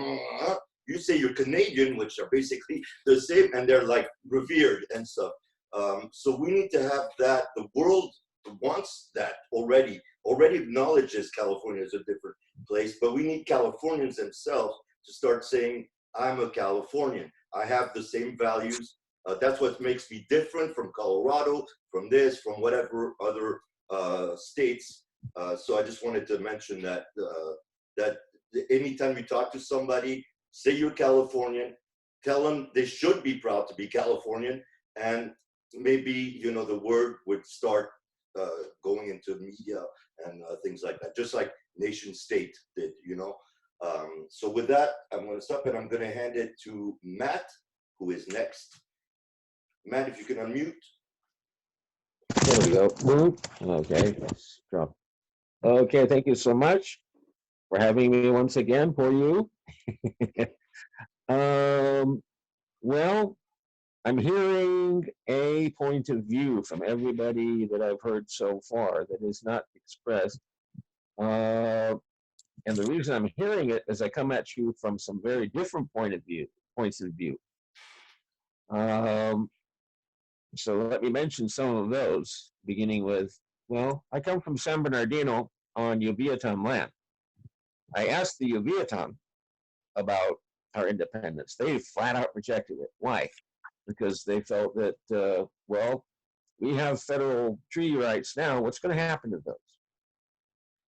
You say you're Canadian, which are basically the same, and they're like revered and stuff. So we need to have that. The world wants that already acknowledges California as a different place, but we need Californians themselves to start saying, I'm a Californian. I have the same values. That's what makes me different from Colorado, from this, from whatever other states. So I just wanted to mention that that anytime you talk to somebody, say you're Californian, tell them they should be proud to be Californian, and maybe, you know, the word would start going into media and things like that, just like nation state did, you know. So with that, I'm going to stop and I'm going to hand it to Matt, who is next. Matt, if you can unmute. There we go. Boop. Okay. Let's drop. Okay. Thank you so much for having me once again. For you. Well, I'm hearing a point of view from everybody that I've heard so far that is not expressed. And the reason I'm hearing it is I come at you from some very different points of view. So let me mention some of those, beginning with, well, I come from San Bernardino on Yubiatan land. I asked the Yubiatan about our independence. They flat out rejected it. Why? Because they felt that, well, we have federal treaty rights now. What's going to happen to those?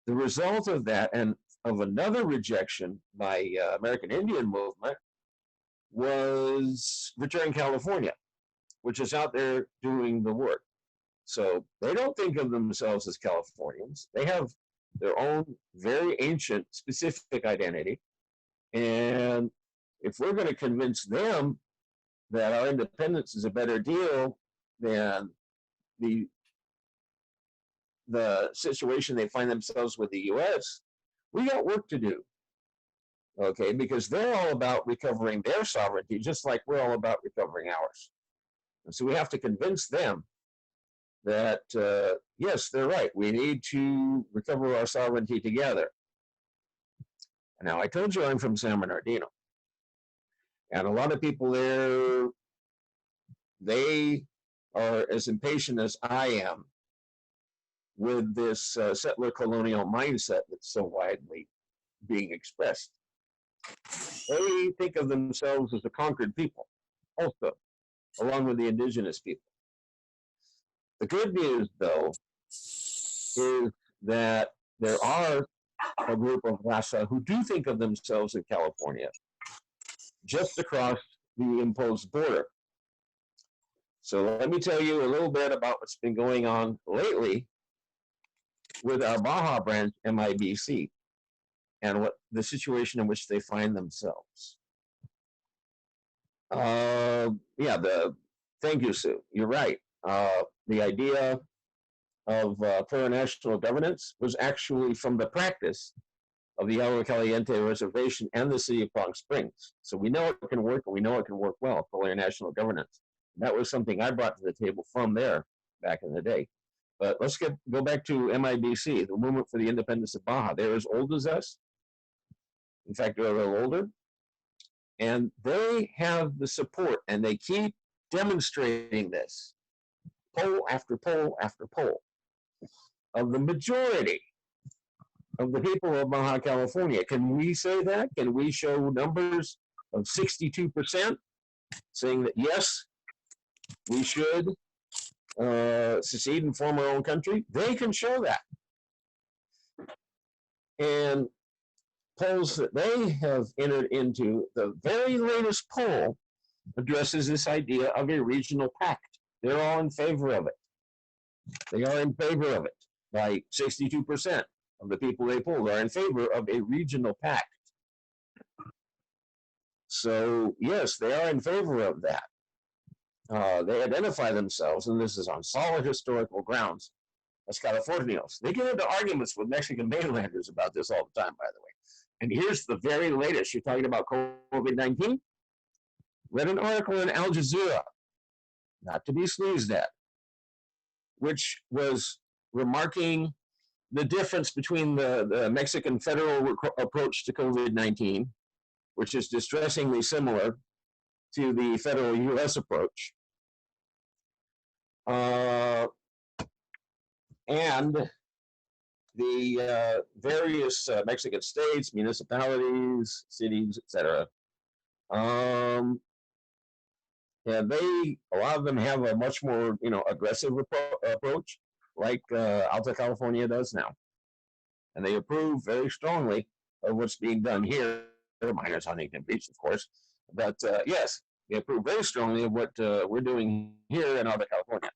The result of that and of another rejection by American Indian movement was Return California, which is out there doing the work. So they don't think of themselves as Californians. They have their own very ancient specific identity. And if we're going to convince them that our independence is a better deal than the situation they find themselves with the US, we got work to do. Okay, because they're all about recovering their sovereignty, just like we're all about recovering ours. And so we have to convince them that, yes, they're right. We need to recover our sovereignty together. Now, I told you I'm from San Bernardino. And a lot of people there, they are as impatient as I am with this settler colonial mindset that's so widely being expressed. They think of themselves as a conquered people also, along with the indigenous people. The good news, though, is that there are a group of Raza who do think of themselves in California, just across the imposed border. So let me tell you a little bit about what's been going on lately with our Baja branch, MIBC, and what the situation in which they find themselves. Thank you, Sue. You're right. The idea of plurinational governance was actually from the practice of the Agua Caliente Reservation and the city of Palm Springs. So we know it can work, and we know it can work well, plurinational governance. And that was something I brought to the table from there back in the day. But let's go back to MIBC, the Movement for the Independence of Baja. They're as old as us. In fact, they're a little older. And they have the support, and they keep demonstrating this, poll after poll after poll, of the majority of the people of Baja California. Can we say that? Can we show numbers of 62% saying that, yes, we should secede and form our own country? They can show that. And polls that they have entered into, the very latest poll addresses this idea of a regional pact. They're all in favor of it. They are in favor of it by 62% of the people they polled are in favor of a regional pact. So yes, they are in favor of that. They identify themselves, and this is on solid historical grounds, as Californios. They get into arguments with Mexican mainlanders about this all the time, by the way. And here's the very latest. You're talking about COVID-19? Read an article in Al Jazeera, not to be sneezed at, which was remarking the difference between the Mexican federal approach to COVID-19, which is distressingly similar to the federal US approach, and the various Mexican states, municipalities, cities, etc., And a lot of them have a much more, aggressive approach, like Alta California does now. And they approve very strongly of what's being done here, minus Huntington Beach, of course. But yes, they approve very strongly of what we're doing here in Alta California.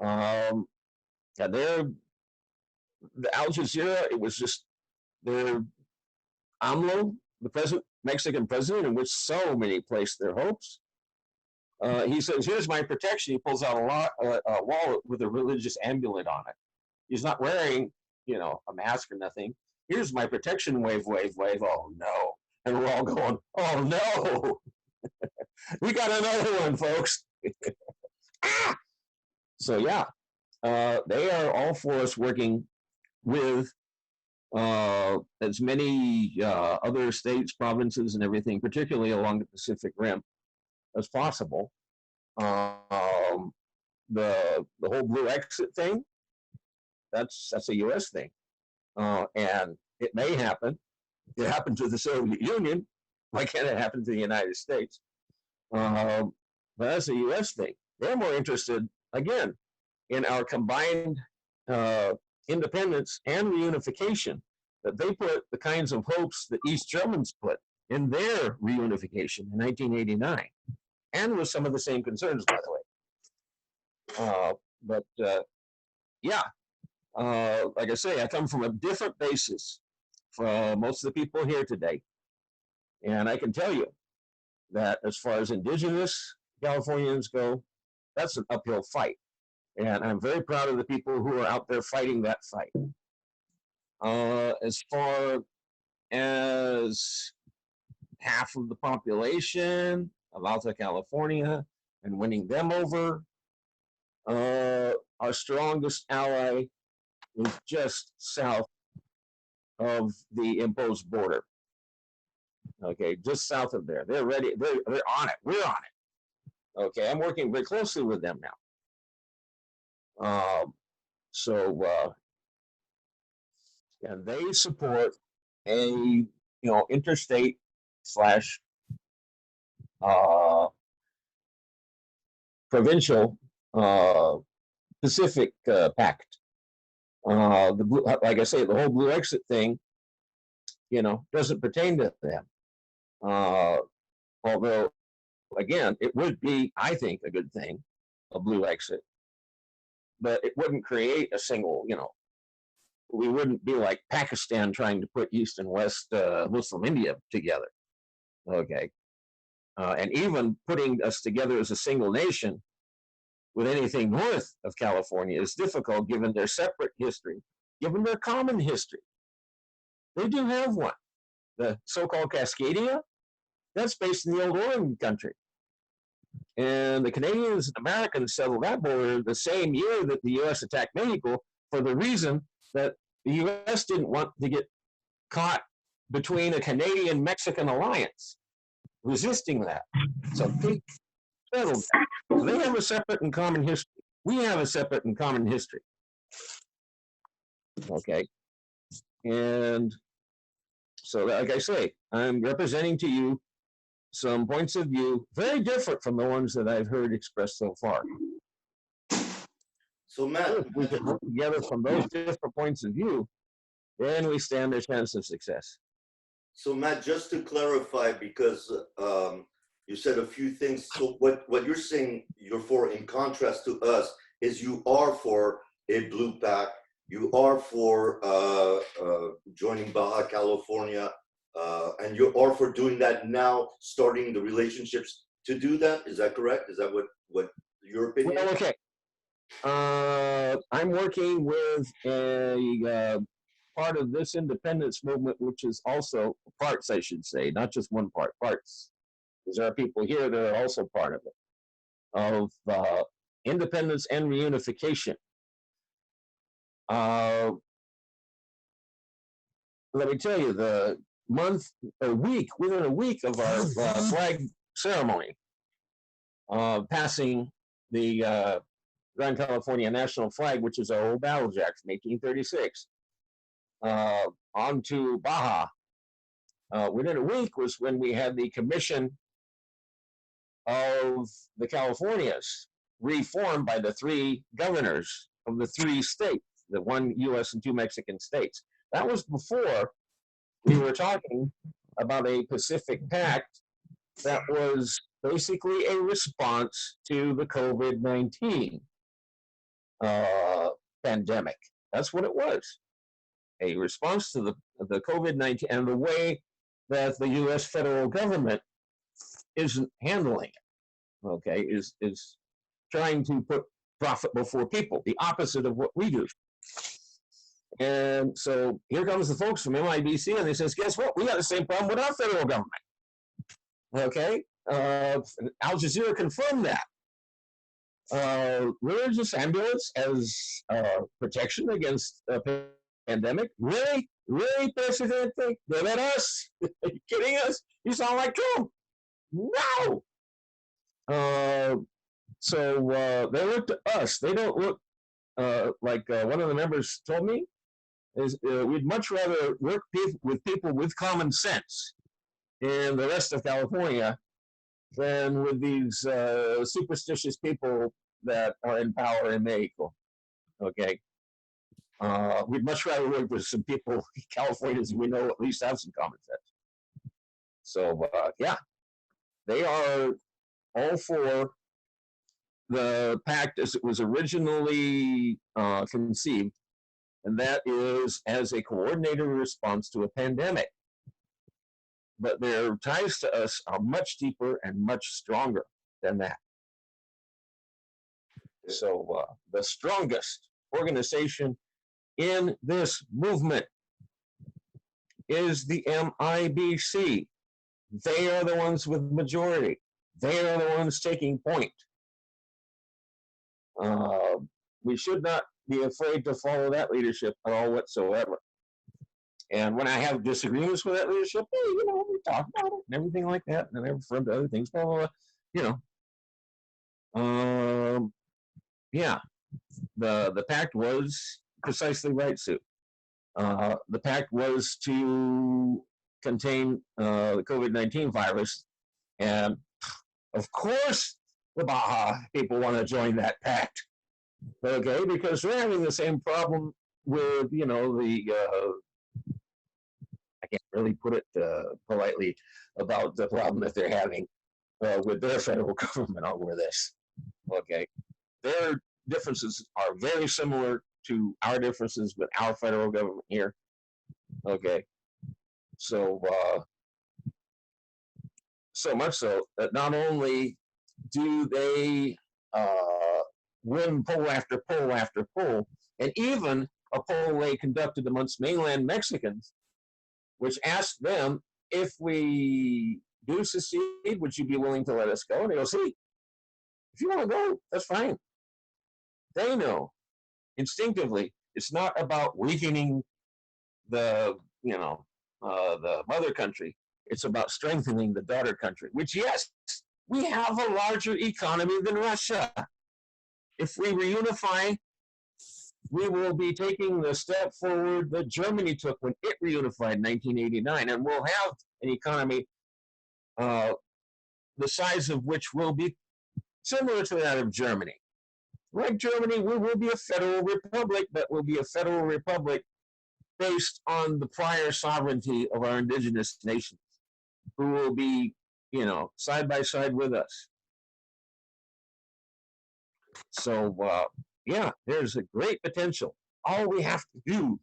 And the Al Jazeera, it was just their AMLO, the Mexican president, in which so many placed their hopes. He says, "Here's my protection." He pulls out a wallet with a religious amulet on it. He's not wearing, a mask or nothing. "Here's my protection, wave, wave, wave." Oh no! And we're all going, "Oh no! We got another one, folks." Ah! So yeah, they are all for us working with as many other states, provinces, and everything, particularly along the Pacific Rim, as possible. The whole blue exit thing, that's a U.S. thing, and it may happen. It happened to the Soviet Union. Why can't it happen to the United States? But that's a U.S. thing. They're more interested, again, in our combined independence and reunification, that they put the kinds of hopes that East Germans put in their reunification in 1989, and with some of the same concerns, by the way. Like I say, I come from a different basis from most of the people here today. And I can tell you that as far as indigenous Californians go, that's an uphill fight. And I'm very proud of the people who are out there fighting that fight. As far as half of the population of Alta California and winning them over, our strongest ally is just south of the imposed border. Okay, just south of there. They're ready. They're on it. We're on it. Okay, I'm working very closely with them now. And they support a interstate slash provincial Pacific Pact. Like I say, the whole blue exit thing, doesn't pertain to them. Although, again, it would be, I think, a good thing, a blue exit, but it wouldn't create a single, we wouldn't be like Pakistan trying to put East and West Muslim India together. Okay. And even putting us together as a single nation with anything north of California is difficult given their separate history, given their common history. They do have one. The so-called Cascadia, that's based in the old Oregon country. And the Canadians and Americans settled that border the same year that the U.S. attacked Mexico, for the reason that the U.S. didn't want to get caught between a Canadian-Mexican alliance, resisting that. So they settled that. So they have a separate and common history. We have a separate and common history. Okay. And so, like I say, I'm representing to you some points of view very different from the ones that I've heard expressed so far. So Matt, if we can work together from those different points of view, then we stand a chance of success. So Matt, just to clarify, because you said a few things. So what you're saying you're for, in contrast to us, is you are for a blue pact. You are for joining Baja California, and you are for doing that now, starting the relationships to do that. Is that correct? Is that what your opinion is? Well, okay. I'm working with a part of this independence movement, which is also parts, I should say, not just one part, parts. Because there are people here that are also part of it, of independence and reunification. Let me tell you, within a week of our flag ceremony, passing the Grand California national flag, which is our old battle jack from 1836, onto Baja, within a week was when we had the Commission of the Californias reformed by the 3 governors of the 3 states, the 1 U.S. and 2 Mexican states. That was before we were talking about a Pacific Pact that was basically a response to the COVID-19 pandemic. That's what it was. A response to the COVID-19 and the way that the U.S. federal government isn't handling it, okay, is trying to put profit before people, the opposite of what we do. And so here comes the folks from MIBC, and they says, guess what? We got the same problem with our federal government. Okay? Al Jazeera confirmed that. Religious ambulance as protection against a pandemic? Really? Really, Presidente? De veras? Are you kidding us? You sound like Trump. No! So they look to us. They don't look like one of the members told me, is we'd much rather work with people with common sense in the rest of California than with these superstitious people that are in power in Mexico. Okay? We'd much rather work with some people, Californians we know at least have some common sense. So, yeah, they are all for the pact as it was originally conceived, and that is as a coordinated response to a pandemic. But their ties to us are much deeper and much stronger than that. So the strongest organization in this movement is the MIBC. They are the ones with majority. They are the ones taking point. We should not be afraid to follow that leadership at all whatsoever. And when I have disagreements with that leadership, hey, you know, we talk about it and everything like that, and I refer to other things, blah, blah, blah, you know. Yeah, the pact was precisely right, Sue. The pact was to contain the COVID-19 virus, and of course the Baja people want to join that pact, okay, because they're having the same problem with, you know, the I can't really put it politely about the problem that they're having with their federal government over this. Okay, their differences are very similar to our differences with our federal government here. Okay, so so much so that not only do they win poll after poll after poll, and even a poll they conducted amongst mainland Mexicans, which asked them, if we do secede, would you be willing to let us go? And they go, see, if you want to go, that's fine. They know instinctively it's not about weakening the, you know, the mother country. It's about strengthening the daughter country, which, yes, we have a larger economy than Russia. If we reunify, we will be taking the step forward that Germany took when it reunified in 1989, and we'll have an economy the size of which will be similar to that of Germany. Like Germany, we will be a federal republic, but we'll be a federal republic based on the prior sovereignty of our indigenous nations, who will be, you know, side by side with us. So, yeah, there's a great potential. All we have to do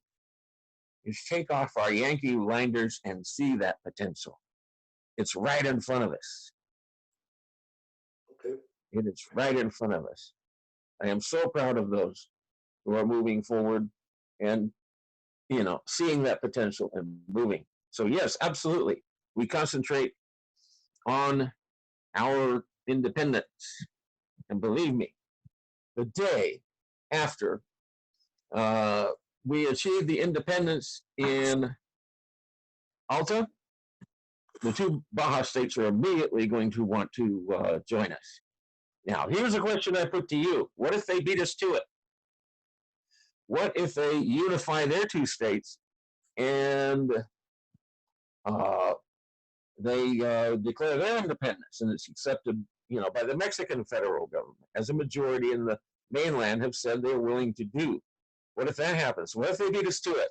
is take off our Yankee blinders and see that potential. It's right in front of us. Okay. It is right in front of us. I am so proud of those who are moving forward and, you know, seeing that potential and moving. So yes, absolutely. We concentrate on our independence. And believe me, the day after we achieve the independence in Alta, the 2 Baja states are immediately going to want to join us. Now, here's a question I put to you. What if they beat us to it? What if they unify their 2 states and they declare their independence, and it's accepted, by the Mexican federal government, as a majority in the mainland have said they're willing to do. What if that happens? What if they beat us to it?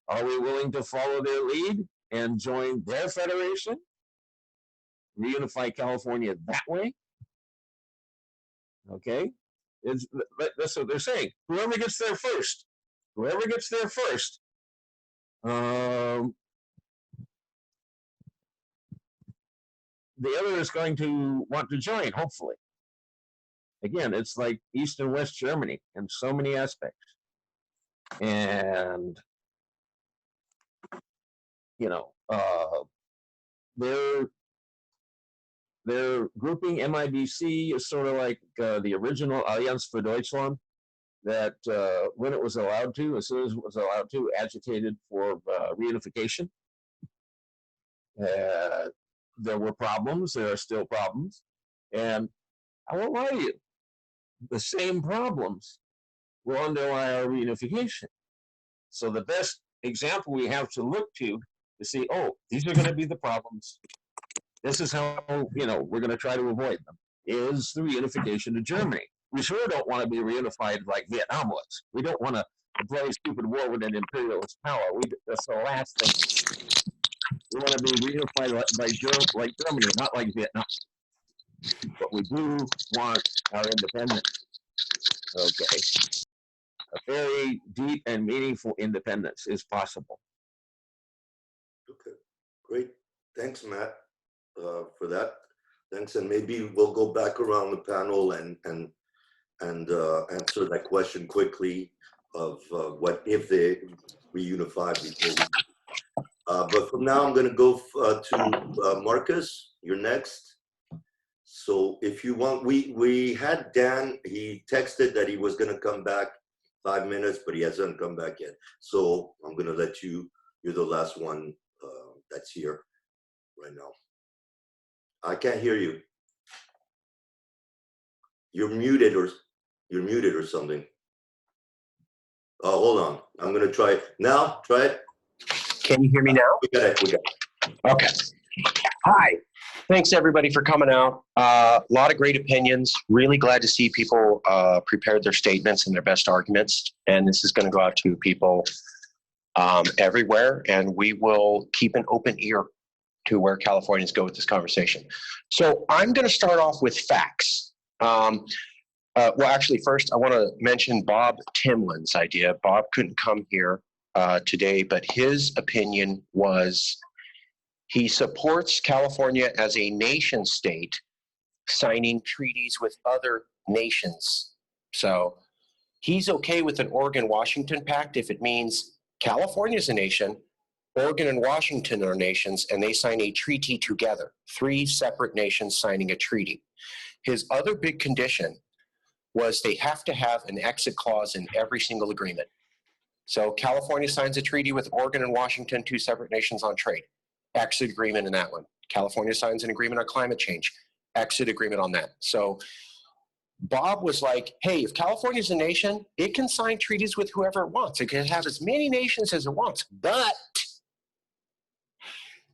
Are we willing to follow their lead and join their federation? Reunify California that way? Okay, that's what they're saying. Whoever gets there first, the other is going to want to join, hopefully. Again, it's like East and West Germany in so many aspects. And, they're grouping MIBC is sort of like the original Allianz für Deutschland, that when it was allowed to, as soon as it was allowed to, agitated for reunification. There were problems, there are still problems, and I won't lie to you, the same problems will underlie our reunification. So the best example we have to look to see, oh, these are going to be the problems. This is how, we're going to try to avoid them, is the reunification of Germany. We sure don't want to be reunified like Vietnam was. We don't want to play a stupid war with an imperialist power. That's the last thing. We want to be reunified like Germany, not like Vietnam. But we do want our independence. Okay. A very deep and meaningful independence is possible. Okay, great. Thanks, Matt, for that. Thanks, and maybe we'll go back around the panel and answer that question quickly of what if they reunify before. But for now, I'm going to go to Marcus. You're next. So if you want, we had Dan. He texted that he was going to come back 5 minutes, but he hasn't come back yet. So I'm going to let you. You're the last one that's here right now. I can't hear you. You're muted or something. Oh, hold on. I'm going to try it now. Try it. Can you hear me now? We got it. Okay. Hi. Thanks, everybody, for coming out. A lot of great opinions. Really glad to see people prepared their statements and their best arguments. And this is going to go out to people everywhere. And we will keep an open ear to where Californians go with this conversation. So I'm going to start off with facts. Well, actually, first, I want to mention Bob Timlin's idea. Bob couldn't come here today, but his opinion was he supports California as a nation state signing treaties with other nations. So he's okay with an Oregon Washington Pact if it means California is a nation, Oregon and Washington are nations, and they sign a treaty together, 3 separate nations signing a treaty. His other big condition was they have to have an exit clause in every single agreement. So California signs a treaty with Oregon and Washington, 2 separate nations on trade. Exit agreement in that one. California signs an agreement on climate change. Exit agreement on that. So Bob was like, hey, if California's a nation, it can sign treaties with whoever it wants. It can have as many nations as it wants, but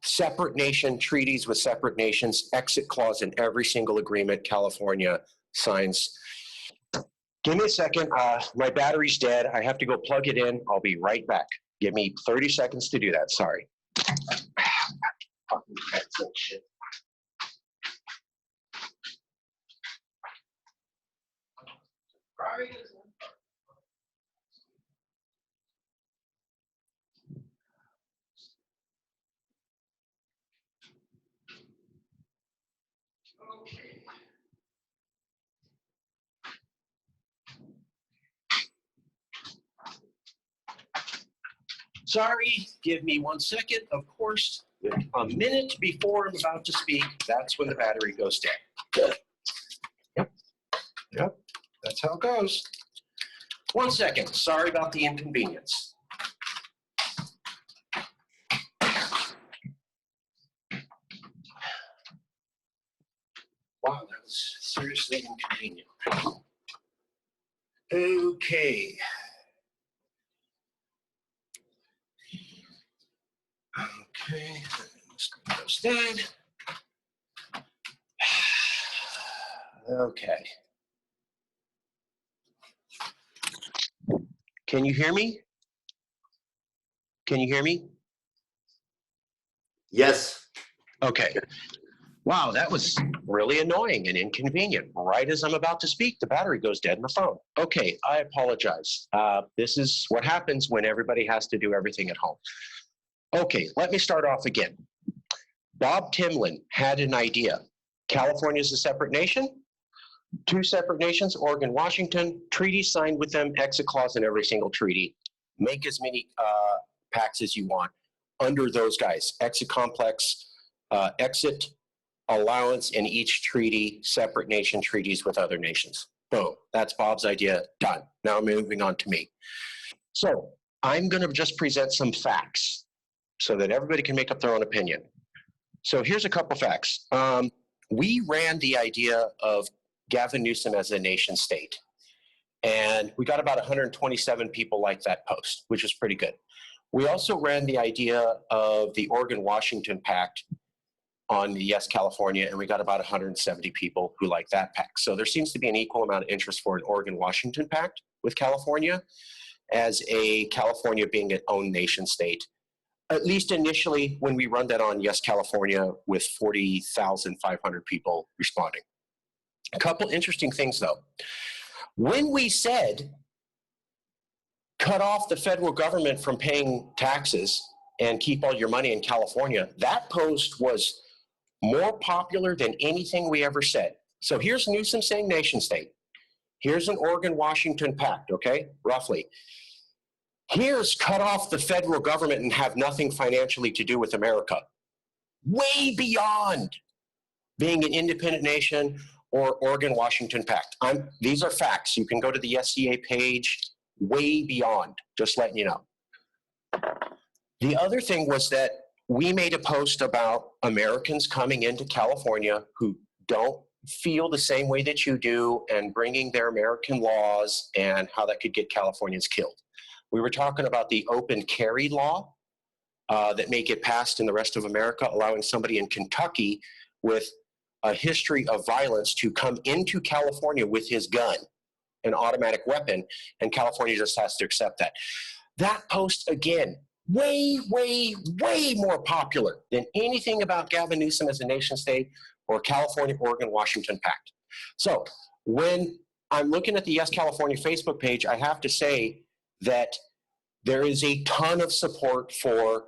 separate nation treaties with separate nations, exit clause in every single agreement California signs. Give me a second. My battery's dead. I have to go plug it in. I'll be right back. Give me 30 seconds to do that. Sorry. Sorry, give me 1 second. Of course, a minute before I'm about to speak, that's when the battery goes dead. Yep, that's how it goes. 1 second, sorry about the inconvenience. Wow, that was seriously inconvenient. Okay. Okay, goes that. Okay. Can you hear me? Can you hear me? Yes. Okay. Wow, that was really annoying and inconvenient. Right as I'm about to speak, the battery goes dead in the phone. Okay, I apologize. This is what happens when everybody has to do everything at home. Okay, let me start off again. Bob Timlin had an idea. California is a separate nation. 2 separate nations, Oregon, Washington, treaties signed with them, exit clause in every single treaty. Make as many pacts as you want under those guys. Exit complex, exit allowance in each treaty, separate nation treaties with other nations. Boom, that's Bob's idea, done. Now moving on to me. So I'm gonna just present some facts so that everybody can make up their own opinion. So here's a couple facts. We ran the idea of Gavin Newsom as a nation state. And we got about 127 people like that post, which is pretty good. We also ran the idea of the Oregon Washington Pact on the Yes California, and we got about 170 people who like that pact. So there seems to be an equal amount of interest for an Oregon Washington Pact with California as a California being its own nation state. At least initially when we run that on Yes California with 40,500 people responding. A couple interesting things though. When we said cut off the federal government from paying taxes and keep all your money in California, that post was more popular than anything we ever said. So here's Newsom saying nation state. Here's an Oregon Washington Pact, okay, roughly. Here's cut off the federal government and have nothing financially to do with America. Way beyond being an independent nation or Oregon Washington Pact. These are facts. You can go to the SCA page, way beyond, just letting you know. The other thing was that we made a post about Americans coming into California who don't feel the same way that you do and bringing their American laws and how that could get Californians killed. We were talking about the open carry law that may get passed in the rest of America, allowing somebody in Kentucky with a history of violence to come into California with his gun, an automatic weapon, and California just has to accept that. That post, again, way, way, way more popular than anything about Gavin Newsom as a nation state or California, Oregon, Washington Pact. So when I'm looking at the Yes California Facebook page, I have to say that there is a ton of support for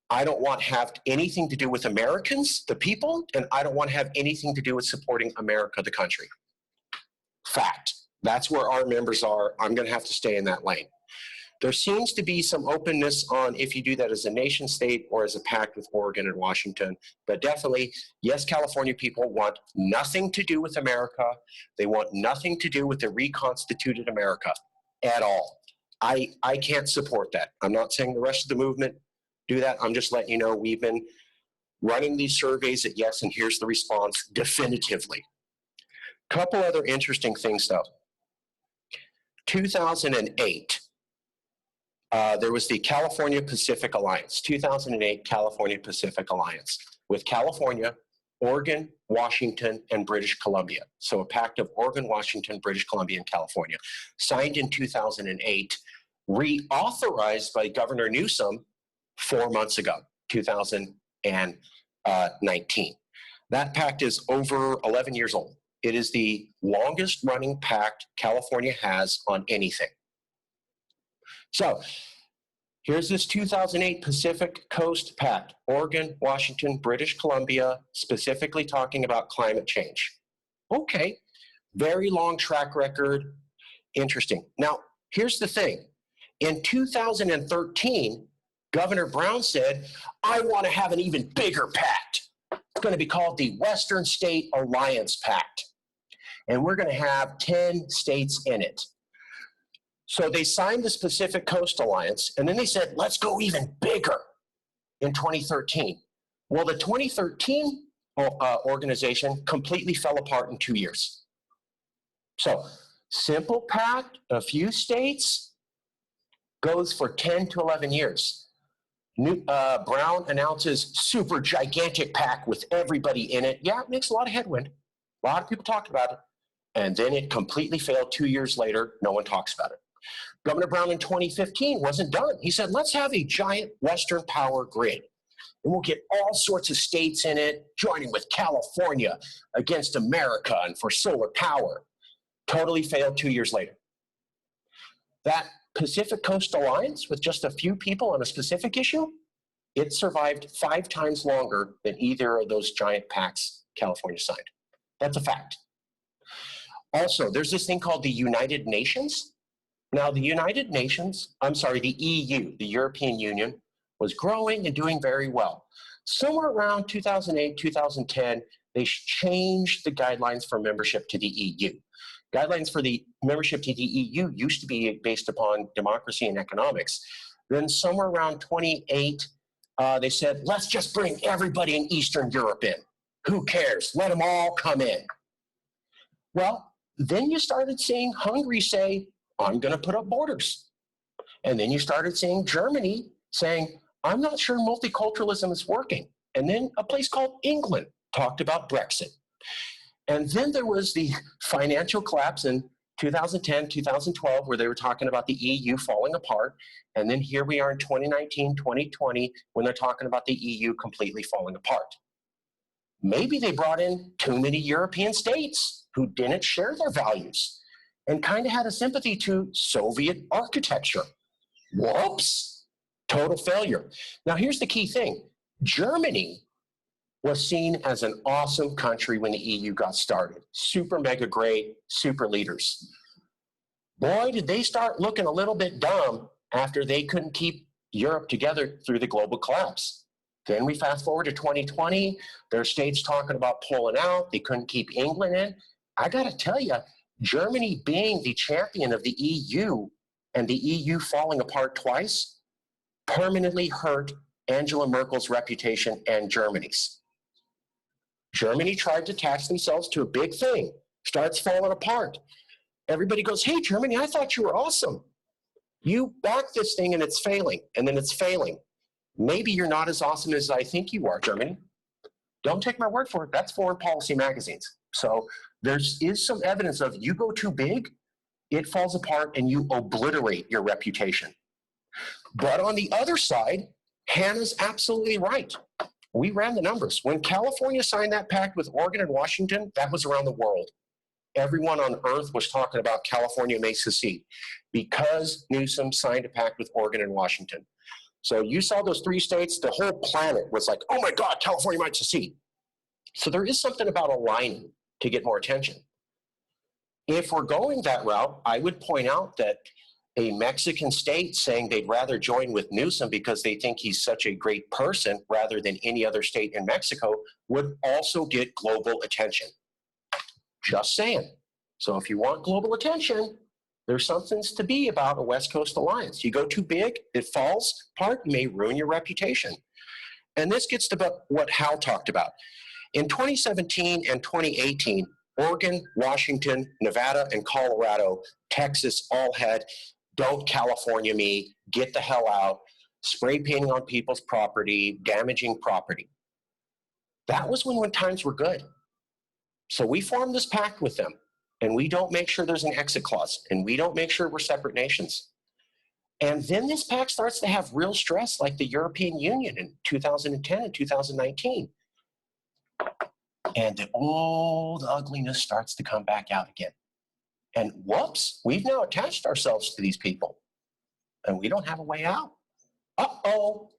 I don't want to have anything to do with Americans, the people, and I don't want to have anything to do with supporting America, the country. Fact. That's where our members are. I'm going to have to stay in that lane. There seems to be some openness on if you do that as a nation state or as a pact with Oregon and Washington, but definitely, yes, California people want nothing to do with America. They want nothing to do with the reconstituted America at all. I can't support that. I'm not saying the rest of the movement do that. I'm just letting you know we've been running these surveys at Yes, and here's the response definitively. Couple other interesting things though. 2008, there was the California Pacific Alliance, 2008 California Pacific Alliance with California, Oregon, Washington, and British Columbia. So a pact of Oregon, Washington, British Columbia, and California. Signed in 2008, reauthorized by Governor Newsom 4 months ago, 2019. That pact is over 11 years old. It is the longest running pact California has on anything. So here's this 2008 Pacific Coast Pact, Oregon, Washington, British Columbia, specifically talking about climate change. Okay, very long track record, interesting. Now, here's the thing. In 2013, Governor Brown said, I want to have an even bigger pact. It's going to be called the Western State Alliance Pact. And we're going to have 10 states in it. So they signed the Pacific Coast Alliance, and then they said, let's go even bigger in 2013. Well, the 2013 organization completely fell apart in 2 years. So simple pact, a few states, goes for 10 to 11 years. Brown announces super gigantic pact with everybody in it. Yeah, it makes a lot of headwind. A lot of people talked about it. And then it completely failed 2 years later. No one talks about it. Governor Brown in 2015 wasn't done. He said, let's have a giant Western power grid. And we'll get all sorts of states in it, joining with California against America and for solar power. Totally failed 2 years later. That Pacific Coast Alliance with just a few people on a specific issue, it survived 5 times longer than either of those giant pacts California signed. That's a fact. Also, there's this thing called the United Nations. Now, the United Nations, the EU, the European Union, was growing and doing very well. Somewhere around 2008, 2010, they changed the guidelines for membership to the EU. Guidelines for the membership to the EU used to be based upon democracy and economics. Then somewhere around 28, they said, let's just bring everybody in Eastern Europe in. Who cares? Let them all come in. Well, then you started seeing Hungary say, I'm going to put up borders. And then you started seeing Germany saying, I'm not sure multiculturalism is working. And then a place called England talked about Brexit. And then there was the financial collapse in 2010, 2012, where they were talking about the EU falling apart. And then here we are in 2019, 2020, when they're talking about the EU completely falling apart. Maybe they brought in too many European states who didn't share their values and kind of had a sympathy to Soviet architecture. Whoops, total failure. Now, here's the key thing. Germany was seen as an awesome country when the EU got started. Super mega great, super leaders. Boy, did they start looking a little bit dumb after they couldn't keep Europe together through the global collapse. Then we fast forward to 2020, there are states talking about pulling out. They couldn't keep England in. I got to tell you, Germany being the champion of the EU and the EU falling apart twice permanently hurt Angela Merkel's reputation and Germany's. Germany tried to attach themselves to a big thing, starts falling apart. Everybody goes, hey, Germany, I thought you were awesome. You back this thing and it's failing, and then it's failing. Maybe you're not as awesome as I think you are, Germany. Don't take my word for it. That's foreign policy magazines. So there is some evidence of you go too big, it falls apart and you obliterate your reputation. But on the other side, Hannah's absolutely right. We ran the numbers. When California signed that pact with Oregon and Washington, that was around the world. Everyone on earth was talking about California may secede because Newsom signed a pact with Oregon and Washington. So you saw those 3 states, the whole planet was like, oh my God, California might secede. So there is something about aligning to get more attention. If we're going that route, I would point out that a Mexican state saying they'd rather join with Newsom because they think he's such a great person rather than any other state in Mexico would also get global attention. Just saying. So if you want global attention, there's something to be about a West Coast alliance. You go too big, it falls apart, you may ruin your reputation. And this gets to what Hal talked about. In 2017 and 2018, Oregon, Washington, Nevada, and Colorado, Texas all had don't California me, get the hell out, spray painting on people's property, damaging property. That was when times were good. So we formed this pact with them, and we don't make sure there's an exit clause, and we don't make sure we're separate nations. And then this pact starts to have real stress like the European Union in 2010 and 2019. And the old ugliness starts to come back out again. And whoops, we've now attached ourselves to these people, and we don't have a way out. Uh-oh.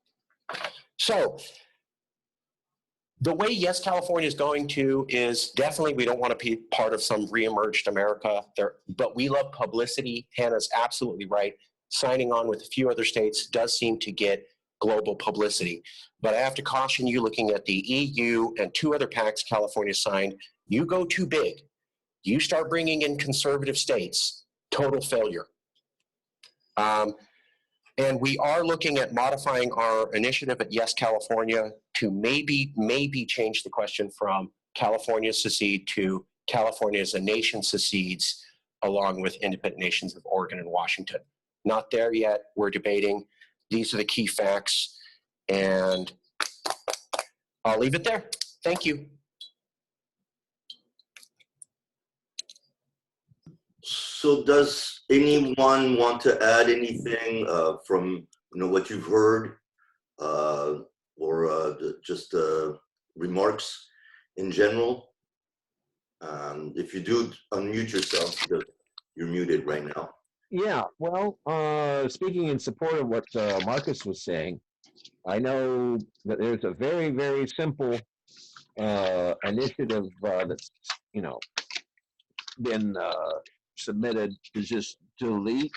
So the way Yes California is going to is definitely we don't want to be part of some reemerged America there, but we love publicity. Hannah's absolutely right. Signing on with a few other states does seem to get global publicity. But I have to caution you, looking at the EU and 2 other pacts California signed, you go too big. You start bringing in conservative states, total failure. And we are looking at modifying our initiative at Yes California to maybe change the question from California secede to California as a nation secedes, along with independent nations of Oregon and Washington. Not there yet. We're debating. These are the key facts. And I'll leave it there. Thank you. So does anyone want to add anything from what you've heard, or just remarks in general? If you do, unmute yourself because you're muted right now. Yeah, well, speaking in support of what Marcus was saying, I know that there's a very, very simple initiative that's, been submitted to just delete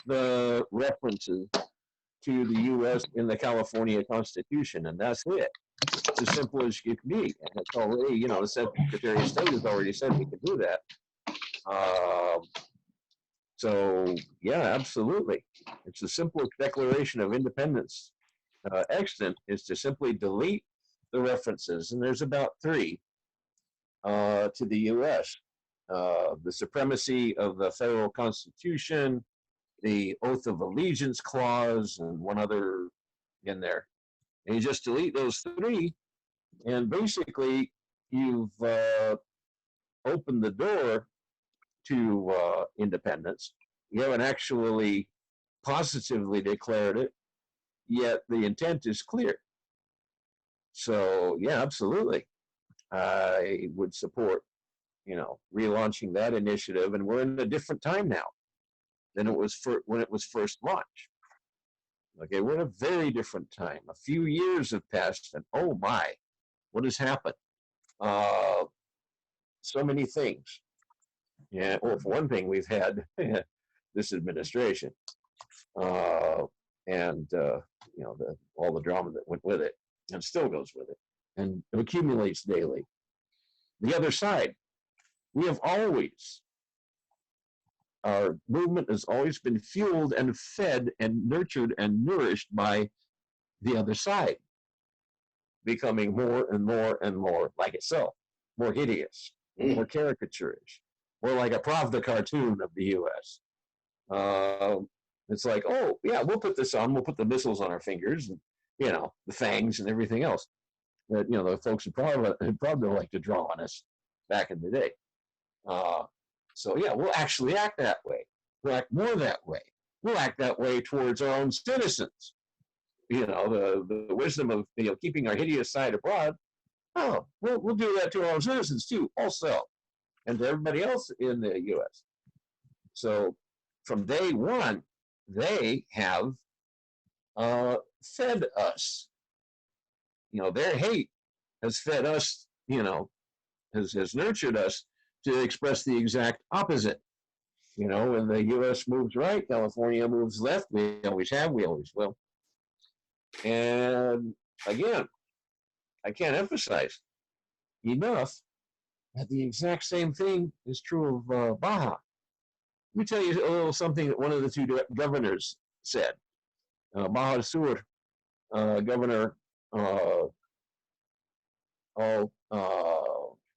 the references to the U.S. in the California Constitution, and that's it. It's as simple as it can be, and it's already, the Secretary of State has already said we can do that. So, yeah, absolutely. It's the simplest declaration of independence extant is to simply delete the references, and there's about 3 to the U.S. The supremacy of the federal Constitution, the Oath of Allegiance clause, and one other in there. And you just delete those 3, and basically you've opened the door to independence. You haven't actually positively declared it, yet the intent is clear. So, yeah, absolutely. I would support, relaunching that initiative, and we're in a different time now than it was when it was first launched. Okay, we're in a very different time. A few years have passed, and oh my, what has happened? So many things. Yeah, well, for one thing, we've had this administration, and all the drama that went with it, and still goes with it, and it accumulates daily. The other side, our movement has always been fueled and fed and nurtured and nourished by the other side, becoming more and more and more like itself, more hideous, more caricaturish, more like a Pravda cartoon of the U.S. It's like, oh, yeah, we'll put this on, we'll put the missiles on our fingers, and, the fangs and everything else that, the folks would probably like to draw on us back in the day. So, yeah, we'll actually act that way. We'll act more that way. We'll act that way towards our own citizens. The wisdom of, keeping our hideous side abroad. Oh, we'll do that to our own citizens too, also, and to everybody else in the U.S. So, from day one, they have fed us. Their hate has fed us, has nurtured us to express the exact opposite. When the U.S. moves right, California moves left. We always have, we always will. And again, I can't emphasize enough that the exact same thing is true of Baja. Let me tell you a little something that one of the 2 governors said. Baja Sur Governor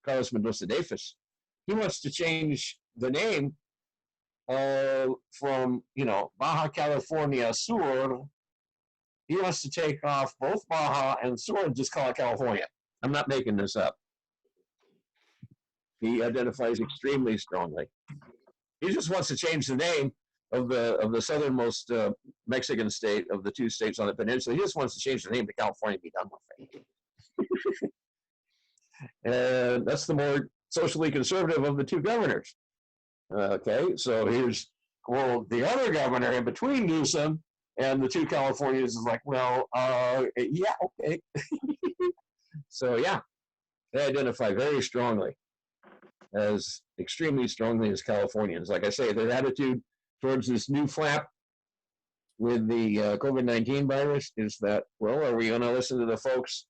Carlos Mendoza Davis, he wants to change the name from, Baja California Sur. He wants to take off both Baja and Sur and just call it California. I'm not making this up. He identifies extremely strongly. He just wants to change the name of the southernmost Mexican state of the 2 states on the peninsula. He just wants to change the name to California and be done with it. And that's the more socially conservative of the 2 governors. Okay, so here's, the other governor in between Newsom and the 2 Californians is like, well, yeah, okay. So, yeah, they identify very strongly, extremely strongly as Californians. Like I say, their attitude towards this new flap with the COVID-19 virus is that, well, are we going to listen to the folks,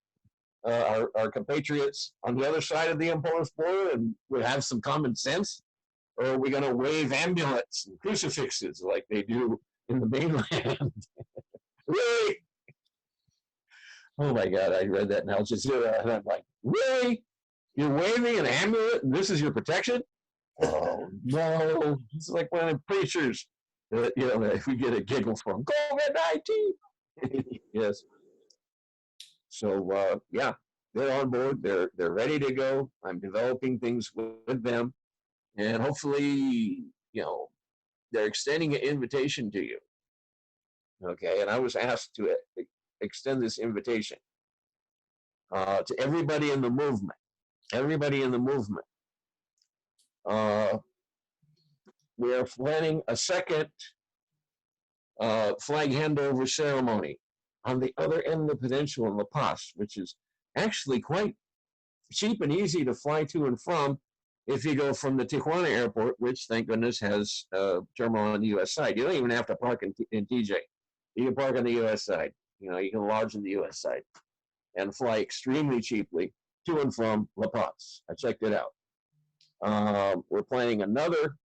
our compatriots on the other side of the imposed border and would have some common sense? Or are we going to wave amulets and crucifixes like they do in the mainland? Really? Oh my God, I read that in Al Jazeera, and I'm like, really? You're waving an amulet and this is your protection? Oh no, it's like one of the preachers that, if we get a giggle from COVID-19. Yes. So yeah, they're on board. They're ready to go. I'm developing things with them, and hopefully, they're extending an invitation to you. Okay, and I was asked to extend this invitation to everybody in the movement. Everybody in the movement. We are planning a second flag handover ceremony on the other end of the peninsula in La Paz, which is actually quite cheap and easy to fly to and from if you go from the Tijuana airport, which thank goodness has a terminal on the U.S. side. You don't even have to park in TJ. You can park on the U.S. side. You can lodge in the U.S. side and fly extremely cheaply to and from La Paz. I checked it out. We're planning another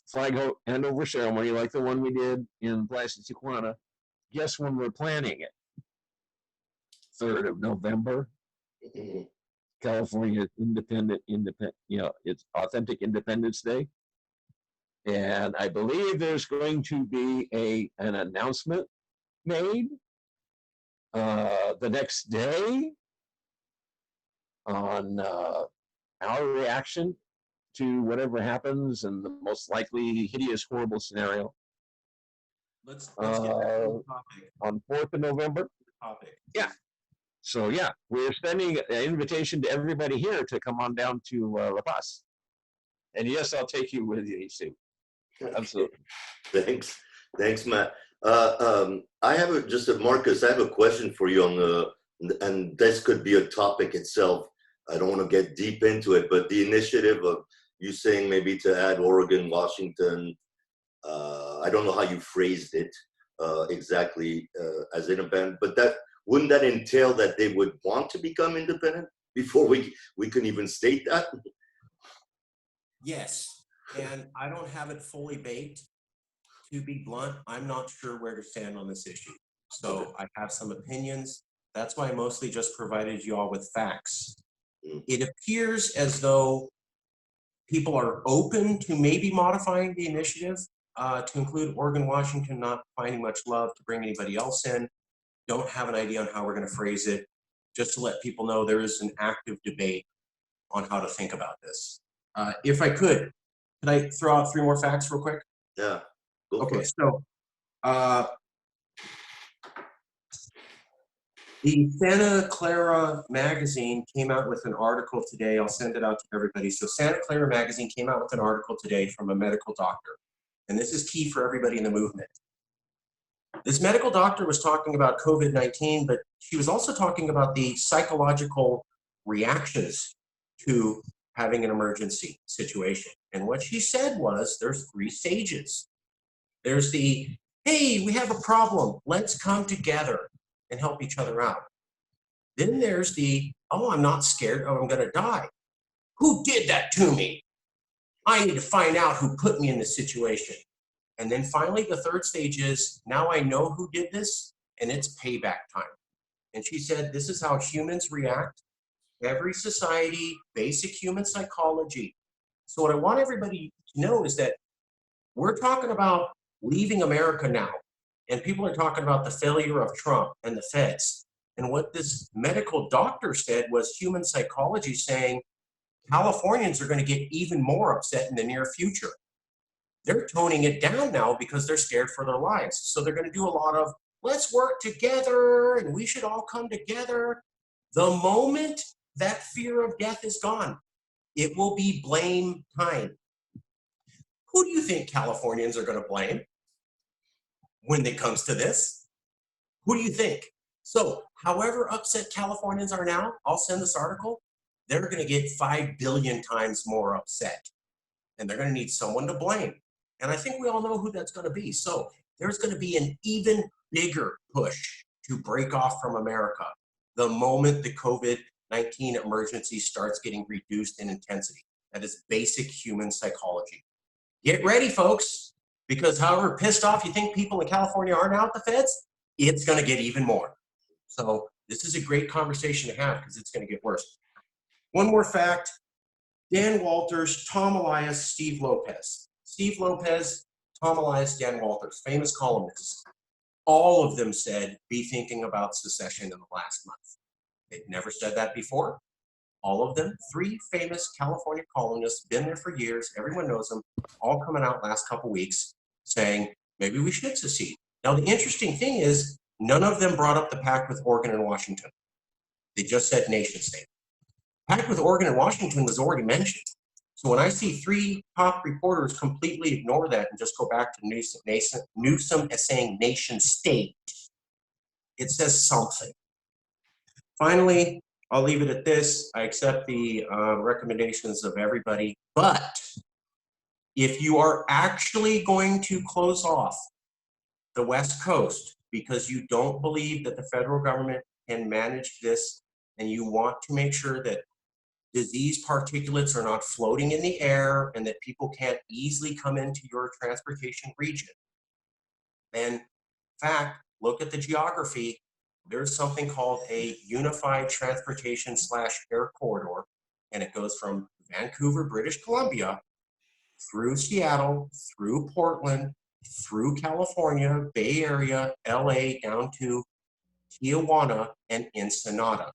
flag handover ceremony like the one we did in Plaza Tijuana. Guess when we're planning it? 3rd of November. California independent, it's authentic Independence Day. And I believe there's going to be an announcement made the next day on our reaction to whatever happens and the most likely hideous, horrible scenario. Let's get back to the topic. On 4th of November. Yeah. So yeah, we're sending an invitation to everybody here to come on down to La Paz. And yes, I'll take you with you, Sue. Absolutely. Thanks, Matt. I have Marcus, I have a question for you on and this could be a topic itself. I don't want to get deep into it, but the initiative of you saying maybe to add Oregon, Washington, I don't know how you phrased it exactly as independent, but wouldn't that entail that they would want to become independent before we can even state that? Yes, and I don't have it fully baked. To be blunt, I'm not sure where to stand on this issue. So I have some opinions. That's why I mostly just provided you all with facts. It appears as though people are open to maybe modifying the initiative to include Oregon, Washington, not finding much love to bring anybody else in. Don't have an idea on how we're going to phrase it. Just to let people know there is an active debate on how to think about this. If I could I throw out 3 more facts real quick? Yeah. Okay, so the Santa Clara magazine came out with an article today. I'll send it out to everybody. So Santa Clara magazine came out with an article today from a medical doctor. And this is key for everybody in the movement. This medical doctor was talking about COVID-19, but she was also talking about the psychological reactions to having an emergency situation. And what she said was there's 3 stages. There's the, hey, we have a problem. Let's come together and help each other out. Then there's the, oh, I'm not scared. Oh, I'm going to die. Who did that to me? I need to find out who put me in this situation. And then finally, the 3rd stage is, now I know who did this, and it's payback time. And she said, this is how humans react. Every society, basic human psychology. So what I want everybody to know is that we're talking about leaving America now. And people are talking about the failure of Trump and the feds. And what this medical doctor said was human psychology saying Californians are going to get even more upset in the near future. They're toning it down now because they're scared for their lives. So they're going to do a lot of, let's work together and we should all come together. The moment that fear of death is gone, it will be blame time. Who do you think Californians are going to blame when it comes to this? Who do you think? So however upset Californians are now, I'll send this article, they're going to get 5 billion times more upset. And they're going to need someone to blame. And I think we all know who that's going to be. So there's going to be an even bigger push to break off from America the moment the COVID-19 emergency starts getting reduced in intensity. That is basic human psychology. Get ready, folks, because however pissed off you think people in California are now at the feds, it's going to get even more. So this is a great conversation to have because it's going to get worse. One more fact, Dan Walters, Tom Elias, Steve Lopez. Steve Lopez, Tom Elias, Dan Walters, famous columnists. All of them said, be thinking about secession in the last month. They've never said that before. All of them, 3 famous California columnists, been there for years, everyone knows them, all coming out last couple weeks saying, maybe we should secede. Now, the interesting thing is, none of them brought up the pact with Oregon and Washington. They just said nation state. Pact with Oregon and Washington was already mentioned. So when I see 3 top reporters completely ignore that and just go back to Newsom as saying nation state, it says something. Finally, I'll leave it at this. I accept the recommendations of everybody, but if you are actually going to close off the West Coast because you don't believe that the federal government can manage this and you want to make sure that disease particulates are not floating in the air and that people can't easily come into your transportation region, then in fact, look at the geography. There's something called a unified transportation / air corridor, and it goes from Vancouver, British Columbia, through Seattle, through Portland, through California, Bay Area, LA, down to Tijuana and Ensenada.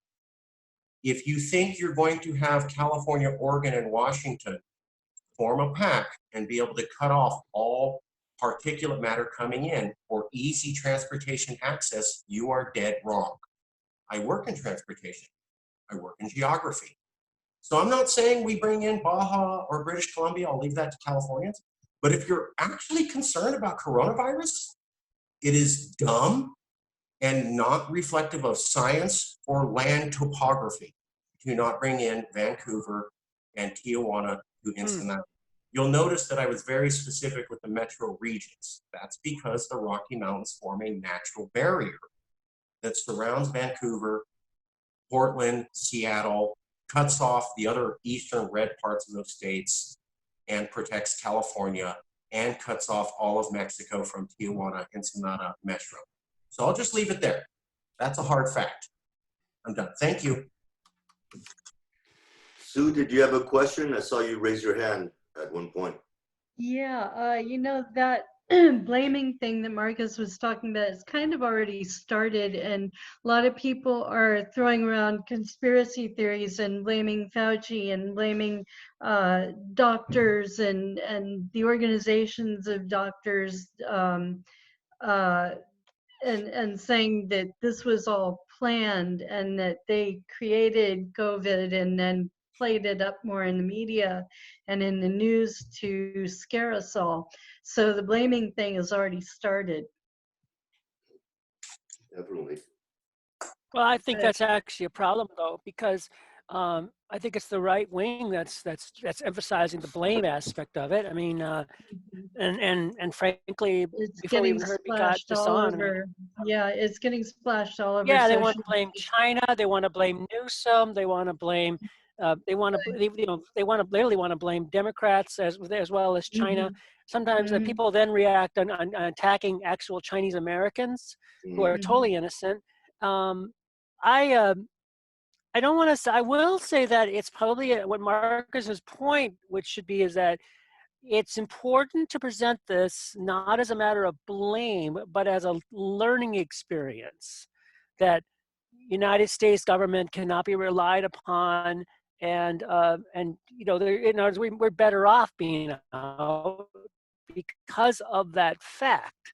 If you think you're going to have California, Oregon, and Washington form a pact and be able to cut off all particulate matter coming in for easy transportation access, you are dead wrong. I work in transportation. I work in geography. So I'm not saying we bring in Baja or British Columbia. I'll leave that to Californians. But if you're actually concerned about coronavirus, it is dumb and not reflective of science or land topography to not bring in Vancouver and Tijuana to Ensenada. You'll notice that I was very specific with the metro regions. That's because the Rocky Mountains form a natural barrier that surrounds Vancouver, Portland, Seattle, cuts off the other eastern red parts of those states and protects California and cuts off all of Mexico from Tijuana, Ensenada, Metro. So I'll just leave it there. That's a hard fact. I'm done. Thank you. Sue, did you have a question? I saw you raise your hand at one point. Yeah, you know, that blaming thing that Marcus was talking about is kind of already started, and a lot of people are throwing around conspiracy theories and blaming Fauci and blaming doctors and the organizations of doctors, and saying that this was all planned and that they created COVID and then played it up more in the media and in the news to scare us all. So the blaming thing has already started. Definitely. Well, I think that's actually a problem, though, because I think it's the right wing that's emphasizing the blame aspect of it. I mean, and frankly, It's before we getting even heard we got splashed this all on, over. Yeah, it's getting splashed all over. yeah, they want social to blame China. They want to blame Newsom. They want to blame. They want to. They want to literally want to blame Democrats as well as China. Sometimes people then react on attacking actual Chinese Americans who are totally innocent. I don't want to say. I will say that it's probably what Marcus's point, which should be, is that it's important to present this not as a matter of blame, but as a learning experience. That United States government cannot be relied upon, and you know, in other words, we're better off being out because of that fact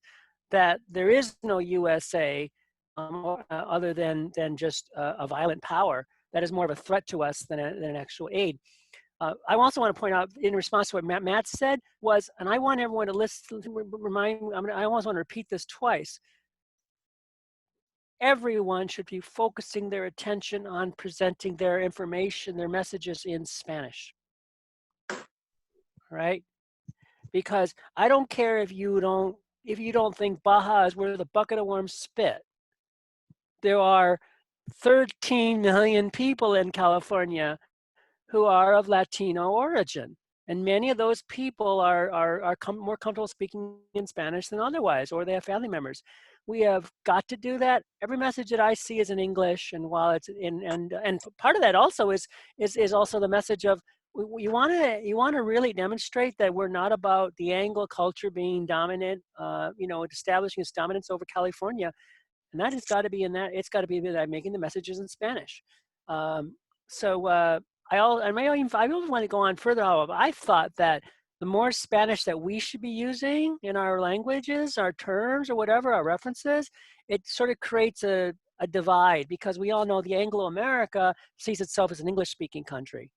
that there is no USA other than just a violent power that is more of a threat to us than an actual aid. I also want to point out, in response to what Matt said, was, and I want everyone to listen, I almost want to repeat this twice. Everyone should be focusing their attention on presenting their information, their messages in Spanish, right? Because I don't care if you don't think Baja is where the bucket of worms spit. There are 13 million people in California who are of Latino origin. And many of those people are more comfortable speaking in Spanish than otherwise, or they have family members. We have got to do that. Every message that I see is in English, and while it's and part of that also is also the message of you want to really demonstrate that we're not about the Anglo culture being dominant, establishing its dominance over California. and that has got to be in that. It's got to be that I'm making the messages in Spanish. I also want to go on further. However, I thought that the more Spanish that we should be using in our languages, our terms, or whatever, our references, it sort of creates a divide, because we all know the Anglo-America sees itself as an English-speaking country,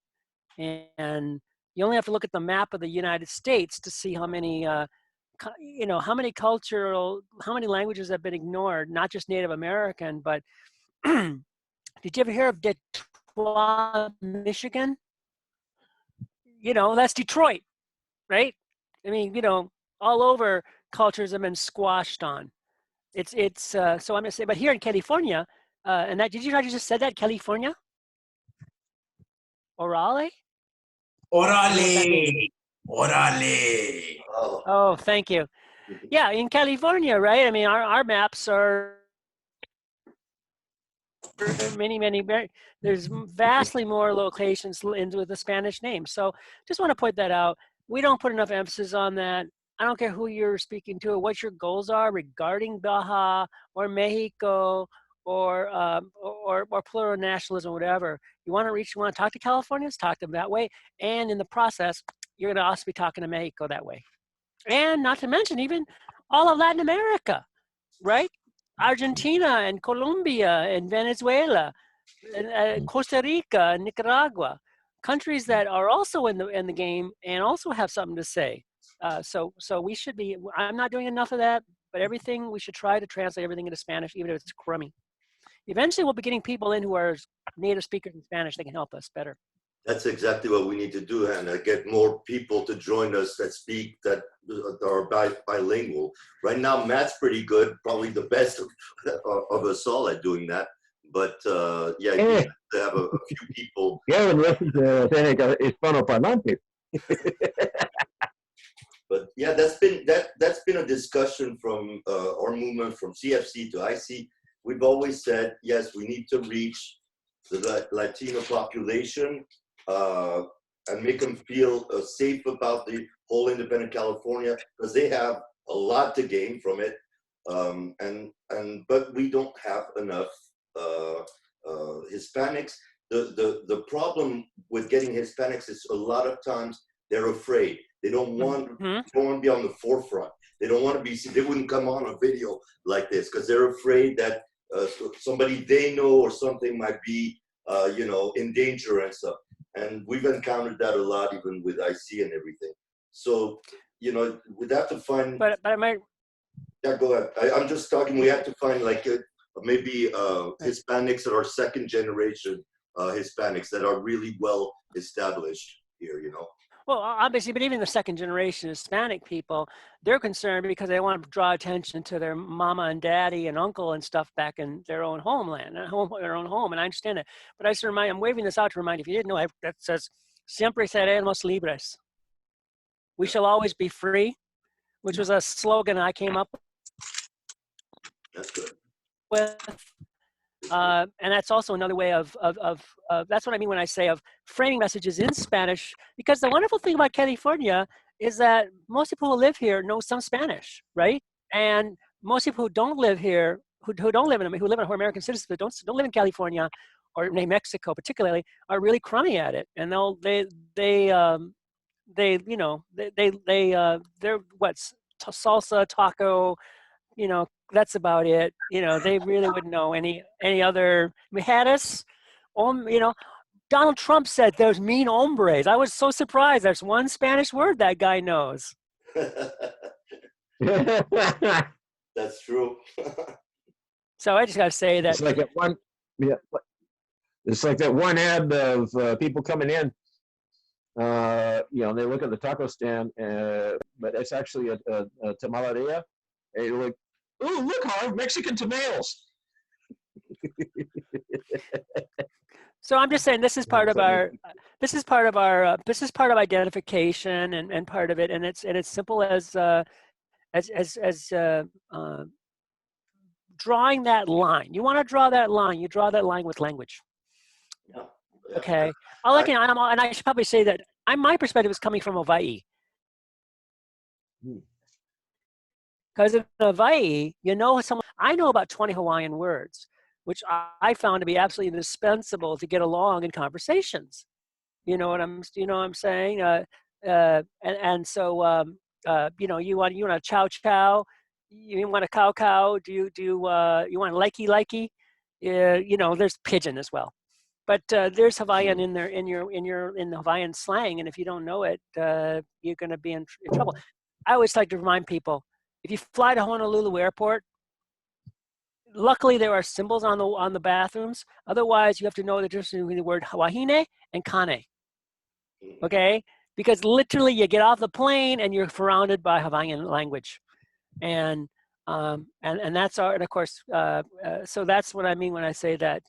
and you only have to look at the map of the United States to see how many how many languages have been ignored, not just Native American, but did you ever hear of Detroit, Michigan? That's Detroit, right? I mean, all over cultures have been squashed on. So I'm gonna say, but here in California, and that, did you just said that, California? Orale? Orale! Orale! Oh, thank you. Yeah, in California, right? I mean, our maps are there's vastly more locations with the Spanish name. So just want to point that out. We don't put enough emphasis on that. I don't care who you're speaking to or what your goals are regarding Baja or Mexico or plural nationalism or whatever. You want to talk to Californians, talk to them that way. And in the process, you're going to also be talking to Mexico that way. And not to mention even all of Latin America, right? Argentina and Colombia and Venezuela, and Costa Rica and Nicaragua, countries that are also in the game and also have something to say. So we should be. I'm not doing enough of that, but everything we should try to translate everything into Spanish, even if it's crummy. Eventually, we'll be getting people in who are native speakers in Spanish. They can help us better. That's exactly what we need to do, and get more people to join us that speak, that are bilingual. Right now, Matt's pretty good, probably the best of us all at doing that. But yeah, you have to have a few people. Yeah, and listen to Hispanoparlante. But yeah, that's been a discussion from our movement, from CFC to IC. We've always said, yes, we need to reach the Latino population and make them feel safe about the whole independent California, because they have a lot to gain from it. But we don't have enough Hispanics. The problem with getting Hispanics is a lot of times they're afraid. They don't want to be on the forefront. They don't want to be. They wouldn't come on a video like this because they're afraid that somebody they know or something might be, in danger and stuff. And we've encountered that a lot, even with IC and everything. So, we'd have to find. But I might. Yeah, go ahead. I'm just talking. We have to find maybe Hispanics that are second generation Hispanics that are really well established here. Well, obviously, but even the second generation Hispanic people, they're concerned because they want to draw attention to their mama and daddy and uncle and stuff back in their own homeland, their own home. And I understand it. But I'm waving this out to remind you, if you didn't know, that says, siempre seremos libres. We shall always be free, which was a slogan I came up with. And that's also another way of that's what I mean when I say of framing messages in Spanish, because the wonderful thing about California is that most people who live here know some Spanish, right? And most people who don't live here, who live American citizens but don't live in California or Mexico particularly, are really crummy at it, and they're salsa, taco, that's about it. They really wouldn't know any other. Donald Trump said there's mean hombres. I was so surprised. There's one Spanish word that guy knows. That's true. So I just got to say that. It's like that one. Yeah, it's like that one ad of people coming in. They look at the taco stand, but it's actually a tamaleria. And you're like, oh, look, Harv, Mexican tomatoes. So I'm just saying this is part of identification and part of it, and it's simple as drawing that line. You want to draw that line. You draw that line with language. Yeah. Okay. And I should probably say that my perspective is coming from Hawaii. Because in Hawaii, someone I know about 20 Hawaiian words, which I found to be absolutely indispensable to get along in conversations. You know what I'm saying? And so, you want a chow chow, you want a cow cow, you want likey? There's pigeon as well. But there's Hawaiian in there in the Hawaiian slang, and if you don't know it, you're going to be in trouble. I always like to remind people, if you fly to Honolulu Airport, luckily there are symbols on the bathrooms. Otherwise, you have to know the difference between the word wahine and kane. Okay, because literally you get off the plane and you're surrounded by Hawaiian language, and that's and of course, so that's what I mean when I say that.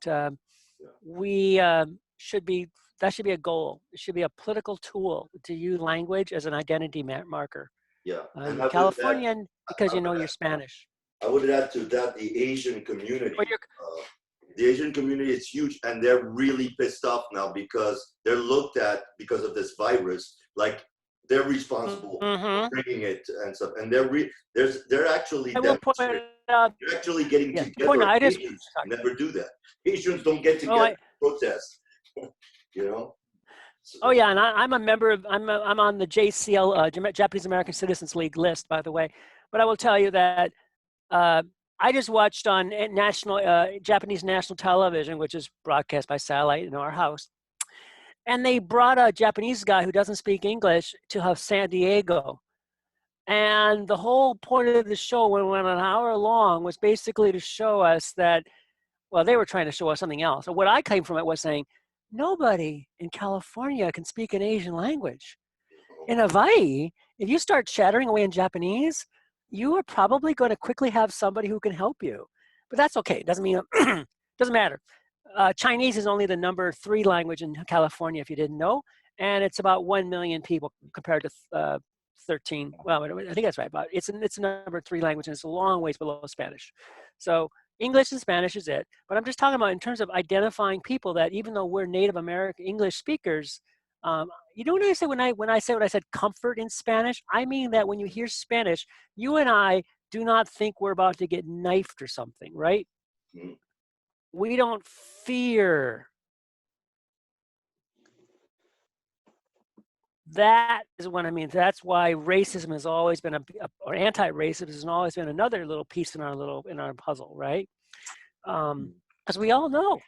We should be a goal. It should be a political tool to use language as an identity marker. Yeah. Californian, because you know you're Spanish. I would add to that the Asian community. The Asian community is huge, and they're really pissed off now because they're looked at, because of this virus, like they're responsible for bringing it and stuff, and they're actually demonstrating. You're actually getting together. Asians never do that. Asians don't get together to protest. So. Oh yeah, and I'm a member of. I'm on the JCL, Japanese American Citizens League list, by the way. But I will tell you that I just watched on Japanese national television, which is broadcast by satellite in our house, and they brought a Japanese guy who doesn't speak English to San Diego. And the whole point of the show, when it went an hour long, was basically to show us that, well, they were trying to show us something else. So what I came from it was saying, nobody in California can speak an Asian language. In Hawaii, if you start chattering away in Japanese, you are probably going to quickly have somebody who can help you. But that's okay. It doesn't mean, doesn't matter. Chinese is only the number 3 language in California, if you didn't know. And it's about 1 million people compared to 13. Well, I think that's right. But it's number 3 language, and it's a long ways below Spanish. So English and Spanish is it. But I'm just talking about in terms of identifying people that even though we're Native American English speakers, you know what I say when I said comfort in Spanish? I mean that when you hear Spanish, you and I do not think we're about to get knifed or something, right? We don't fear. That is what I mean. That's why racism has always been or anti-racism has always been another little piece in our puzzle, right? Because we all know.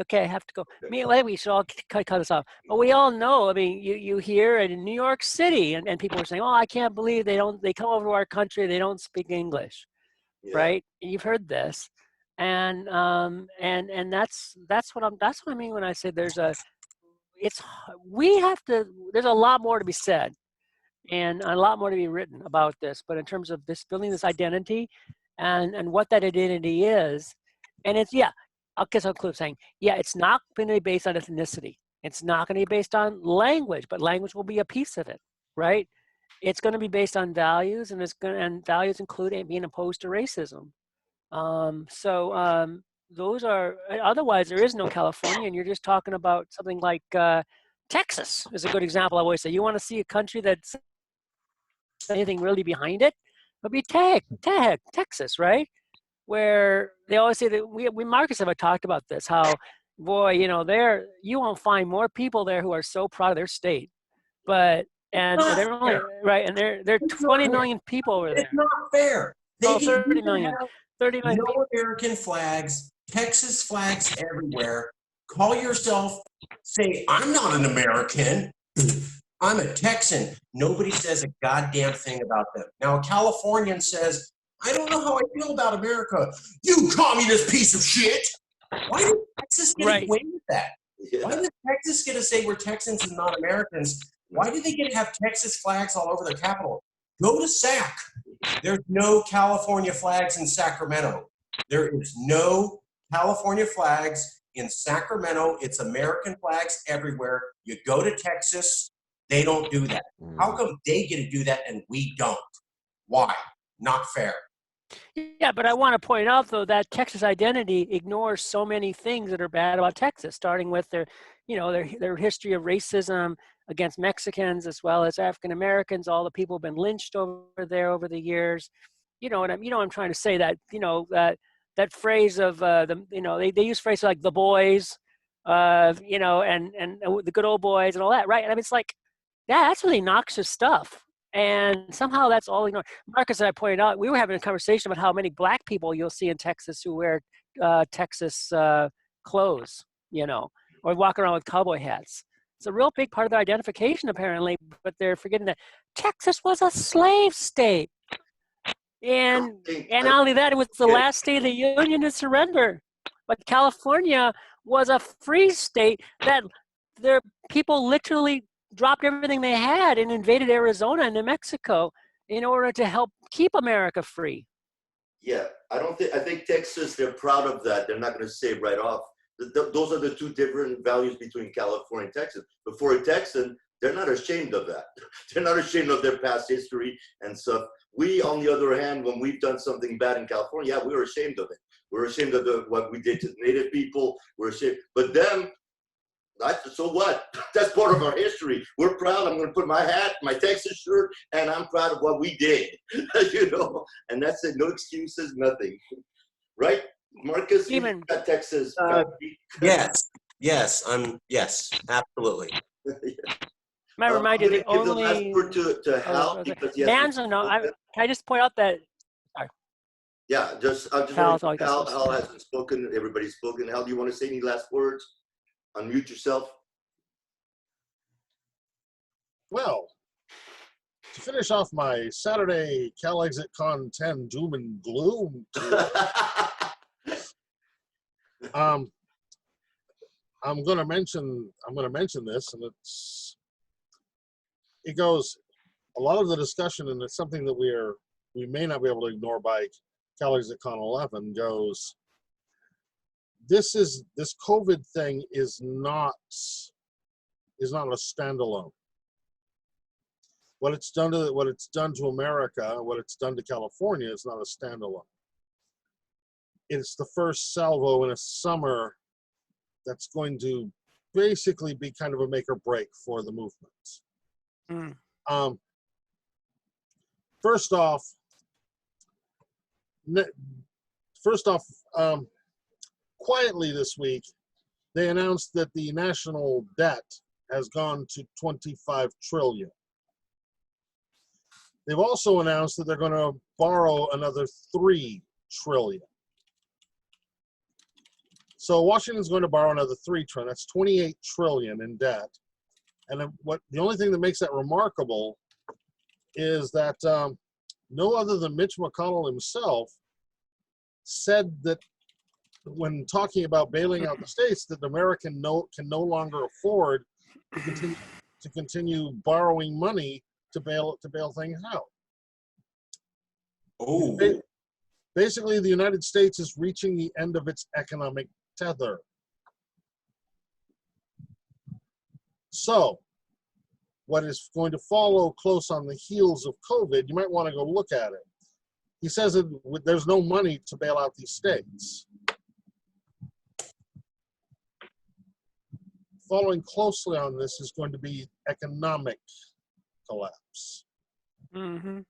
Okay, I have to go. We should all cut this off. But we all know. I mean, you hear it in New York City, and people are saying, "Oh, I can't believe they come over to our country. They don't speak English," right? And you've heard this, and that's what I mean when I say there's a lot more to be said and a lot more to be written about this, but in terms of this building this identity and what that identity is, and it's I'll conclude saying, it's not going to be based on ethnicity. It's not going to be based on language, but language will be a piece of it, right? It's going to be based on values, and values include being opposed to racism. Those are, otherwise there is no California, and you're just talking about something like Texas is a good example. I always say, you want to see a country that's anything really behind it? It'll be Texas, right? Where they always say that we Marcus have talked about this, how, boy, you won't find more people there who are so proud of their state. But, and they're only, right, and they're 20 million people over there. It's not fair. They 30 million. 30 million. No American flags, Texas flags everywhere. Call yourself, say, I'm not an American. I'm a Texan. Nobody says a goddamn thing about them. Now, a Californian says, I don't know how I feel about America. You communist piece of shit. Why did Texas get away with that? Yeah. Why did Texas get to say we're Texans and not Americans? Why do they get to have Texas flags all over their capital? Go to SAC. There's no California flags in Sacramento. There is no California flags in Sacramento. It's American flags everywhere. You go to Texas, they don't do that. How come they get to do that and we don't? Why? Not fair. Yeah, but I want to point out, though, that Texas identity ignores so many things that are bad about Texas, starting with their history of racism against Mexicans as well as African Americans. All the people have been lynched over there over the years. you know what I'm trying to say, that, that phrase of they use phrases like the boys, and the good old boys and all that, right? And I mean, it's like, yeah, that's really noxious stuff. And somehow that's all ignored. Marcus and I pointed out, we were having a conversation about how many black people you'll see in Texas who wear Texas clothes, or walk around with cowboy hats. It's a real big part of their identification, apparently, but they're forgetting that Texas was a slave state. And not only that, it was the last state of the Union to surrender. But California was a free state that their people literally dropped everything they had and invaded Arizona and New Mexico in order to help keep America free. Yeah, I think Texas, they're proud of that. They're not going to say right off. Those are the two different values between California and Texas. But for a Texan, they're not ashamed of that. They're not ashamed of their past history and stuff. We, on the other hand, when we've done something bad in California, yeah, we're ashamed of it. We're ashamed of what we did to the Native people. We're ashamed. But them, so what? That's part of our history. We're proud. I'm going to put my hat, my Texas shirt, and I'm proud of what we did. And that's it. No excuses, nothing. Right? Marcus, you got Texas. Yes, absolutely. I remind you, the only the last word to Hal, because Manzo, can I just point out that? Sorry. Yeah, Hal hasn't spoken. Everybody's spoken. Hal, do you want to say any last words? Unmute yourself. Well, to finish off my Saturday CALEXIT CON 10 doom and gloom, I'm going to mention this, and it goes, a lot of the discussion, and it's something that we may not be able to ignore by CALEXIT CON 11, goes, this COVID thing is not a standalone. What it's done to America, what it's done to California is not a standalone. It's the first salvo in a summer that's going to basically be kind of a make or break for the movement. First off, quietly this week, they announced that the national debt has gone to 25 trillion. They've also announced that they're going to borrow another 3 trillion. So Washington's going to borrow another 3 trillion. That's 28 trillion in debt. And the only thing that makes that remarkable is that no other than Mitch McConnell himself said that when talking about bailing out the states, that America can no longer afford to continue borrowing money to bail things out. Oh. Basically, the United States is reaching the end of its economic tether. So, what is going to follow close on the heels of COVID, you might want to go look at it. He says that there's no money to bail out these states. Following closely on this is going to be economic collapse. Mm-hmm.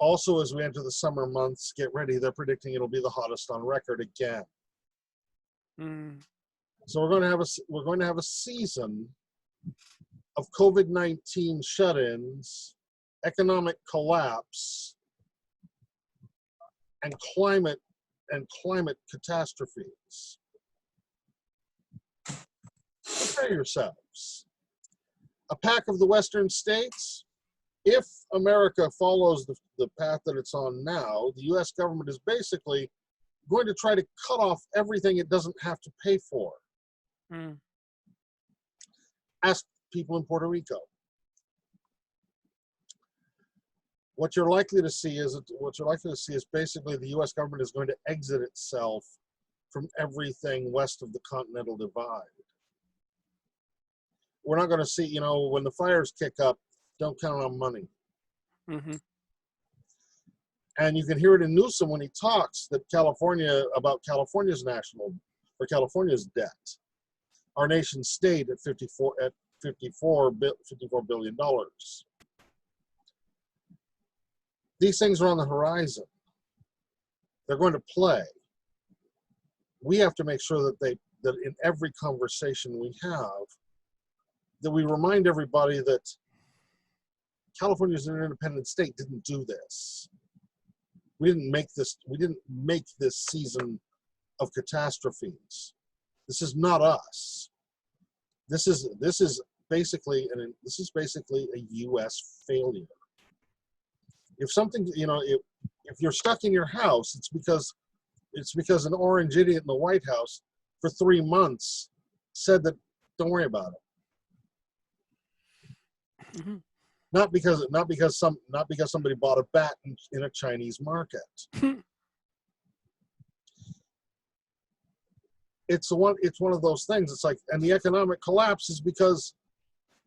Also, as we enter the summer months, get ready. They're predicting it'll be the hottest on record again. So we're going to have a season of COVID-19 shut-ins, economic collapse, and climate catastrophes. Prepare yourselves. A pack of the Western states. If America follows the path that it's on now, the U.S. government is basically going to try to cut off everything it doesn't have to pay for. Ask people in Puerto Rico. What you're likely to see is basically the U.S. government is going to exit itself from everything west of the Continental Divide. We're not going to see, when the fires kick up, don't count on money. And you can hear it in Newsom when he talks about California's debt. Our nation's state at $54 billion. These things are on the horizon. They're going to play. We have to make sure that in every conversation we have, that we remind everybody that California as an independent state didn't do this. We didn't make this season of catastrophes. This is not us. This is basically a U.S. failure. If something, if you're stuck in your house, it's because an orange idiot in the White House for 3 months said that don't worry about it. Mm-hmm. Not because somebody bought a bat in a Chinese market. It's one of those things. It's like, and the economic collapse is because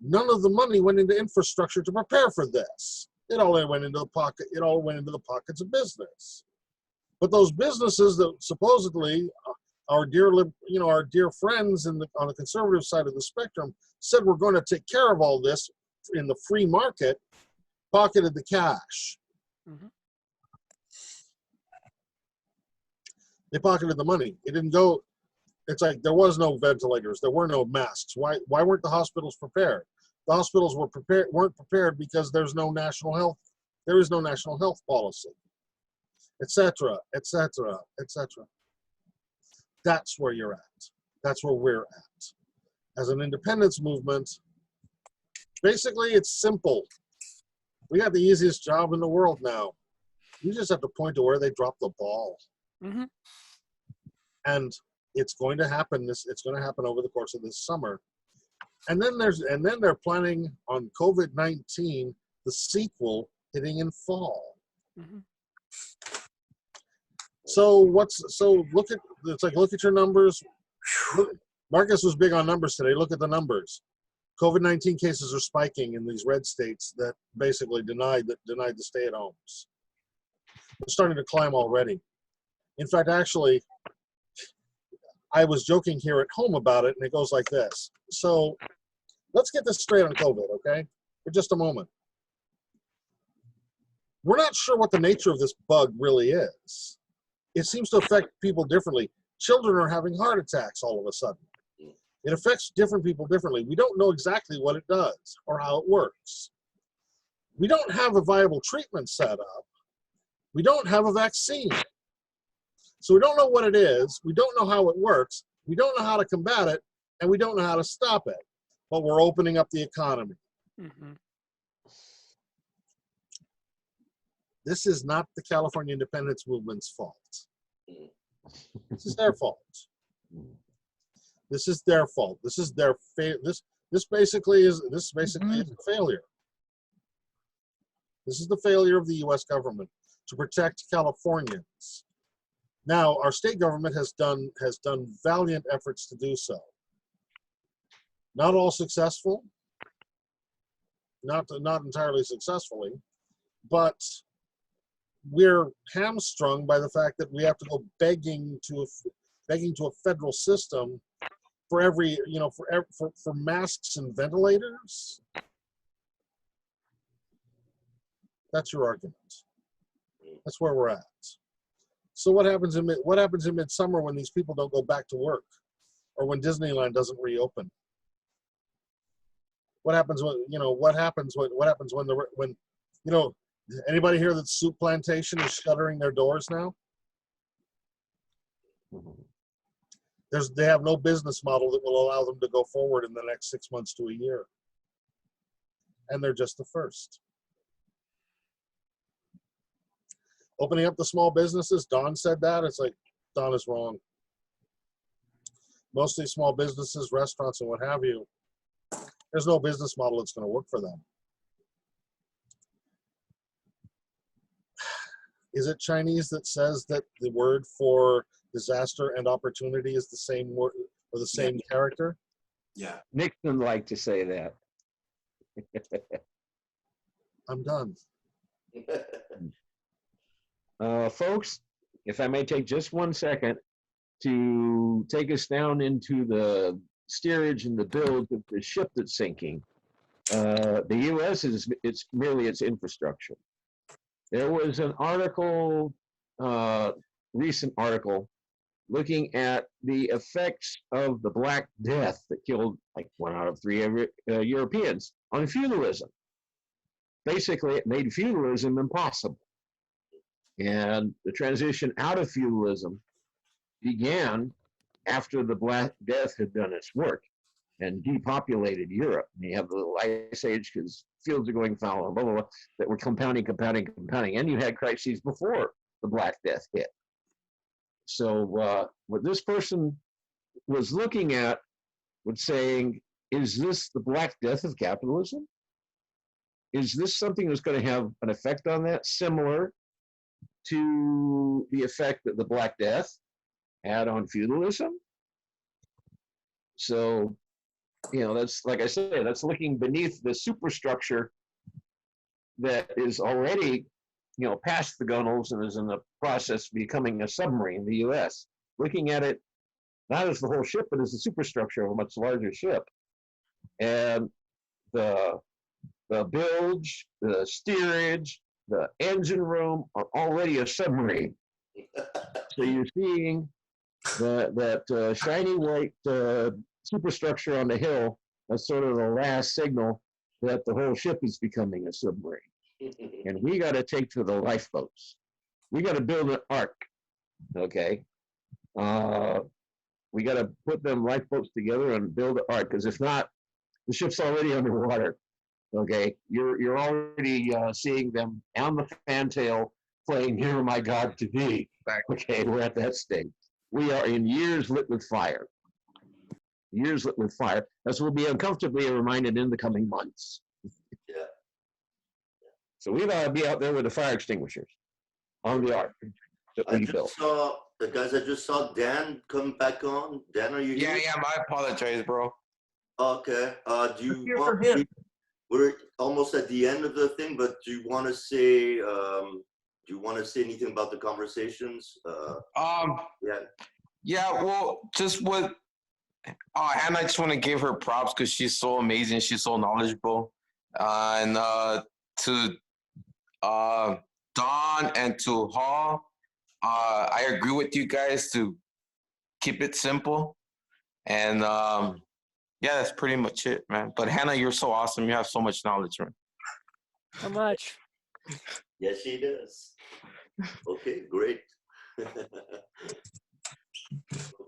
none of the money went into infrastructure to prepare for this. It all went into the pockets of business. But those businesses that supposedly our dear friends on the conservative side of the spectrum said we're going to take care of all this in the free market, pocketed the cash. Mm-hmm. They pocketed the money. It didn't go. It's like there was no ventilators. There were no masks. Why weren't the hospitals prepared? The hospitals weren't prepared because there is no national health policy, etc., etc., etc. That's where you're at. That's where we're at. As an independence movement, basically it's simple. We got the easiest job in the world now. You just have to point to where they dropped the ball. Mm-hmm. And it's going to happen. It's going to happen over the course of this summer. And then they're planning on COVID-19, the sequel, hitting in fall. Mm-hmm. So look at your numbers. Marcus was big on numbers today. Look at the numbers. COVID-19 cases are spiking in these red states that basically denied the stay-at-homes. They're starting to climb already. In fact, actually, I was joking here at home about it, and it goes like this. So let's get this straight on COVID, okay? For just a moment. We're not sure what the nature of this bug really is. It seems to affect people differently. Children are having heart attacks all of a sudden. It affects different people differently. We don't know exactly what it does or how it works. We don't have a viable treatment set up. We don't have a vaccine. So we don't know what it is. We don't know how it works. We don't know how to combat it, and we don't know how to stop it. But we're opening up the economy. Mm-hmm. This is not the California independence movement's fault. This is their fault. This is their fault. This is their this basically is a failure. This is the failure of the U.S. government to protect Californians. Now, our state government has done valiant efforts to do so. Not all successful, not entirely successfully, but we're hamstrung by the fact that we have to go begging to a federal system for every for masks and ventilators. That's your argument. That's where we're at. So what happens in midsummer when these people don't go back to work, or when Disneyland doesn't reopen? What happens when anybody here that Soup Plantation is shuttering their doors now? They have no business model that will allow them to go forward in the next 6 months to a year. And they're just the first. Opening up the small businesses, Don said that. It's like, Don is wrong. Most of these small businesses, restaurants, and what have you, there's no business model that's going to work for them. Is it Chinese that says that the word for disaster and opportunity is the same word or the same character? Yeah. Nixon liked to say that. I'm done. Folks, if I may take just 1 second to take us down into the steerage and the build of the ship that's sinking. The U.S. it's merely its infrastructure. There was an article, recent article, looking at the effects of the Black Death that killed like 1 out of 3 Europeans on feudalism. Basically, it made feudalism impossible. And the transition out of feudalism began after the Black Death had done its work and depopulated Europe. And you have the Ice Age because fields are going fallow, blah, blah, blah, that were compounding. And you had crises before the Black Death hit. So what this person was looking at was saying, is this the Black Death of capitalism? Is this something that's going to have an effect on that, similar to the effect that the Black Death had on feudalism? So, you know, that's, like I said, that's looking beneath the superstructure that is already, you know, past the gunnels and is in the process of becoming a submarine, the U.S. Looking at it not as the whole ship, but as the superstructure of a much larger ship. And the bilge, the steerage, the engine room are already a submarine. So you're seeing that shiny white superstructure on the hill. That's sort of the last signal that the whole ship is becoming a submarine. And we got to take to the lifeboats. We got to build an ark, okay? We got to put them lifeboats together and build an ark, because if not, the ship's already underwater. Okay, you're already seeing them on the fantail playing "Here My God to Thee." Okay, we're at that stage. We are in years lit with fire. Years lit with fire, as we'll be uncomfortably reminded in the coming months. Yeah. So we gotta be out there with the fire extinguishers on the ark that I we just built. saw the guys. I just saw Dan come back on. Dan, are you Yeah, here? yeah. I apologize, bro. Okay. Do you here want? for him. We're almost at the end of the thing, but do you want to say? Do you want to say anything about the conversations? Yeah. Yeah. Well, just what. And I just want to give her props because she's so amazing. She's so knowledgeable. And to Don and to Hall, I agree with you guys to keep it simple. And yeah, that's pretty much it, man. But Hannah, you're so awesome. You have so much knowledge, man. How much? Yes, she does. Okay, great.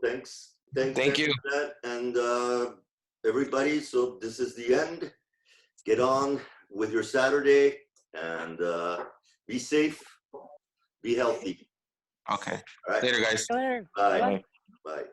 Thanks. Thank you. For that. And everybody, so this is the end. Get on with your Saturday and be safe, be healthy. Okay. All right. Later, guys. Later. Bye. Bye. Bye.